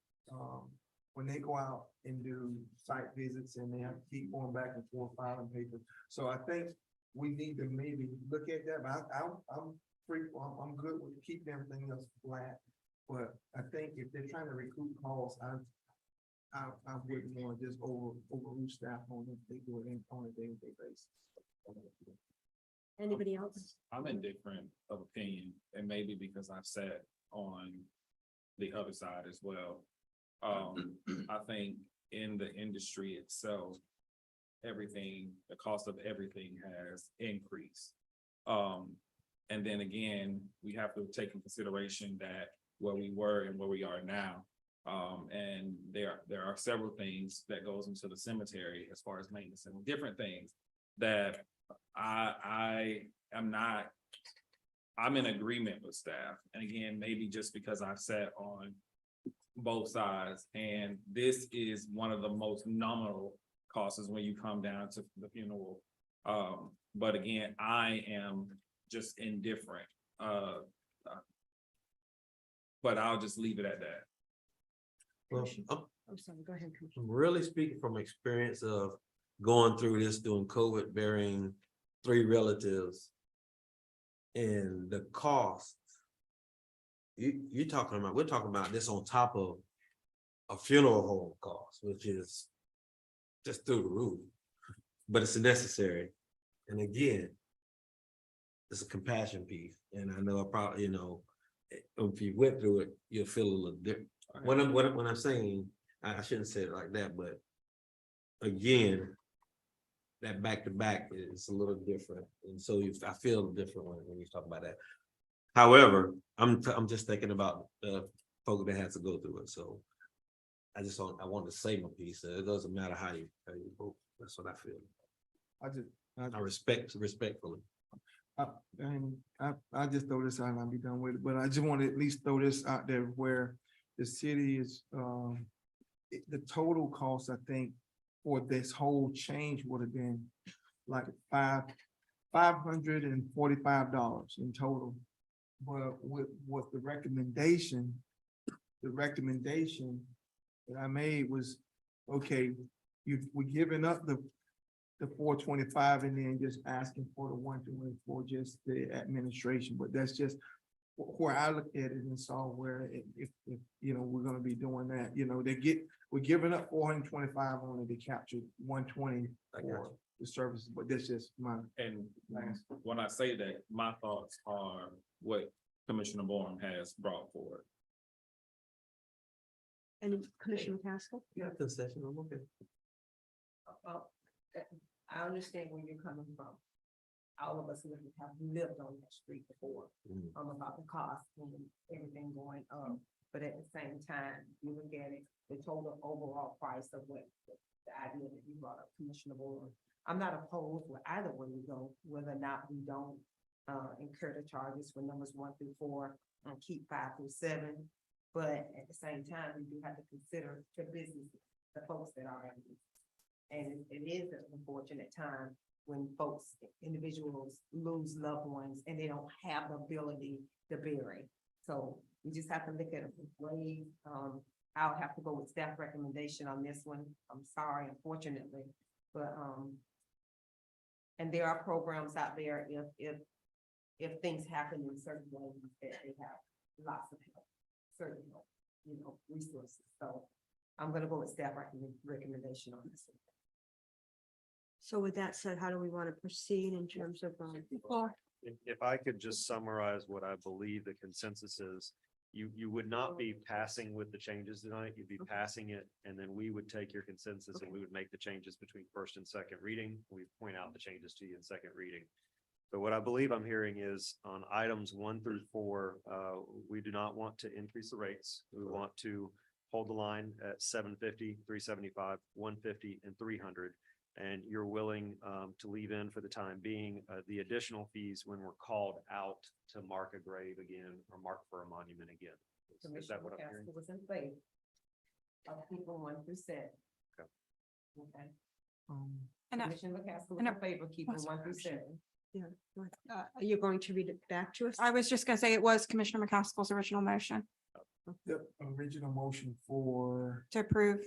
When they go out and do site visits and they have to keep going back and forth filing papers. So I think we need to maybe look at that, but I'm good with keeping everything else flat. But I think if they're trying to recoup costs, I wouldn't want to just overrule staff on if they do it on a day-to-day basis. Anybody else? I'm in different of opinion, and maybe because I've sat on the other side as well. I think in the industry itself, the cost of everything has increased. And then again, we have to take in consideration that where we were and where we are now. And there are several things that goes into the cemetery as far as maintenance and different things that I'm in agreement with staff. And again, maybe just because I've sat on both sides, and this is one of the most nominal costs when you come down to the funeral. But again, I am just indifferent. But I'll just leave it at that. Well, I'm sorry, go ahead, Commissioner. I'm really speaking from experience of going through this during COVID, burying 3 relatives. And the cost, we're talking about this on top of a funeral home cost, which is just through the roof, but it's necessary. And again, it's a compassion piece. And I know I probably, if you went through it, you'll feel a little different. When I'm saying, I shouldn't say it like that, but again, that back to back is a little different. And so I feel different when you talk about that. However, I'm just thinking about the folk that has to go through it. So I want to say my piece. It doesn't matter how you vote. That's what I feel. I respectfully. I just throw this out and I'll be done with it, but I just want to at least throw this out there where the city is, the total cost, I think, for this whole change would have been like $545 in total. But with the recommendation that I made was, okay, we're giving up the 425 and then just asking for the 120 for just the administration, but that's just where I look at it and saw where if we're gonna be doing that, we're giving up 425 only to capture 120 for the services, but that's just my. And when I say that, my thoughts are what Commissioner Bourne has brought forward. And Commissioner McCaskill? Yeah, concession, I'm okay. I understand where you're coming from. All of us have lived on that street before, about the cost and everything going up. But at the same time, you look at it, the total overall price of what the idea that you brought up, Commissioner Bourne. I'm not opposed with either way we go, whether or not we don't incur the charges for numbers 1 through 4 and keep 5 through 7. But at the same time, we do have to consider the businesses, the folks that are in this. And it is an unfortunate time when folks, individuals lose loved ones and they don't have the ability to bury. So we just have to look at ways. I'll have to go with staff recommendation on this one. I'm sorry, unfortunately, but and there are programs out there if things happen in certain ways that they have lots of help, certain help, resources. So I'm gonna go with staff recommendation on this one. So with that said, how do we want to proceed in terms of? If I could just summarize what I believe the consensus is, you would not be passing with the changes tonight, you'd be passing it, and then we would take your consensus and we would make the changes between first and second reading. We point out the changes to you in second reading. So what I believe I'm hearing is on items 1 through 4, we do not want to increase the rates. We want to hold the line at 750, 375, 150, and 300. And you're willing to leave in for the time being the additional fees when we're called out to mark a grave again or mark for a monument again. Is that what I'm hearing? Was in favor of people 1 through 7. Okay. Okay. And Commissioner McCaskill was in favor of keeping 1 through 7. Yeah. Are you going to read it back to us? I was just gonna say it was Commissioner McCaskill's original motion The original motion for, to approve.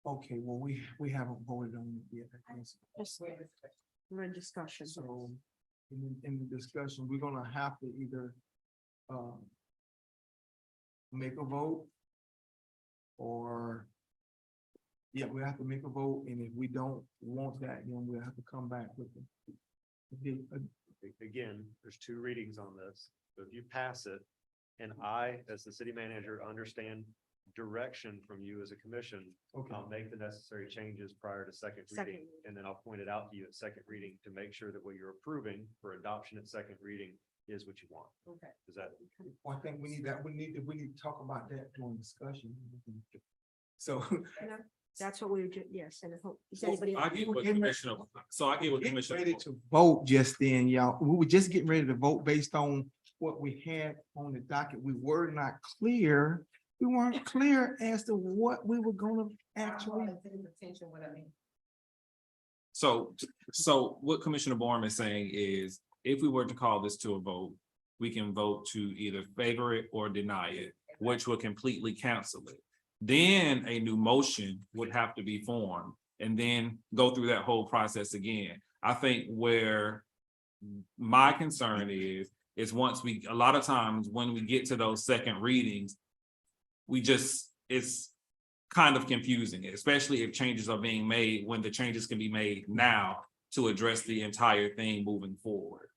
okay, well, we haven't voted on it yet. I guess. We're in discussion. So in the discussion, we're gonna have to either make a vote or we have to make a vote, and if we don't want that, then we'll have to come back with it. Again, there's 2 readings on this. So if you pass it, and I, as the city manager, understand direction from you as a commission. Okay. I'll make the necessary changes prior to second Second reading, reading. and then I'll point it out to you at second reading to make sure that what you're approving for adoption at second reading is what you want. Okay. Is that? Well, I think we need we need to talk about that during discussion. So. That's what we would do, yes, and I hope, is Well, anybody? I get what Commissioner, so I get what Getting Commissioner. ready to vote just then, y'all. We were just getting ready to vote based on what we had on the docket. We were not clear. We weren't clear as to what we were gonna actually. Attention, what I mean. So what Commissioner Borman is saying is, if we were to call this to a vote, we can vote to either favor it or deny it, which would completely cancel it. Then a new motion would have to be formed and then go through that whole process again. I think where my concern is once a lot of times when we get to those second readings, it's kind of confusing, especially if changes are being made when the changes can be made now to address the entire thing moving forward.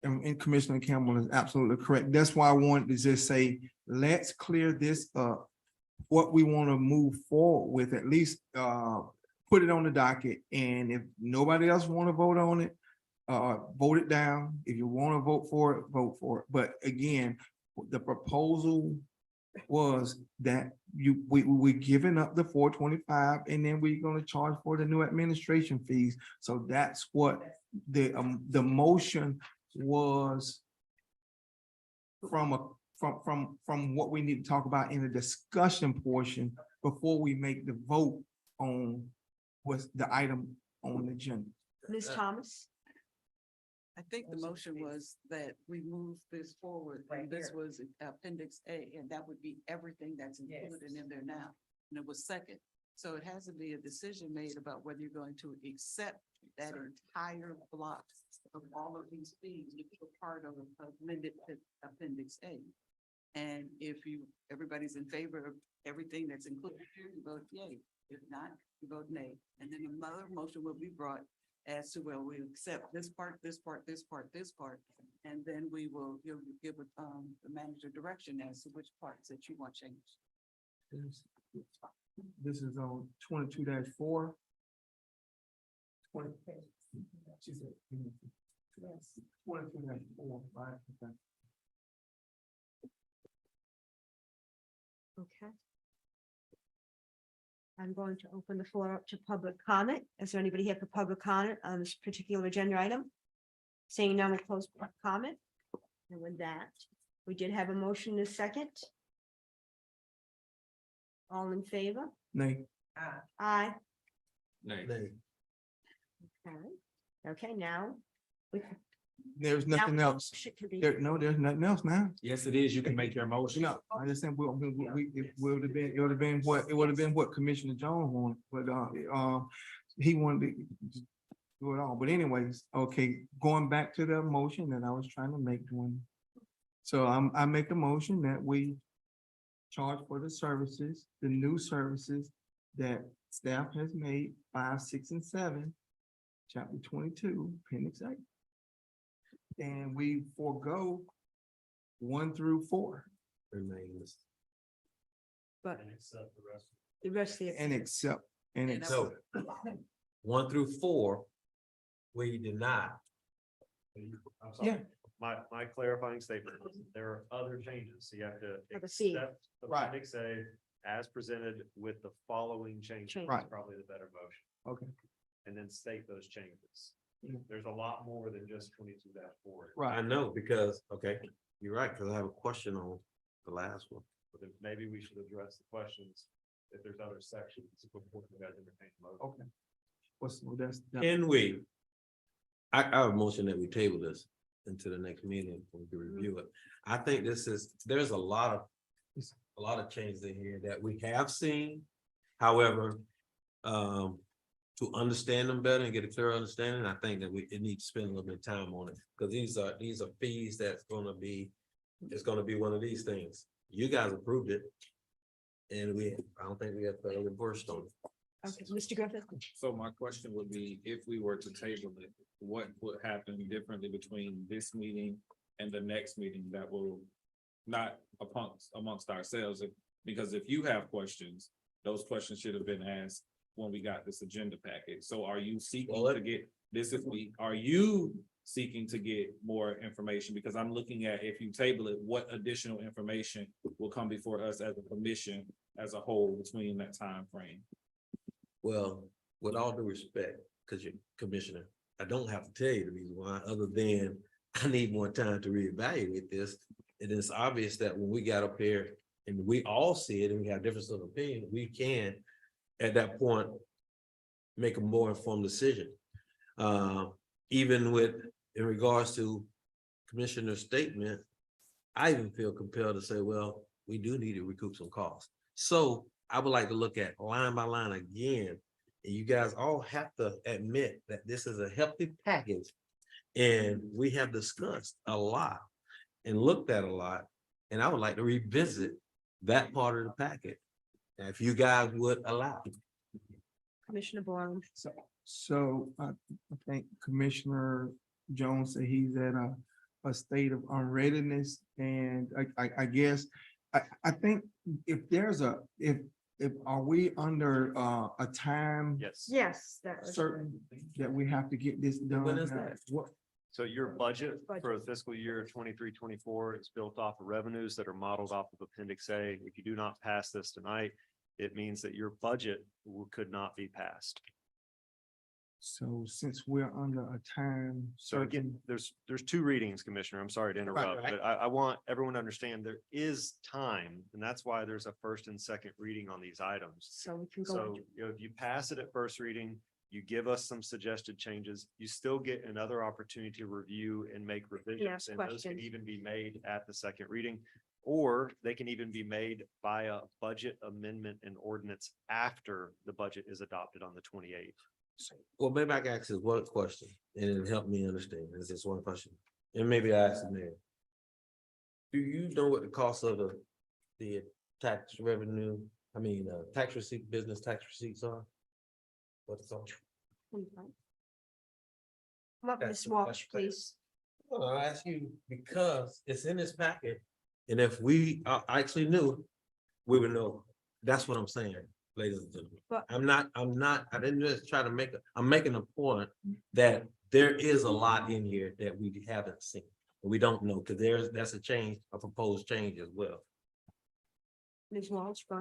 And Commissioner Campbell is absolutely correct. That's why I wanted to just say, let's clear this up. What we want to move forward with, at least put it on the docket. And if nobody else want to vote on it, vote it down. If you want to vote for it, vote for it. But again, the proposal was that we're giving up the 425 and then we're going to charge for the new administration fees. So that's what the motion was from what we need to talk about in the discussion portion before we make the vote on what's the item on the agenda. Ms. Thomas? I think the motion was that we move this forward, and this was appendix A, and that would be everything that's included in there now. And it was second. So it has to be a decision made about whether you're going to accept that entire block of all of these fees, which are part of amended appendix A. And if everybody's in favor of everything that's included here, you vote yay. If not, you vote nay. And then another motion will be brought as to, well, we accept this part, this part, this part, this part. And then you'll give the manager direction as to which parts that you want changed. This is on 22-4. She said, yes, 22-4, right? Okay. Okay. I'm going to open the floor up to public comment. Is there anybody here for public comment on this particular agenda item? Seeing none, we'll close public comment. And with that, we did have a motion in a second. All in favor? Nay. Aye. Nay. Okay. Okay, now. we- There's now nothing else. should be- There's nothing else now. Yes, it is. You can make your motion. No, I understand. It would have been what Commissioner Jones wanted, but he wanted to do it all. But anyways, okay, going back to the motion that I was trying to make one. So I make a motion that we charge for the services, the new services that staff has made 5, 6, and 7, chapter 22, appendix A. And we forego 1 through 4. Remains. But And accept the rest. the rest of And accept, So 1 through 4, we did not. I'm sorry. Yeah. My clarifying statement, there are other changes, so you have to Have a C. accept Right. appendix A as presented with the following changes. Change. Right. Probably the better motion, okay, and then state those changes. Yeah. There's a lot more than just 22-4. right. I know because, okay, you're right, because I have a question on the last one. But then maybe we should address the questions if there's other sections before you guys entertain the motion. Okay. That's. Can we? I have a motion that we table this into the next meeting, we can review it. I think there's a lot of changes in here that we have seen. However, to understand them better and get a clear understanding, I think that it needs to spend a little bit of time on it. Because these are fees it's gonna be one of these things. You guys approved it. And I don't think we have thoroughly versed on it. Okay, Mr. Griffith? So my question would be, if we were to table it, what would happen differently between this meeting and the next meeting that will not amongst ourselves? Because if you have questions, those questions should have been asked when we got this agenda packet. So are you seeking to get, are you seeking to get more information? Because I'm looking at, if you table it, what additional information will come before us as a commission as a whole between that time frame? Well, with all due respect, because you're commissioner, I don't have to tell you the reason why, other than I need more time to reevaluate this. It is obvious that when we got up here and we all see it and we have difference of opinion, we can, at that point, make a more informed decision. Even with, in regards to Commissioner's statement, I even feel compelled to say, well, we do need to recoup some costs. So I would like to look at line by line again. And you guys all have to admit that this is a healthy package. And we have discussed a lot and looked at a lot. And I would like to revisit that part of the packet, if you guys would allow. Commissioner Boyle. So I think Commissioner Jones said he's at a state of unreadiness, and I guess I think if there's if are we under a time Yes. Yes, that was. certain that we have to get this done? When is that? What, So your budget for the fiscal year 23-24 is built off of revenues that are modeled off of Appendix A. If you do not pass this tonight, it means that your budget could not be passed. so since we're under a time So again, certain, there's two readings, Commissioner. I'm sorry to interrupt, right. but I want everyone to understand there is time, and that's why there's a first and second reading on these items. So we can go. So, if you pass it at first reading, you give us some suggested changes, you still get another opportunity to review and make revisions. Ask And those can questions. even be made at the second reading, or they can even be made by a budget amendment and ordinance after the budget is adopted on the 28th. Well, maybe I can ask this one question and it'll help me understand. This is one question. And maybe I ask the mayor. Do you know what the cost of the tax revenue, tax receipt, business tax receipts are? What it's on? Come up, Ms. Walsh, please. Well, I ask you because it's in this packet. And if we actually knew, we would know. That's what I'm saying, ladies and gentlemen. But- I didn't just try to I'm making a point that there is a lot in here that we haven't seen. We don't know, because that's a change, a proposed change as well. Ms. Walsh, go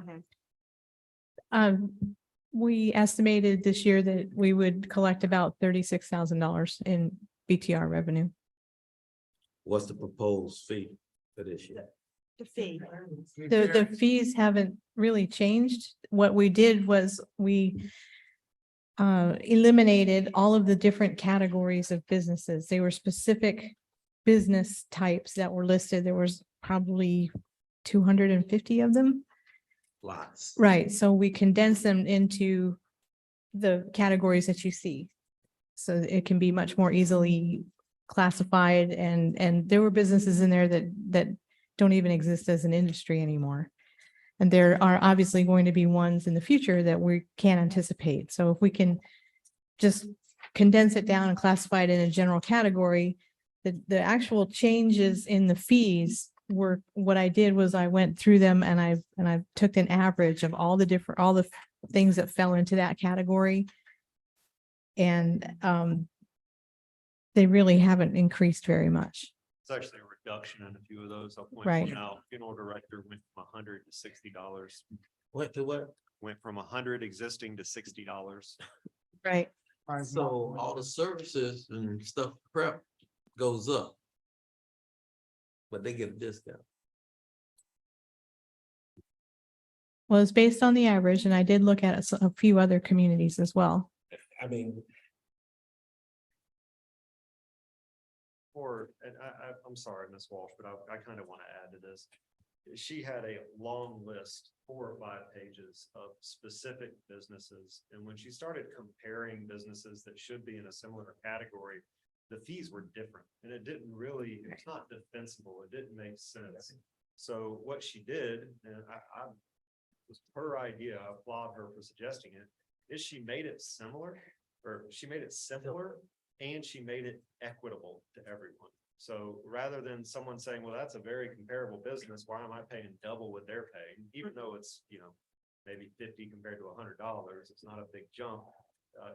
ahead. We estimated this year that we would collect about $36,000 in BTR revenue. What's the proposed fee for this year? The fee. The fees haven't really changed. What we did was we eliminated all of the different categories of businesses. They were specific business types that were listed. There was probably 250 of them. Lots. Right, so we condense them into the categories that you see. So it can be much more easily classified, and there were businesses in there that don't even exist as an industry anymore. And there are obviously going to be ones in the future that we can't anticipate. So if we can just condense it down and classify it in a general category, the actual changes in the fees were, what I did was I went through them and I took an average of all the things that fell into that category. And they really haven't increased very much. It's actually a reduction in a few of those. I'll point Right. one out. Funeral director went from $100 to $60. What to what? Went from 100 existing to $60. Right. So all the services and stuff prep goes up. But they get a discount. Well, it's based on the average, and I did look at a few other communities as well. And I'm sorry, Ms. Walsh, but I kind of want to add to this. She had a long list, 4 or 5 pages of specific businesses. And when she started comparing businesses that should be in a similar category, the fees were different, and it didn't really, it's not defensible. It didn't make sense. So what she did, and I was her idea, I applaud her for suggesting it, is she made it similar, or she made it simpler, and she made it equitable to everyone. So rather than someone saying, well, that's a very comparable business, why am I paying double what they're paying? Even though it's, maybe 50 compared to $100, it's not a big jump.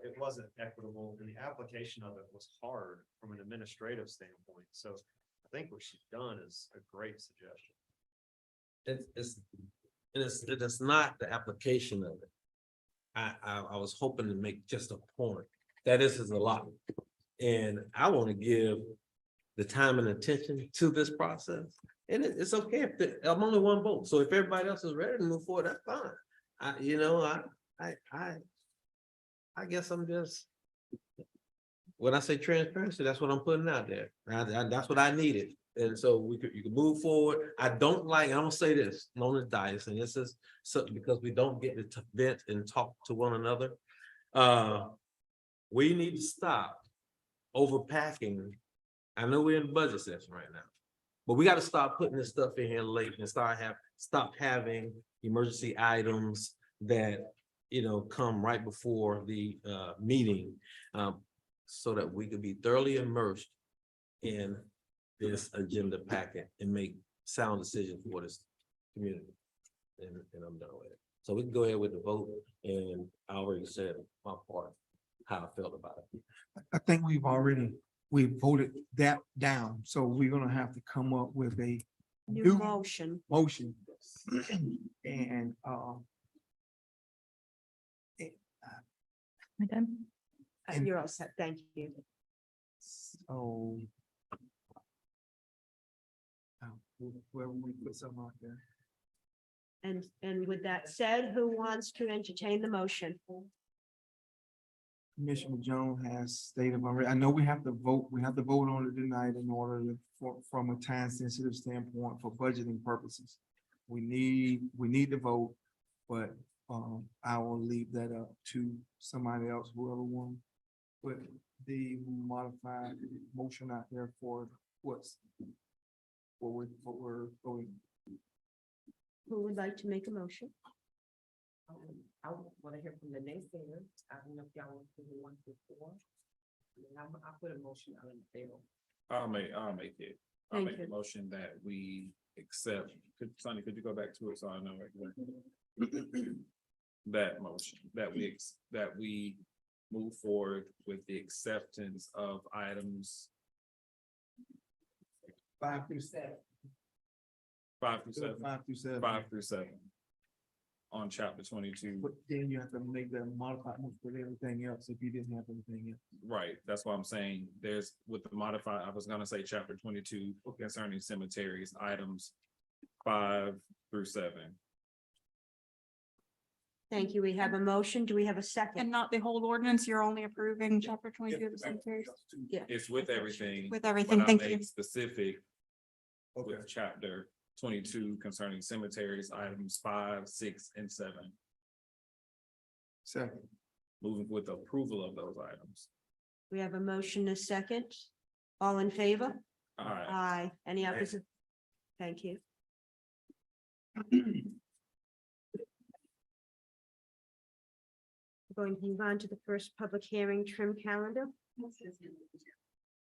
It wasn't equitable, and the application of it was hard from an administrative standpoint. So I think what she's done is a great suggestion. It's not the application of it. I was hoping to make just a point that this is a lot. And I want to give the time and attention to this process. And it's okay if I'm only one vote. So if everybody else is ready to move forward, that's fine. I guess I'm just, when I say transparency, that's what I'm putting out there. That's what I needed. And so you can move forward. I don't like, I'm gonna say this, on the dais, and this is something because we don't get to vent and talk to one another. We need to stop overpacking. I know we're in budget session right now, but we got to stop putting this stuff in here late and stop having emergency items that, come right before the meeting, so that we could be thoroughly immersed in this agenda packet and make sound decisions for this community. And I'm done with it. So we can go ahead with the vote, and I already said my part, how I felt about it. I think we voted that down, so we're gonna have to come up with a New motion. motion. And, Am I done? And- You're all set. Thank you. so. Where we put something out there. And with that said, who wants to entertain the motion? Commissioner Jones has stated already, I know we have to vote on it tonight in order from a time sensitive standpoint for budgeting purposes. We need to vote, but I will leave that up to somebody else, whoever wants. Put the modified motion out there for what we're voting. Who would like to make a motion? I want to hear from the naysayers. I don't know if y'all want to do one before. I'll put a motion out on the table. I'll make it. I'll Thank make you. a motion that we accept. Sonny, could you go back to it so I know? That motion, that we move forward with the acceptance of items 5 through 7. 5 through 7. 5 through 7. 5 through 7. On chapter 22. But then you have to make that modified for everything else if you didn't have anything else. Right, that's why I'm saying there's with the modified, I was gonna say chapter 22 concerning cemeteries, items 5 through 7. Thank you. We have a motion. Do we have a second? And not the whole ordinance, you're only approving chapter 22 of the cemeteries? Yeah. It's with everything. With everything, but I thank made you. Specific with chapter 22 concerning cemeteries, items 5, 6, and 7. Second. Moving with approval of those items. We have a motion, a second. All in favor? All right. Aye. Any opposite? Thank you. Going to move on to the first public hearing trim calendar.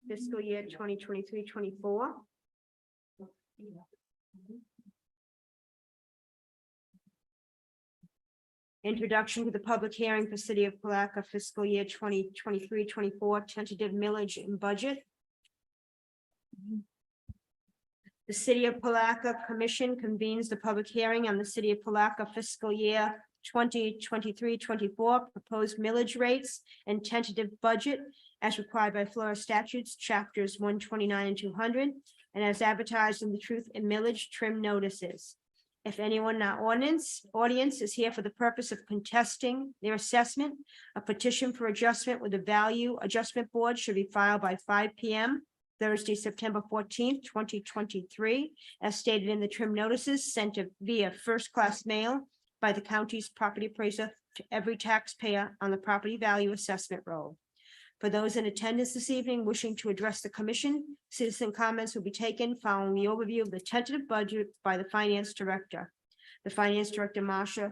Fiscal year 2023-24. Introduction to the public hearing for City of Palatka fiscal year 2023-24 tentative millage and budget. The City of Palatka Commission convenes the public hearing on the City of Palatka fiscal year 2023-24 proposed millage rates and tentative budget as required by Florida statutes, chapters 129 and 200, and as advertised in the Truth and Millage trim notices. If anyone in our audience is here for the purpose of contesting their assessment, a petition for adjustment with the Value Adjustment Board should be filed by 5 p.m. Thursday, September 14th, 2023, as stated in the trim notices sent via first-class mail by the county's property appraiser to every taxpayer on the property value assessment roll. For those in attendance this evening wishing to address the commission, citizen comments will be taken following the overview of the tentative budget by the finance director. The finance director, Marcia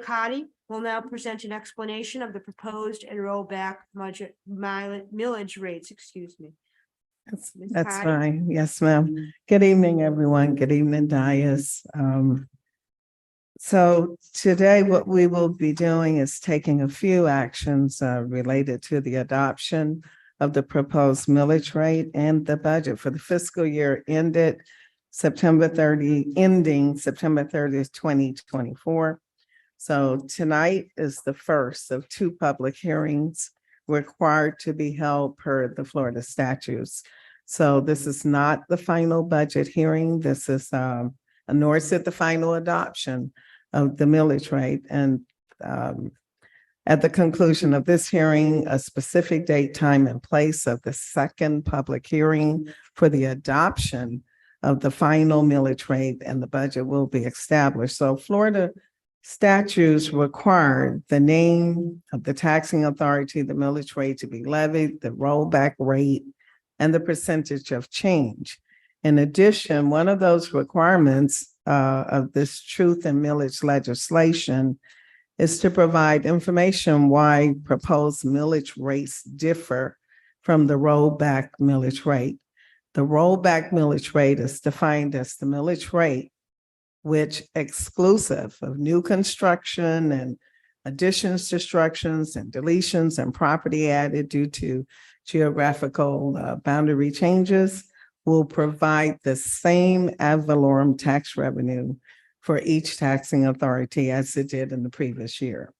Cardi, will now present an explanation of the proposed and rollback budget millage rates, Ms. That's Patty? fine. Yes, ma'am. Good evening, everyone. Good evening, Dias. So today what we will be doing is taking a few actions related to the adoption of the proposed millage rate and the budget for the fiscal year ending September 30th, 2024. So tonight is the first of two public hearings required to be held per the Florida statutes. So this is not the final budget hearing. This is, nor is it the final adoption of the millage rate. And at the conclusion of this hearing, a specific date, time, and place of the second public hearing for the adoption of the final millage rate and the budget will be established. So Florida statutes require the name of the taxing authority, the millage rate to be levied, the rollback rate, and the percentage of change. In addition, one of those requirements of this truth and millage legislation is to provide information why proposed millage rates differ from the rollback millage rate. The rollback millage rate is defined as the millage rate which exclusive of new construction and additions, destructions, and deletions and property added due to geographical boundary changes will provide the same ad valorem tax revenue for each taxing authority as it did in the previous year.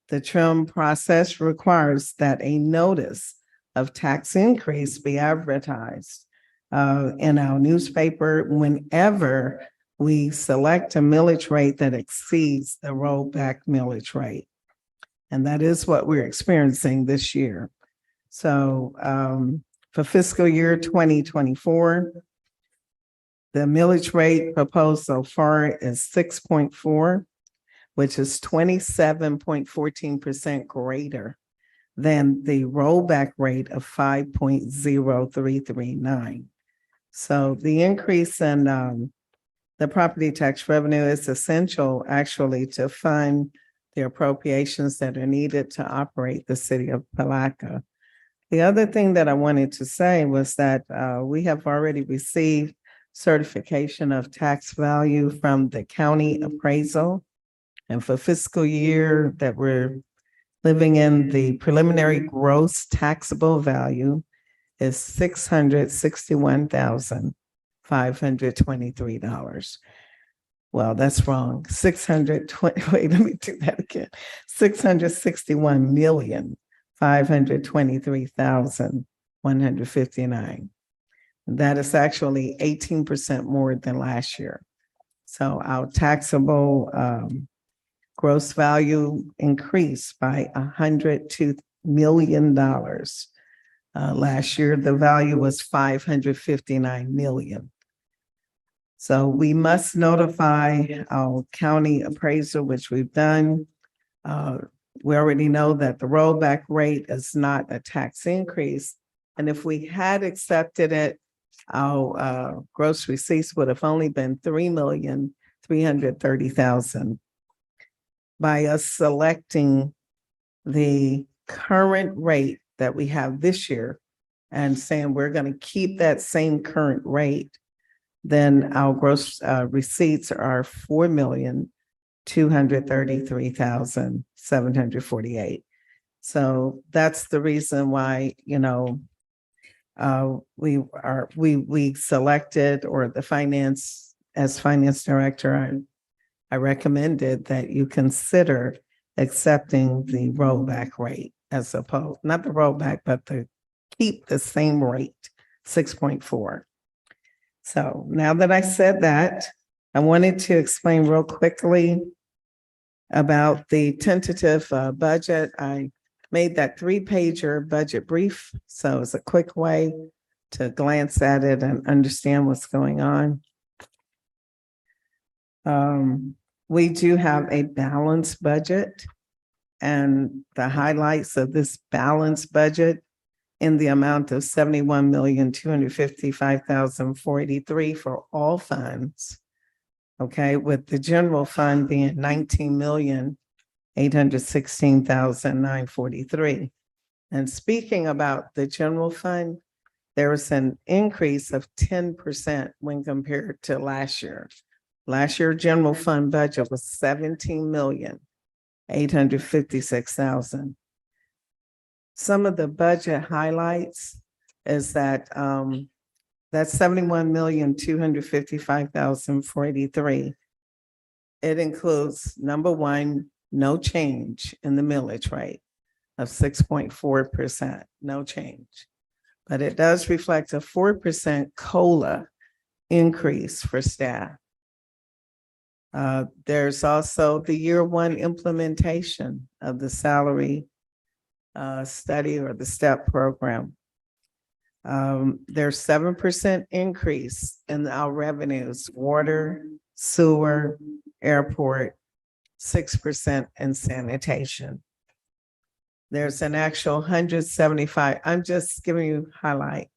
The trim process requires that a notice of tax increase be advertised in our newspaper whenever we select a millage rate that exceeds the rollback millage rate. And that is what we're experiencing this year. So for fiscal year 2024, the millage rate proposed so far is 6.4, which is 27.14% greater than the rollback rate of 5.0339. So the increase in the property tax revenue is essential actually to fund the appropriations that are needed to operate the city of Palatka. The other thing that I wanted to say was that we have already received certification of tax value from the county appraisal. And for fiscal year that we're living in, the preliminary gross taxable value is $661,523. Well, that's wrong. 620, wait, let me do that again. 661,523,159. That is actually 18% more than last year. So our taxable gross value increased by $102 million. Last year, the value was $559 million. So we must notify our county appraiser, which we've done. We already know that the rollback rate is not a tax increase. And if we had accepted it, our gross receipts would have only been $3,330,000. By us selecting the current rate that we have this year and saying we're going to keep that same current rate, then our gross receipts are $4,233,748. So that's the reason why, we selected, or the finance director, I recommended that you consider accepting the rollback rate as opposed, not the rollback, but to keep the same rate, 6.4. So now that I said that, I wanted to explain real quickly about the tentative budget. I made that 3-pager budget brief, so it's a quick way to glance at it and understand what's going on. We do have a balanced budget, and the highlights of this balanced budget in the amount of $71,255,483 for all funds. Okay, with the general fund being $19,816,943. And speaking about the general fund, there was an increase of 10% when compared to last year. Last year, general fund budget was 17,856,000. Some of the budget highlights is that that's 71,255,483. It includes, number one, no change in the millage rate of 6.4%, no change. But it does reflect a 4% COLA increase for staff. There's also the year one implementation of the salary study or the STEP program. There's 7% increase in our revenues, water, sewer, airport, 6% in sanitation. There's an actual 175, I'm just giving you highlight.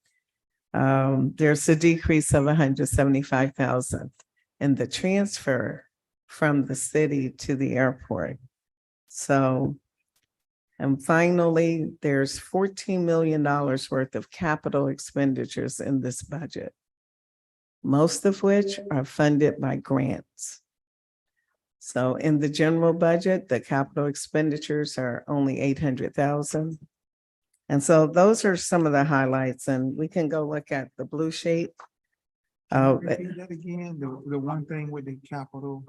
There's a decrease of 175,000 in the transfer from the city to the airport. So, and finally, there's $14 million worth of capital expenditures in this budget, most of which are funded by grants. So in the general budget, the capital expenditures are only 800,000. And so those are some of the highlights, and we can go look at the blue sheet. Repeat that again, the one thing with the capital.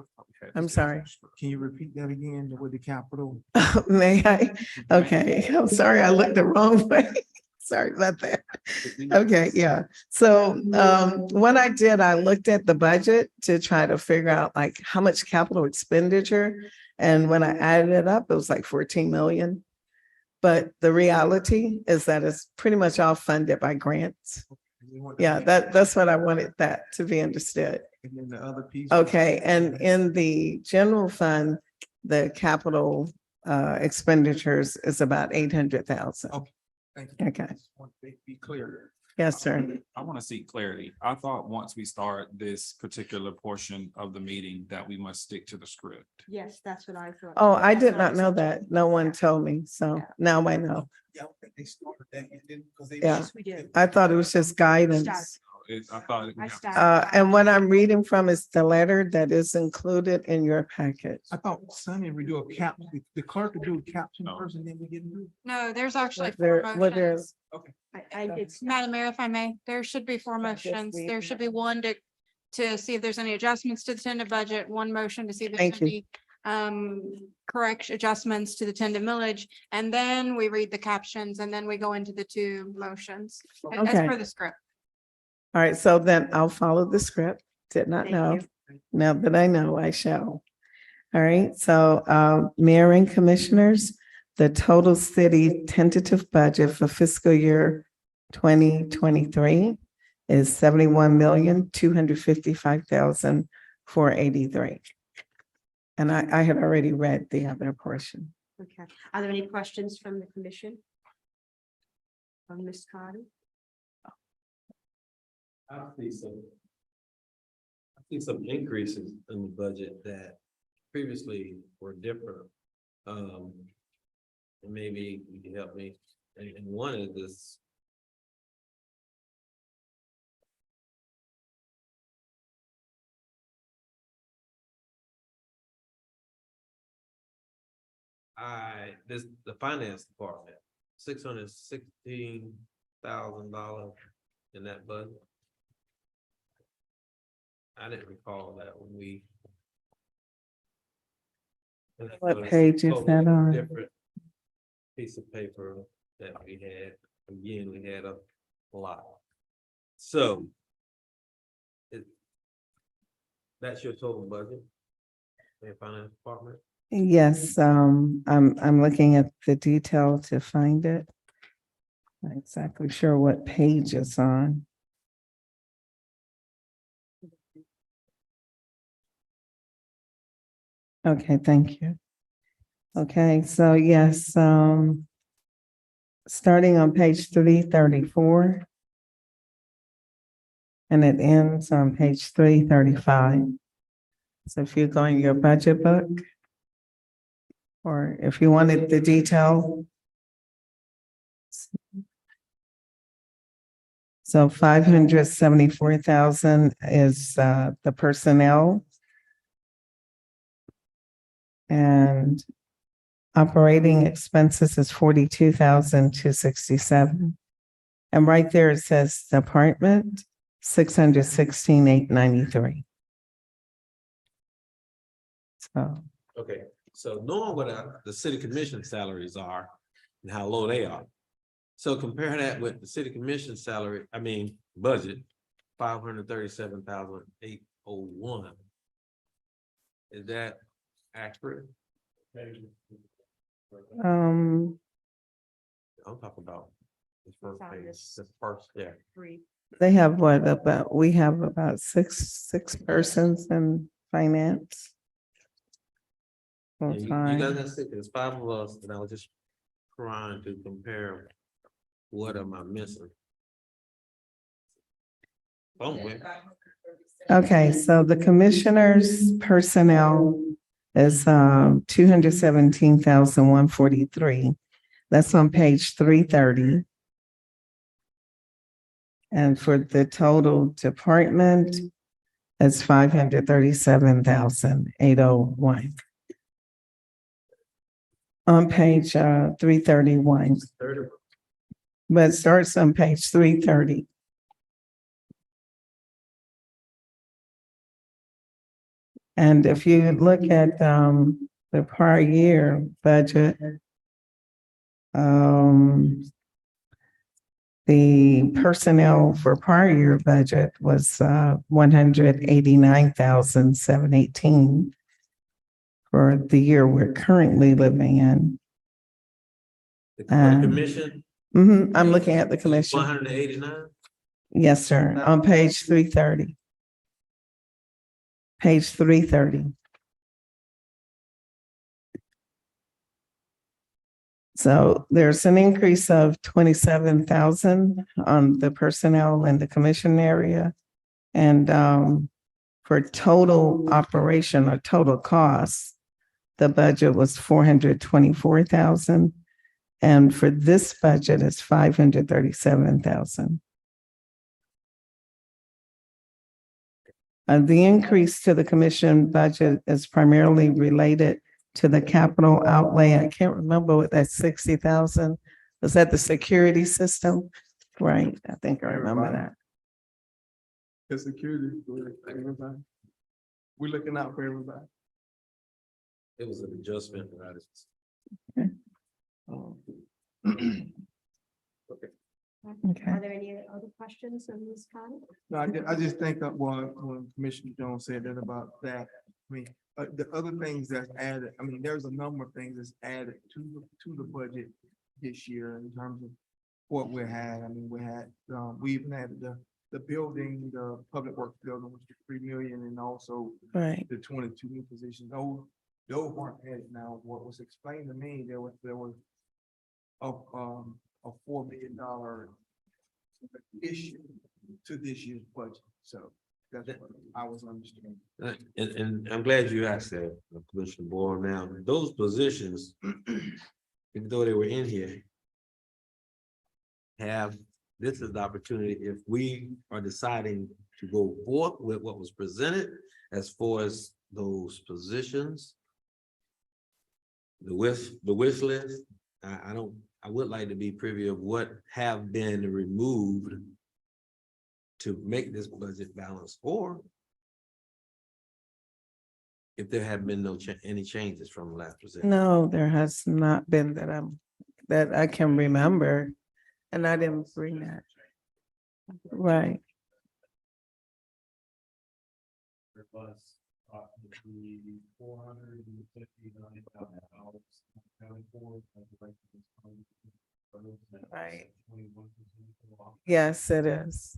I'm sorry. Can you repeat that again with the capital? May I? Okay, I'm sorry, I looked the wrong way. Sorry about that. Okay, yeah. So what I did, I looked at the budget to try to figure out like how much capital expenditure. And when I added it up, it was like 14 million. But the reality is that it's pretty much all funded by grants. Yeah, that's what I wanted that to be understood. And then the other piece. Okay, and in the general fund, the capital expenditures is about 800,000. Okay, thank you. Okay. Just want to be clear. Yes, sir. I want to seek clarity. I thought once we start this particular portion of the meeting that we must stick to the script. Yes, that's what I thought. Oh, I That's did what not was know thinking. that. No one told me. So now I know. Yeah, I think they started that and then, because they. Yeah. Yes, we did. I thought it was just guidance. I thought. I started. And what I'm reading from is the letter that is included in your package. I thought Sonny would do a cap, the clerk would do a caption No. first and then we get into it. No, there's actually There- four what there- motions. Okay. It's Madam Mayor, if I may, there should be four motions. read There should be one to see if there's any adjustments to the tentative budget, one motion to see if there's Thank you. any correct adjustments to the tentative millage, and then we read the captions, and then we go into the two motions. As Okay. per the script. All right, so then I'll follow the script. Did not Thank know. you. Now that I know, I shall. All right, so Mayor and Commissioners, the total city tentative budget for fiscal year 2023 is 71,255,483. And I had already read the other portion. Okay. Are there any questions from the commission? From Ms. Carter? I see some increases in the budget that previously were different. And maybe you can help me. And one is this. The finance department, $616,000 in that budget. I didn't recall that when we. What page is that on? Different piece of paper that we had, again, we had a lot. So. That's your total budget? The finance department? Yes, I'm looking at the detail to find it. Not exactly sure what page it's on. Okay, thank you. Okay, so yes, starting on page 334. And it ends on page 335. So if you go in your budget book, or if you wanted the detail. So 574,000 is the personnel. And operating expenses is 42,267. And right there it says department, 616,893. So, Okay, so knowing what the city commission salaries are and how low they are. So compare that with the city commission salary, budget, 537,801. Is that accurate? um, I'm talking about the first page, the first, yeah. they have we have about six persons in finance. And you Full-time. guys got sick, there's 5 of us, and I was just trying to compare. What am I missing? Somewhere. Okay, so the commissioner's personnel is 217,143. That's on page 330. And for the total department, it's 537,801. On page 331. But it starts on page 330. And if you look at the prior year budget, the personnel for prior year budget was 189,718 for the year we're currently living in. The Um, commission, I'm looking at the commission. 189? Yes, sir, on page 330. Page 330. So there's an increase of 27,000 on the personnel and the commission area. And for total operation or total costs, the budget was 424,000. And for this budget, it's 537,000. The increase to the commission budget is primarily related to the capital outlay. I can't remember what that 60,000, was that the security system? Right, I think I remember that. The security, for everybody. We're looking out for everybody. It was an adjustment. Okay. Are there any other questions on this comment? No, I just think that when Commissioner Jones said that about that, the other things that's added, there's a number of things that's added to the budget this year in terms of what we had. We even had the building, the public works building, which is 3 million, and also Right. the 22 new positions. Those weren't added. Now, what was explained to me, there was a $4 million issue to this year's budget. So that's what I was understanding. And I'm glad you asked that, Commissioner Boyle. Now, those positions, even though they were in here, this is the opportunity, if we are deciding to go forth with what was presented as far as those positions, the wish list, I would like to be privy of what have been removed to make this budget balance, or if there have been any changes from the last presentation. No, there has not been that I can remember, and I didn't bring that. Right. Right. Yes, it is.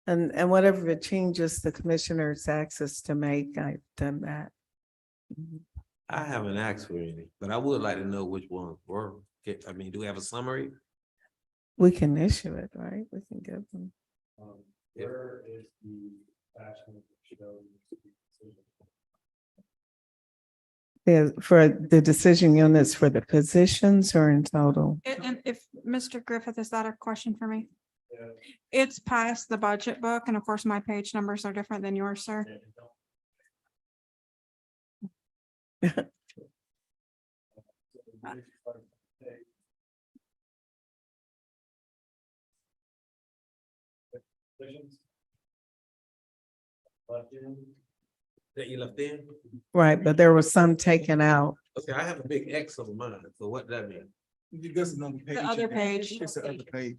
And whatever changes the commissioners ask us to make, I've done that. I haven't asked for any, but I would like to know which ones were. Do we have a summary? We can issue it, right? We can give them. Where is the actual show? For the decision units for the positions or in total? And if, Mr. Griffith, is that a question for me? It's past the budget book, and of course, my page numbers are different than yours, sir. That you left in? Right, but there was some taken out. Okay, I have a big X on mine, so what that mean? That's another page. The other page. It's the other page.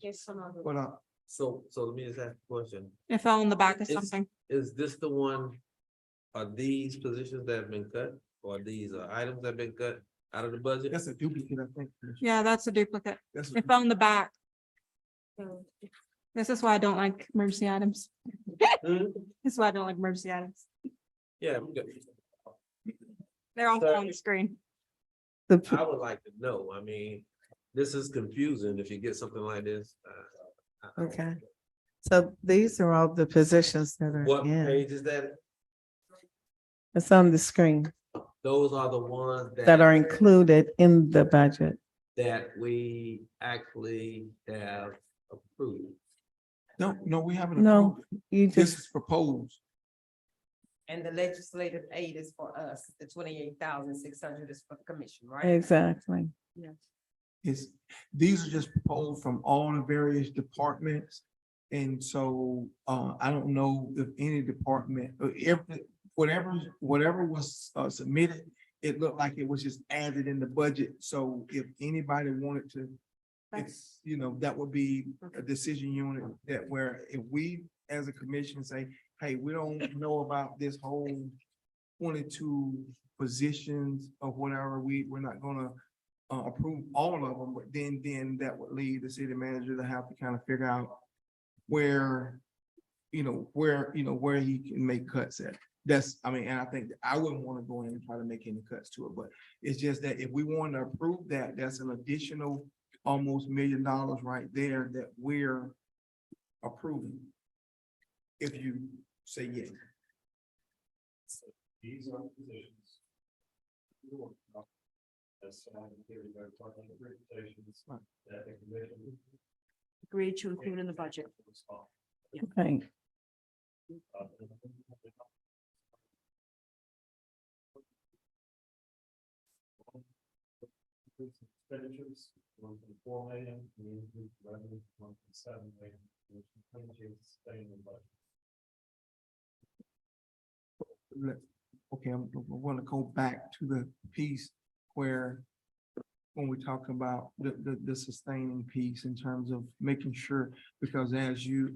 Hold on. So let me just ask a question. It fell in the back of Is- something. Is this the one, are these positions that have been cut, or these items that have been cut out of the budget? That's a duplicate, I think. Yeah, that's a duplicate. That's It fell in the back. This is why I don't like emergency items. Hmm? This is why I don't like emergency items. Yeah, we got. They're all Sorry. on the screen. I would like to know, I mean, this is confusing if you get something like this. Okay. So these are all the positions that are What in. page is that? It's on the screen Those are the ones that are included in the budget. that we actually have approved. No, we haven't. No, approved it. you This just, is proposed. And the legislative aid is for us, the 28,600 is for the commission, right? exactly. Yes. These are just proposed from all the various departments. And so, I don't know if any department, whatever was submitted, it looked like it was just added in the budget. So if anybody wanted to, it's, that would be a decision unit that where if we as a commission say, hey, we don't know about this whole 22 positions or whatever, we're not gonna approve all of them, but then that would lead the city manager to have to kind of figure out where he can make cuts at. And I think I wouldn't want to go in and try to make any cuts to it, but it's just that if we want to approve that, that's an additional almost $1 million right there that we're approving. If you say yes. These are positions. That's, here we go, talking about reputations, that the commission. Agreed to include in the budget. Okay. Expenditures, 1.4 million, we increase revenue, 1.7 million, which continues to stay in the budget. Okay, I'm gonna go back to the piece where when we're talking about the sustaining piece in terms of making sure, because as you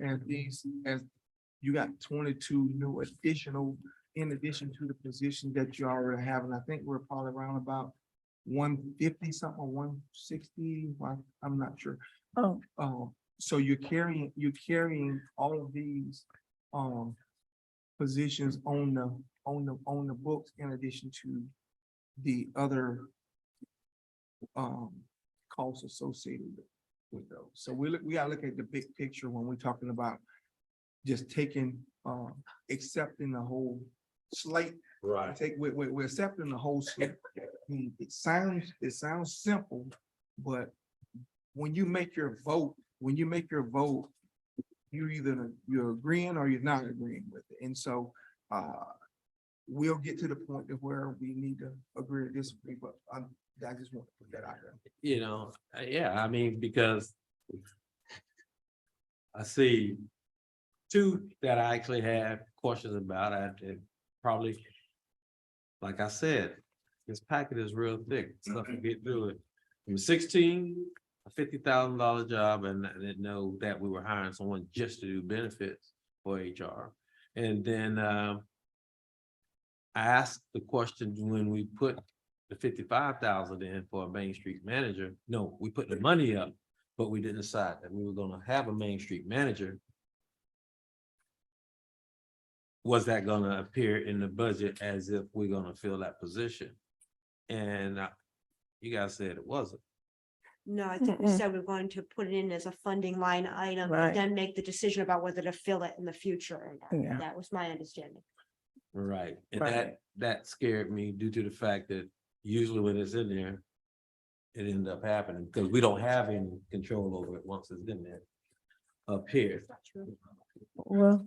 got 22 new additional, in addition to the position that you already have, and I think we're probably around about 150 something, or 160, I'm not sure. So you're carrying all of these positions on the books in addition to the other costs associated with those. So we gotta look at the big picture when we're talking about just taking accepting the whole slate. Right. We're accepting the whole slate. It sounds simple, but when you make your vote, you're agreeing or you're not agreeing with it. And so we'll get to the point of where we need to agree or disagree, but I just want to put that out there. Yeah, I mean, because I see two that I actually have questions about. I probably, like I said, this packet is real thick, stuff to get through it. From 16, a $50,000 job, and I didn't know that we were hiring someone just to do benefits for HR. And then I asked the question when we put the 55,000 in for a Main Street manager. No, we put the money up, but we didn't decide that we were gonna have a Main Street manager. Was that gonna appear in the budget as if we're gonna fill that position? And you guys said it wasn't. No, I think we said we're going to put it in as a funding line item, Right. and then make the decision about whether to fill it in the future or not. Yeah. That was my understanding. Right, and Right. that scared me due to the fact that usually when it's in there, it ended up happening, because we don't have any control over it once it's in there. up here. Well,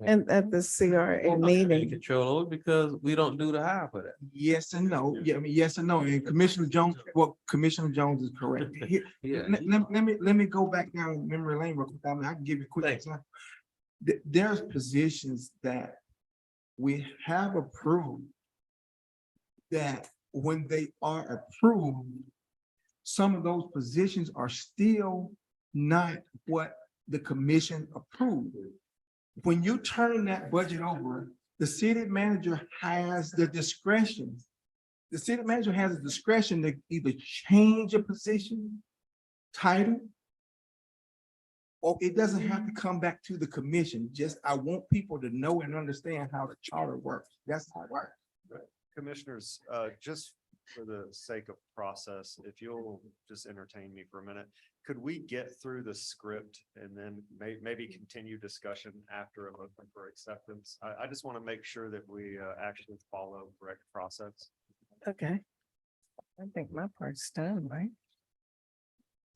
and at the CRA Can't meeting, control over because we don't do the hire for that. Yes and no. Yeah, I mean, yes and no. And Commissioner Jones, well, Commissioner Jones is correct. Here, Yeah. let me go back down memory lane real quick. I mean, I can give you a quick Thanks. example. There's positions that we have approved that when they are approved, some of those positions are still not what the commission approved. When you turn that budget over, the city manager has the discretion. The city manager has the discretion to either change a position, title, or it doesn't have to come back to the commission. Just, I want people to know and understand how the charter works. That's how it works. Commissioners, just for the sake of process, if you'll just entertain me for a minute, could we get through the script and then maybe continue discussion after a motion for acceptance? I just want to make sure that we actually follow correct process. okay. I think my part's done, right?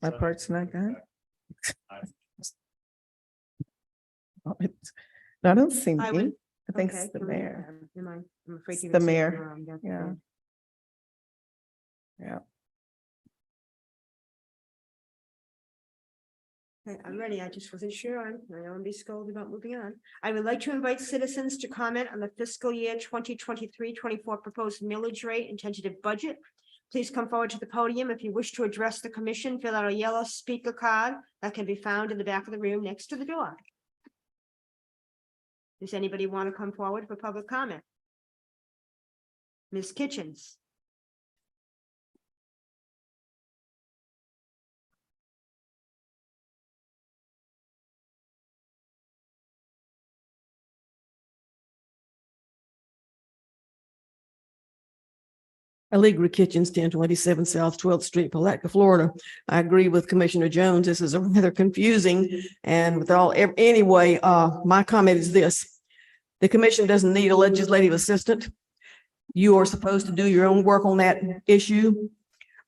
My part's not done? Oh, no, I don't see I me. would- I think Okay, it's the can we- mayor. I'm afraid It's you're the gonna say it mayor. wrong, that's Yeah. okay. Yeah. Okay, I'm ready. I just wasn't sure. I don't want to be scolded about moving on. I would like to invite citizens to comment on the fiscal year 2023-24 proposed millage rate and tentative budget. Please come forward to the podium. If you wish to address the commission, fill out a yellow speaker card that can be found in the back of the room next to the door. Does anybody want to come forward for public comment? Ms. Kitchens? Allegra Kitchens, 1027 South 12th Street, Palatka, Florida. I agree with Commissioner Jones. This is a rather confusing and with all, anyway, my comment is this. The commission doesn't need a legislative assistant. You are supposed to do your own work on that issue.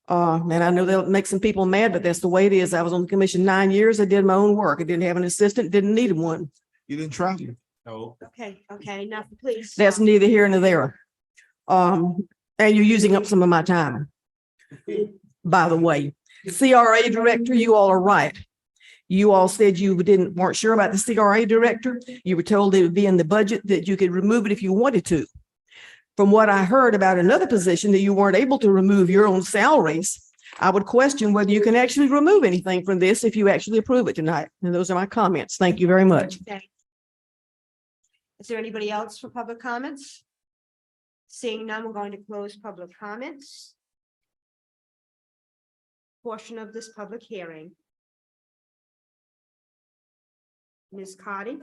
And I know that'll make some people mad, but that's the way it is. I was on the commission 9 years. I did my own work. I didn't have an assistant, didn't need one. You didn't try to. No. Okay, now please. That's neither here nor there. And you're using up some of my time. By the way, CRA director, you all are right. You all said you weren't sure about the CRA director. You were told it would be in the budget, that you could remove it if you wanted to. From what I heard about another position that you weren't able to remove your own salaries, I would question whether you can actually remove anything from this if you actually approve it tonight. And those are my comments. Thank you very much. Okay. Is there anybody else for public comments? Seeing none, we're going to close public comments. Portion of this public hearing. Ms. Cardy?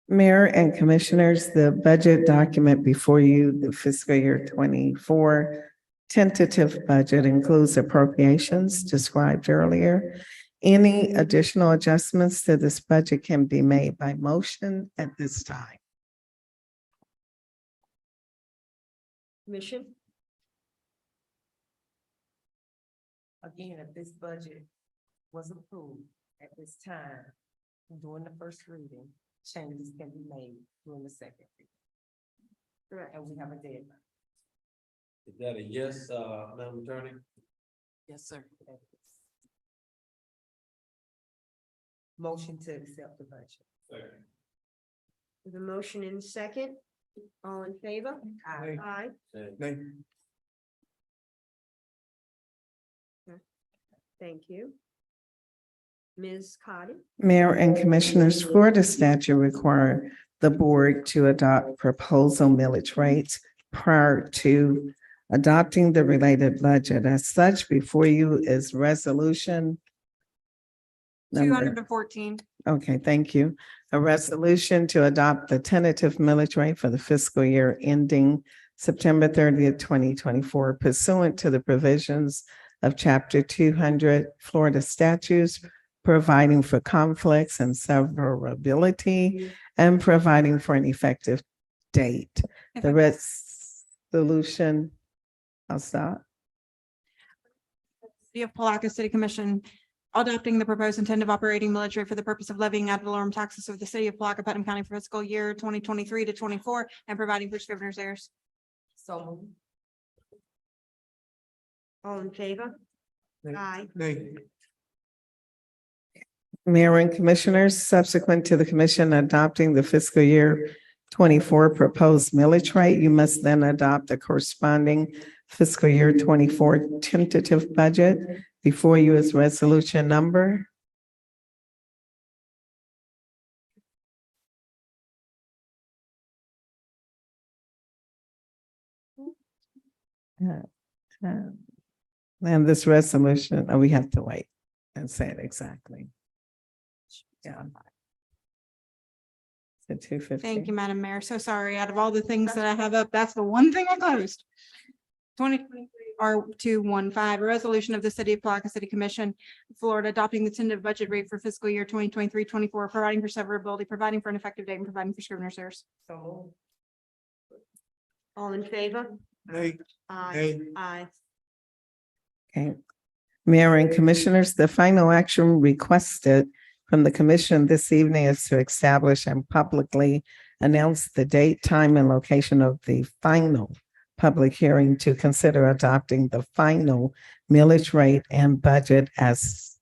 Mayor and Commissioners, the budget document before you, the fiscal year 24 tentative budget includes appropriations described earlier. Any additional adjustments to this budget can be made by motion at this time. Commission? Again, if this budget was approved at this time, during the first reading, changes can be made during the second reading. Correct. And we have a deadline. Is that a yes, Madam Attorney? Yes, sir. Motion to accept the budget. With a motion in second, all in favor? Aye. Aye. Thank you. Ms. Cardy? Mayor and Commissioners, Florida statute require the board to adopt proposal millage rates prior to adopting the related budget. As such, before you is resolution number. 214. Okay, thank you. A resolution to adopt the tentative millage rate for the fiscal year ending September 30th, 2024 pursuant to the provisions of Chapter 200 Florida statutes, providing for conflicts and severability and providing for an effective date. The resolution, I'll stop. City of Palatka City Commission adopting the proposed intent of operating millage rate for the purpose of levying ad valorem taxes of the city of Palatka, Putnam County for fiscal year 2023 to 24 and providing for scrivener's errors. So moved. All in favor? Aye. Nay. Mayor and Commissioners, subsequent to the commission adopting the fiscal year 24 proposed millage rate, you must then adopt the corresponding fiscal year 24 tentative budget. Before you is resolution number. And this resolution, we have to wait and say it exactly. Yeah. The 250. Thank you, Madam Mayor. So sorry. Out of all the things that I have up, that's the one thing I closed. 2023 R215, a resolution of the City of Palatka City Commission, Florida, adopting the tentative budget rate for fiscal year 2023-24, providing for severability, providing for an effective date, and providing for scrivener's errors. So moved. All in favor? Nay. Aye. Nay. Aye. Okay. Mayor and Commissioners, the final action requested from the commission this evening is to establish and publicly announce the date, time, and location of the final public hearing to consider adopting the final millage rate and budget as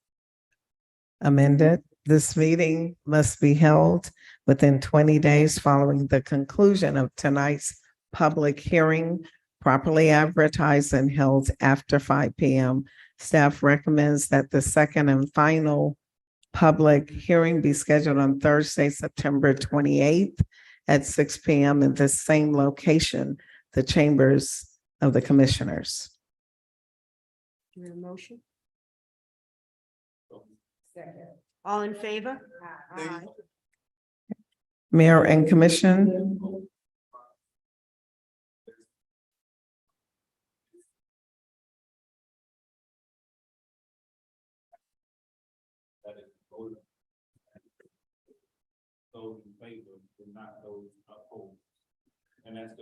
amended. This meeting must be held within 20 days following the conclusion of tonight's public hearing, properly advertised and held after 5 p.m. Staff recommends that the second and final public hearing be scheduled on Thursday, September 28th at 6 p.m. in the same location, the chambers of the commissioners. Do you have a motion? Second. All in favor? Aye. Mayor and Commission. Those in favor, but not those opposed. And that's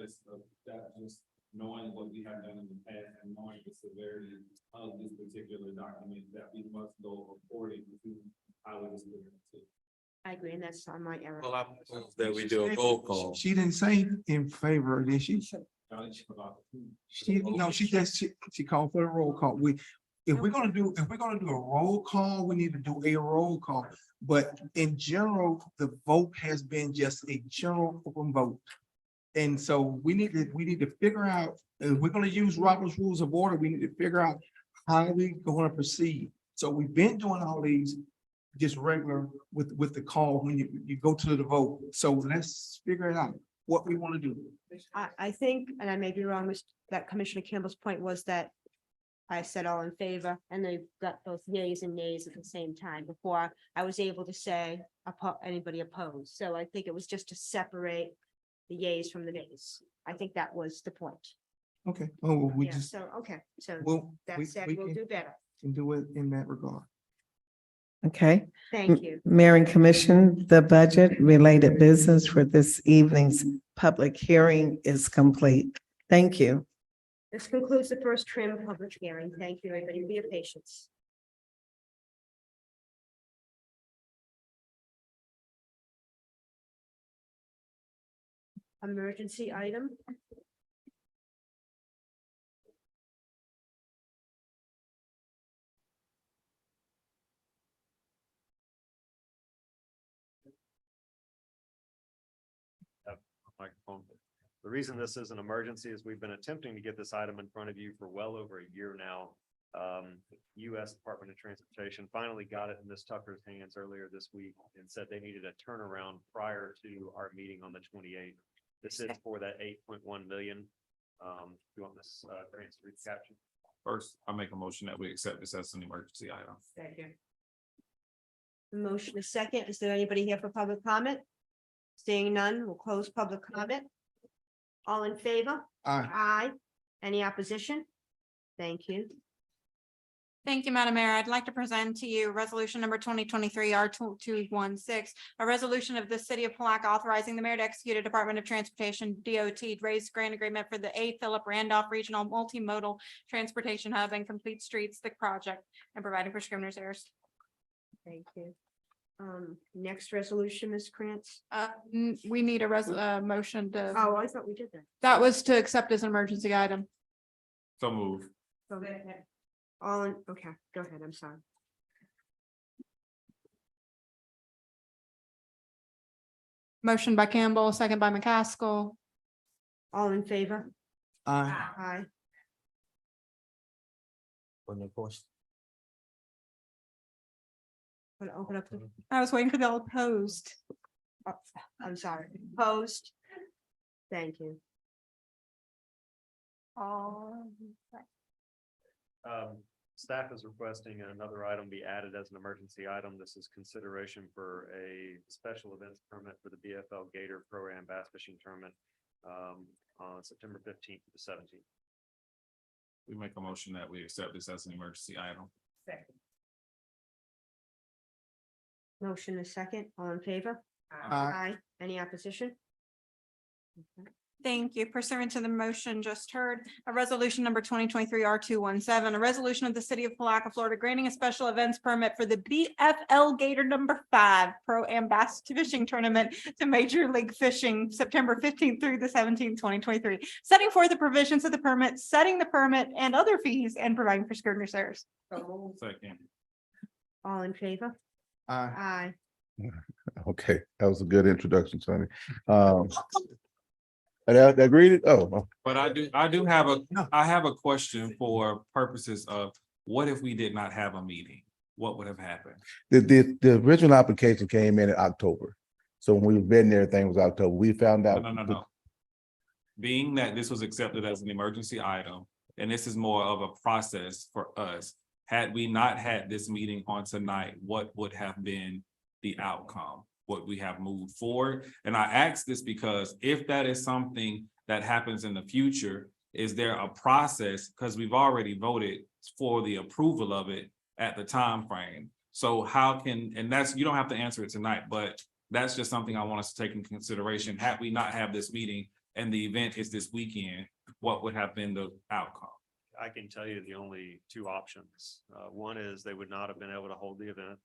just knowing what we have done in the past and knowing the severity of this particular document that we must go according to how it is presented. I agree, and that's on my error. Well, I propose that we do a roll call. She didn't say in favor, did she? She called for a roll call. If we're gonna do a roll call, we need to do a roll call. But in general, the vote has been just a general open vote. And so we need to figure out, if we're gonna use Robert's Rules of Order, we need to figure out how we gonna proceed. So we've been doing all these just regular with the call when you go to the vote. So let's figure it out, what we want to do. I think, and I may be wrong, that Commissioner Campbell's point was that I said all in favor, and they got both yays and nays at the same time before I was able to say anybody opposed. So I think it was just to separate the yays from the nays. I think that was the point. Okay, oh, well, we Yeah, just, so, okay, so well, that said, we'll do better. can do it in that regard. Okay. Thank you. Mayor and Commission, the budget related business for this evening's public hearing is complete. Thank you. This concludes the first trim public hearing. Thank you, everybody, for your patience. Emergency item. Microphone. The reason this is an emergency is we've been attempting to get this item in front of you for well over a year now. U.S. Department of Transportation finally got it in Ms. Tucker's hands earlier this week and said they needed a turnaround prior to our meeting on the 28th. This is for that 8.1 million. You want this transfer caption? First, I make a motion that we accept this as an emergency item. Second. Motion is second. Is there anybody here for public comment? Seeing none, we'll close public comment. All in favor? Aye. Aye. Any opposition? Thank you. Thank you, Madam Mayor. I'd like to present to you resolution number 2023 R216, a resolution of the city of Palatka authorizing the mayor to execute a Department of Transportation DOT raised grant agreement for the A. Philip Randolph Regional Multimodal Transportation Hub and Complete Streets, the project, and providing for scrivener's errors. Thank you. Next resolution, Ms. Krantz. We need a motion to, Oh, I thought we did that. that was to accept as an emergency item. So move. Go ahead. All in, okay, go ahead, I'm sorry. Motion by Campbell, second by McCaskill. All in favor? Aye. Aye. No question. Gonna open up the, I was waiting for the opposed. oh, I'm sorry, opposed? Thank you. Staff is requesting another item be added as an emergency item. This is consideration for a special events permit for the BFL Gator Pro-Am Bass Fishing Tournament on September 15th to the 17th. We make a motion that we accept this as an emergency item. Second. Motion is second, all in favor? Aye. Any opposition? Okay. Thank you. Pursuant to the motion just heard, a resolution number 2023 R217, a resolution of the city of Palatka, Florida, granting a special events permit for the BFL Gator number 5 Pro-Am Bass Fishing Tournament to Major League Fishing, September 15th through the 17th, 2023, setting forth the provisions of the permit, setting the permit and other fees, and providing for scrutiny reserves. Second. All in favor? Aye. Aye. Okay, that was a good introduction, Sonny. And I agreed, oh, But I have a question for purposes of what if we did not have a meeting? What would have happened? the original application came in October. So when we were vetting everything was October, we found out. No. Being that this was accepted as an emergency item, and this is more of a process for us, had we not had this meeting on tonight, what would have been the outcome? Would we have moved forward? And I ask this because if that is something that happens in the future, is there a process? Because we've already voted for the approval of it at the time frame. So how can, and that's, you don't have to answer it tonight, but that's just something I want us to take into consideration. Had we not have this meeting and the event is this weekend, what would have been the outcome? I can tell you the only two options. One is they would not have been able to hold the event.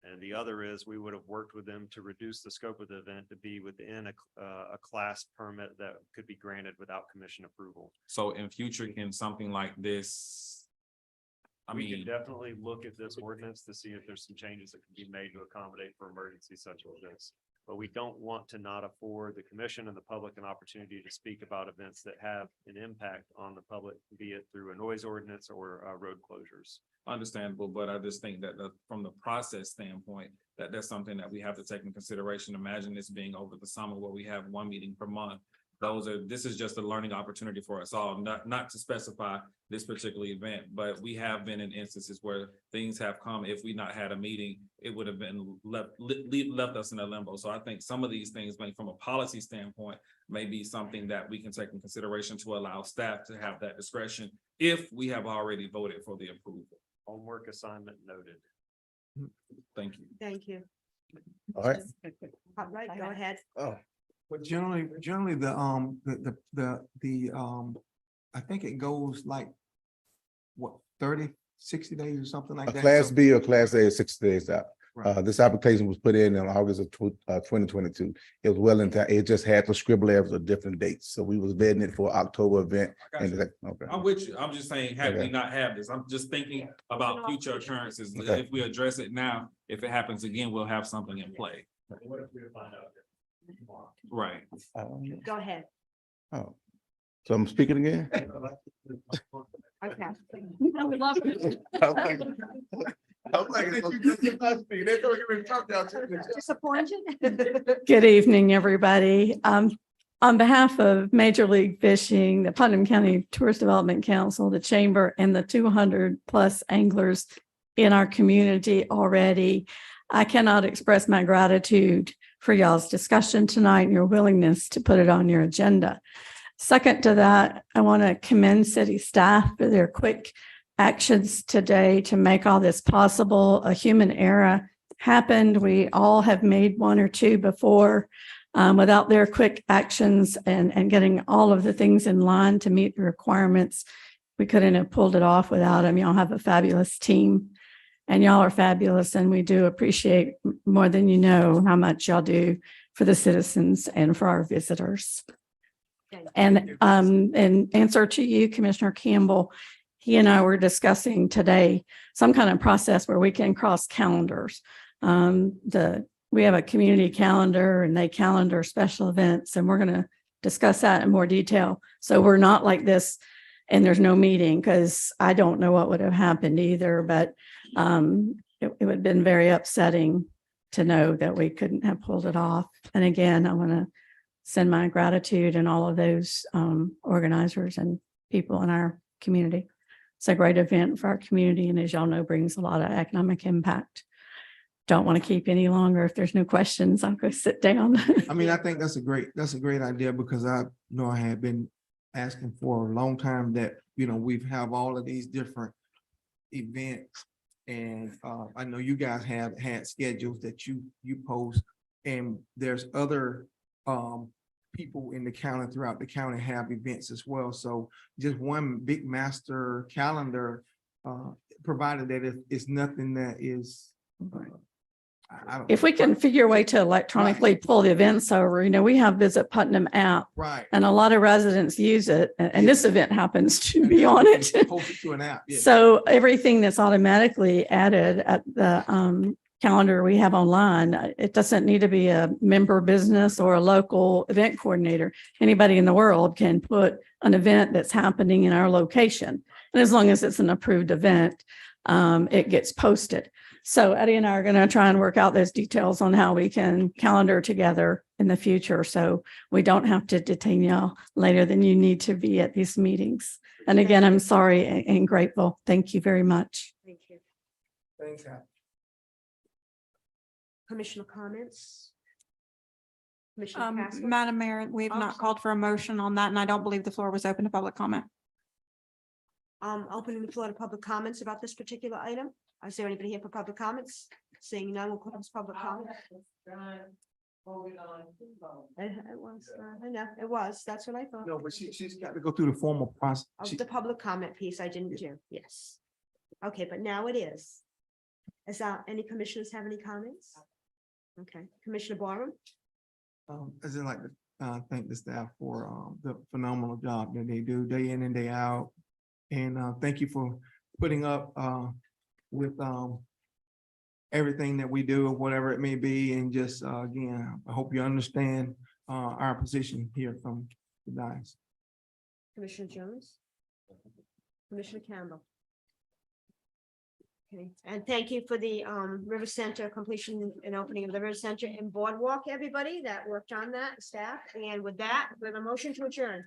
And the other is we would have worked with them to reduce the scope of the event to be within a class permit that could be granted without commission approval. So in future, can something like this? We can definitely look at this ordinance to see if there's some changes that can be made to accommodate for emergencies such as this. But we don't want to not afford the commission and the public an opportunity to speak about events that have an impact on the public, be it through a noise ordinance or road closures. Understandable, but I just think that from the process standpoint, that's something that we have to take in consideration. Imagine this being over the summer where we have one meeting per month. This is just a learning opportunity for us all, not to specify this particular event, but we have been in instances where things have come. If we not had a meeting, it would have been left us in a limbo. So I think some of these things, from a policy standpoint, may be something that we can take in consideration to allow staff to have that discretion if we have already voted for the approval. Homework assignment noted. Thank you. Thank you. All right. All right, go ahead. Oh, But generally, I think it goes like, what, 30, 60 days or something like a that? class So- B or class A is 60 days out. Right. This application was put in August of 2022. It was well in time. It just had to scribble errors of different dates. So we was vetting it for October event. I got And you. okay. I'm with you. I'm just saying, had we Okay. not have this, I'm just thinking about future occurrences. Okay. If we address it now, if it happens again, we'll have something in play. What if we find out? Right. Go ahead. Oh, so I'm speaking again? Okay. I would love it. Disappointed? Good evening, everybody. On behalf of Major League Fishing, the Putnam County Tourist Development Council, the Chamber, and the 200+ anglers in our community already, I cannot express my gratitude for y'all's discussion tonight and your willingness to put it on your agenda. Second to that, I want to commend city staff for their quick actions today to make all this possible. A human error happened. We all have made one or two before. Without their quick actions and getting all of the things in line to meet the requirements, we couldn't have pulled it off without them. Y'all have a fabulous team. And y'all are fabulous, and we do appreciate more than you know how much y'all do for the citizens and for our visitors. And in answer to you, Commissioner Campbell, he and I were discussing today some kind of process where we can cross calendars. We have a community calendar and they calendar special events, and we're going to discuss that in more detail. So we're not like this and there's no meeting, because I don't know what would have happened either, but it would have been very upsetting to know that we couldn't have pulled it off. And again, I want to send my gratitude and all of those organizers and people in our community. It's a great event for our community, and as y'all know, brings a lot of economic impact. Don't want to keep any longer. If there's no questions, I'll go sit down. I mean, I think that's a great idea, because I know I had been asking for a long time that, we've have all of these different events. And I know you guys have had schedules that you post, and there's other people in the county, throughout the county, have events as well. So just one big master calendar, provided that it's nothing that is. If we can figure a way to electronically pull the events over, we have Visit Putnam app. Right. And a lot of residents use it, and this event happens to be on it. Posted to an app, yeah. So everything that's automatically added at the calendar we have online, it doesn't need to be a member business or a local event coordinator. Anybody in the world can put an event that's happening in our location. And as long as it's an approved event, it gets posted. So Eddie and I are going to try and work out those details on how we can calendar together in the future, so we don't have to detain y'all later than you need to be at these meetings. And again, I'm sorry and grateful. Thank you very much. Thank you. Thanks, Al. Commissioner comments? Commissioner Castle? Madam Mayor, we have Oh, not sorry. called for a motion on that, and I don't believe the floor was open to public comment. Opening the floor to public comments about this particular item. Is there anybody here for public comments? Seeing none, we'll close public comment. It was, I know, it was, that's what I thought. No, but she's got to go through the formal process. Of the public comment piece I didn't do, yes. Okay, but now it is. Is any commissioners have any comments? Okay, Commissioner Barham? As in like, thank the staff for the phenomenal job that they do day in and day out. And thank you for putting up with everything that we do, or whatever it may be. And just again, I hope you understand our position here from the dais. Commissioner Jones? Commissioner Campbell? Okay, and thank you for the River Center completion and opening of the River Center and Boardwalk, everybody that worked on that, staff. And with that, we have a motion to adjourn.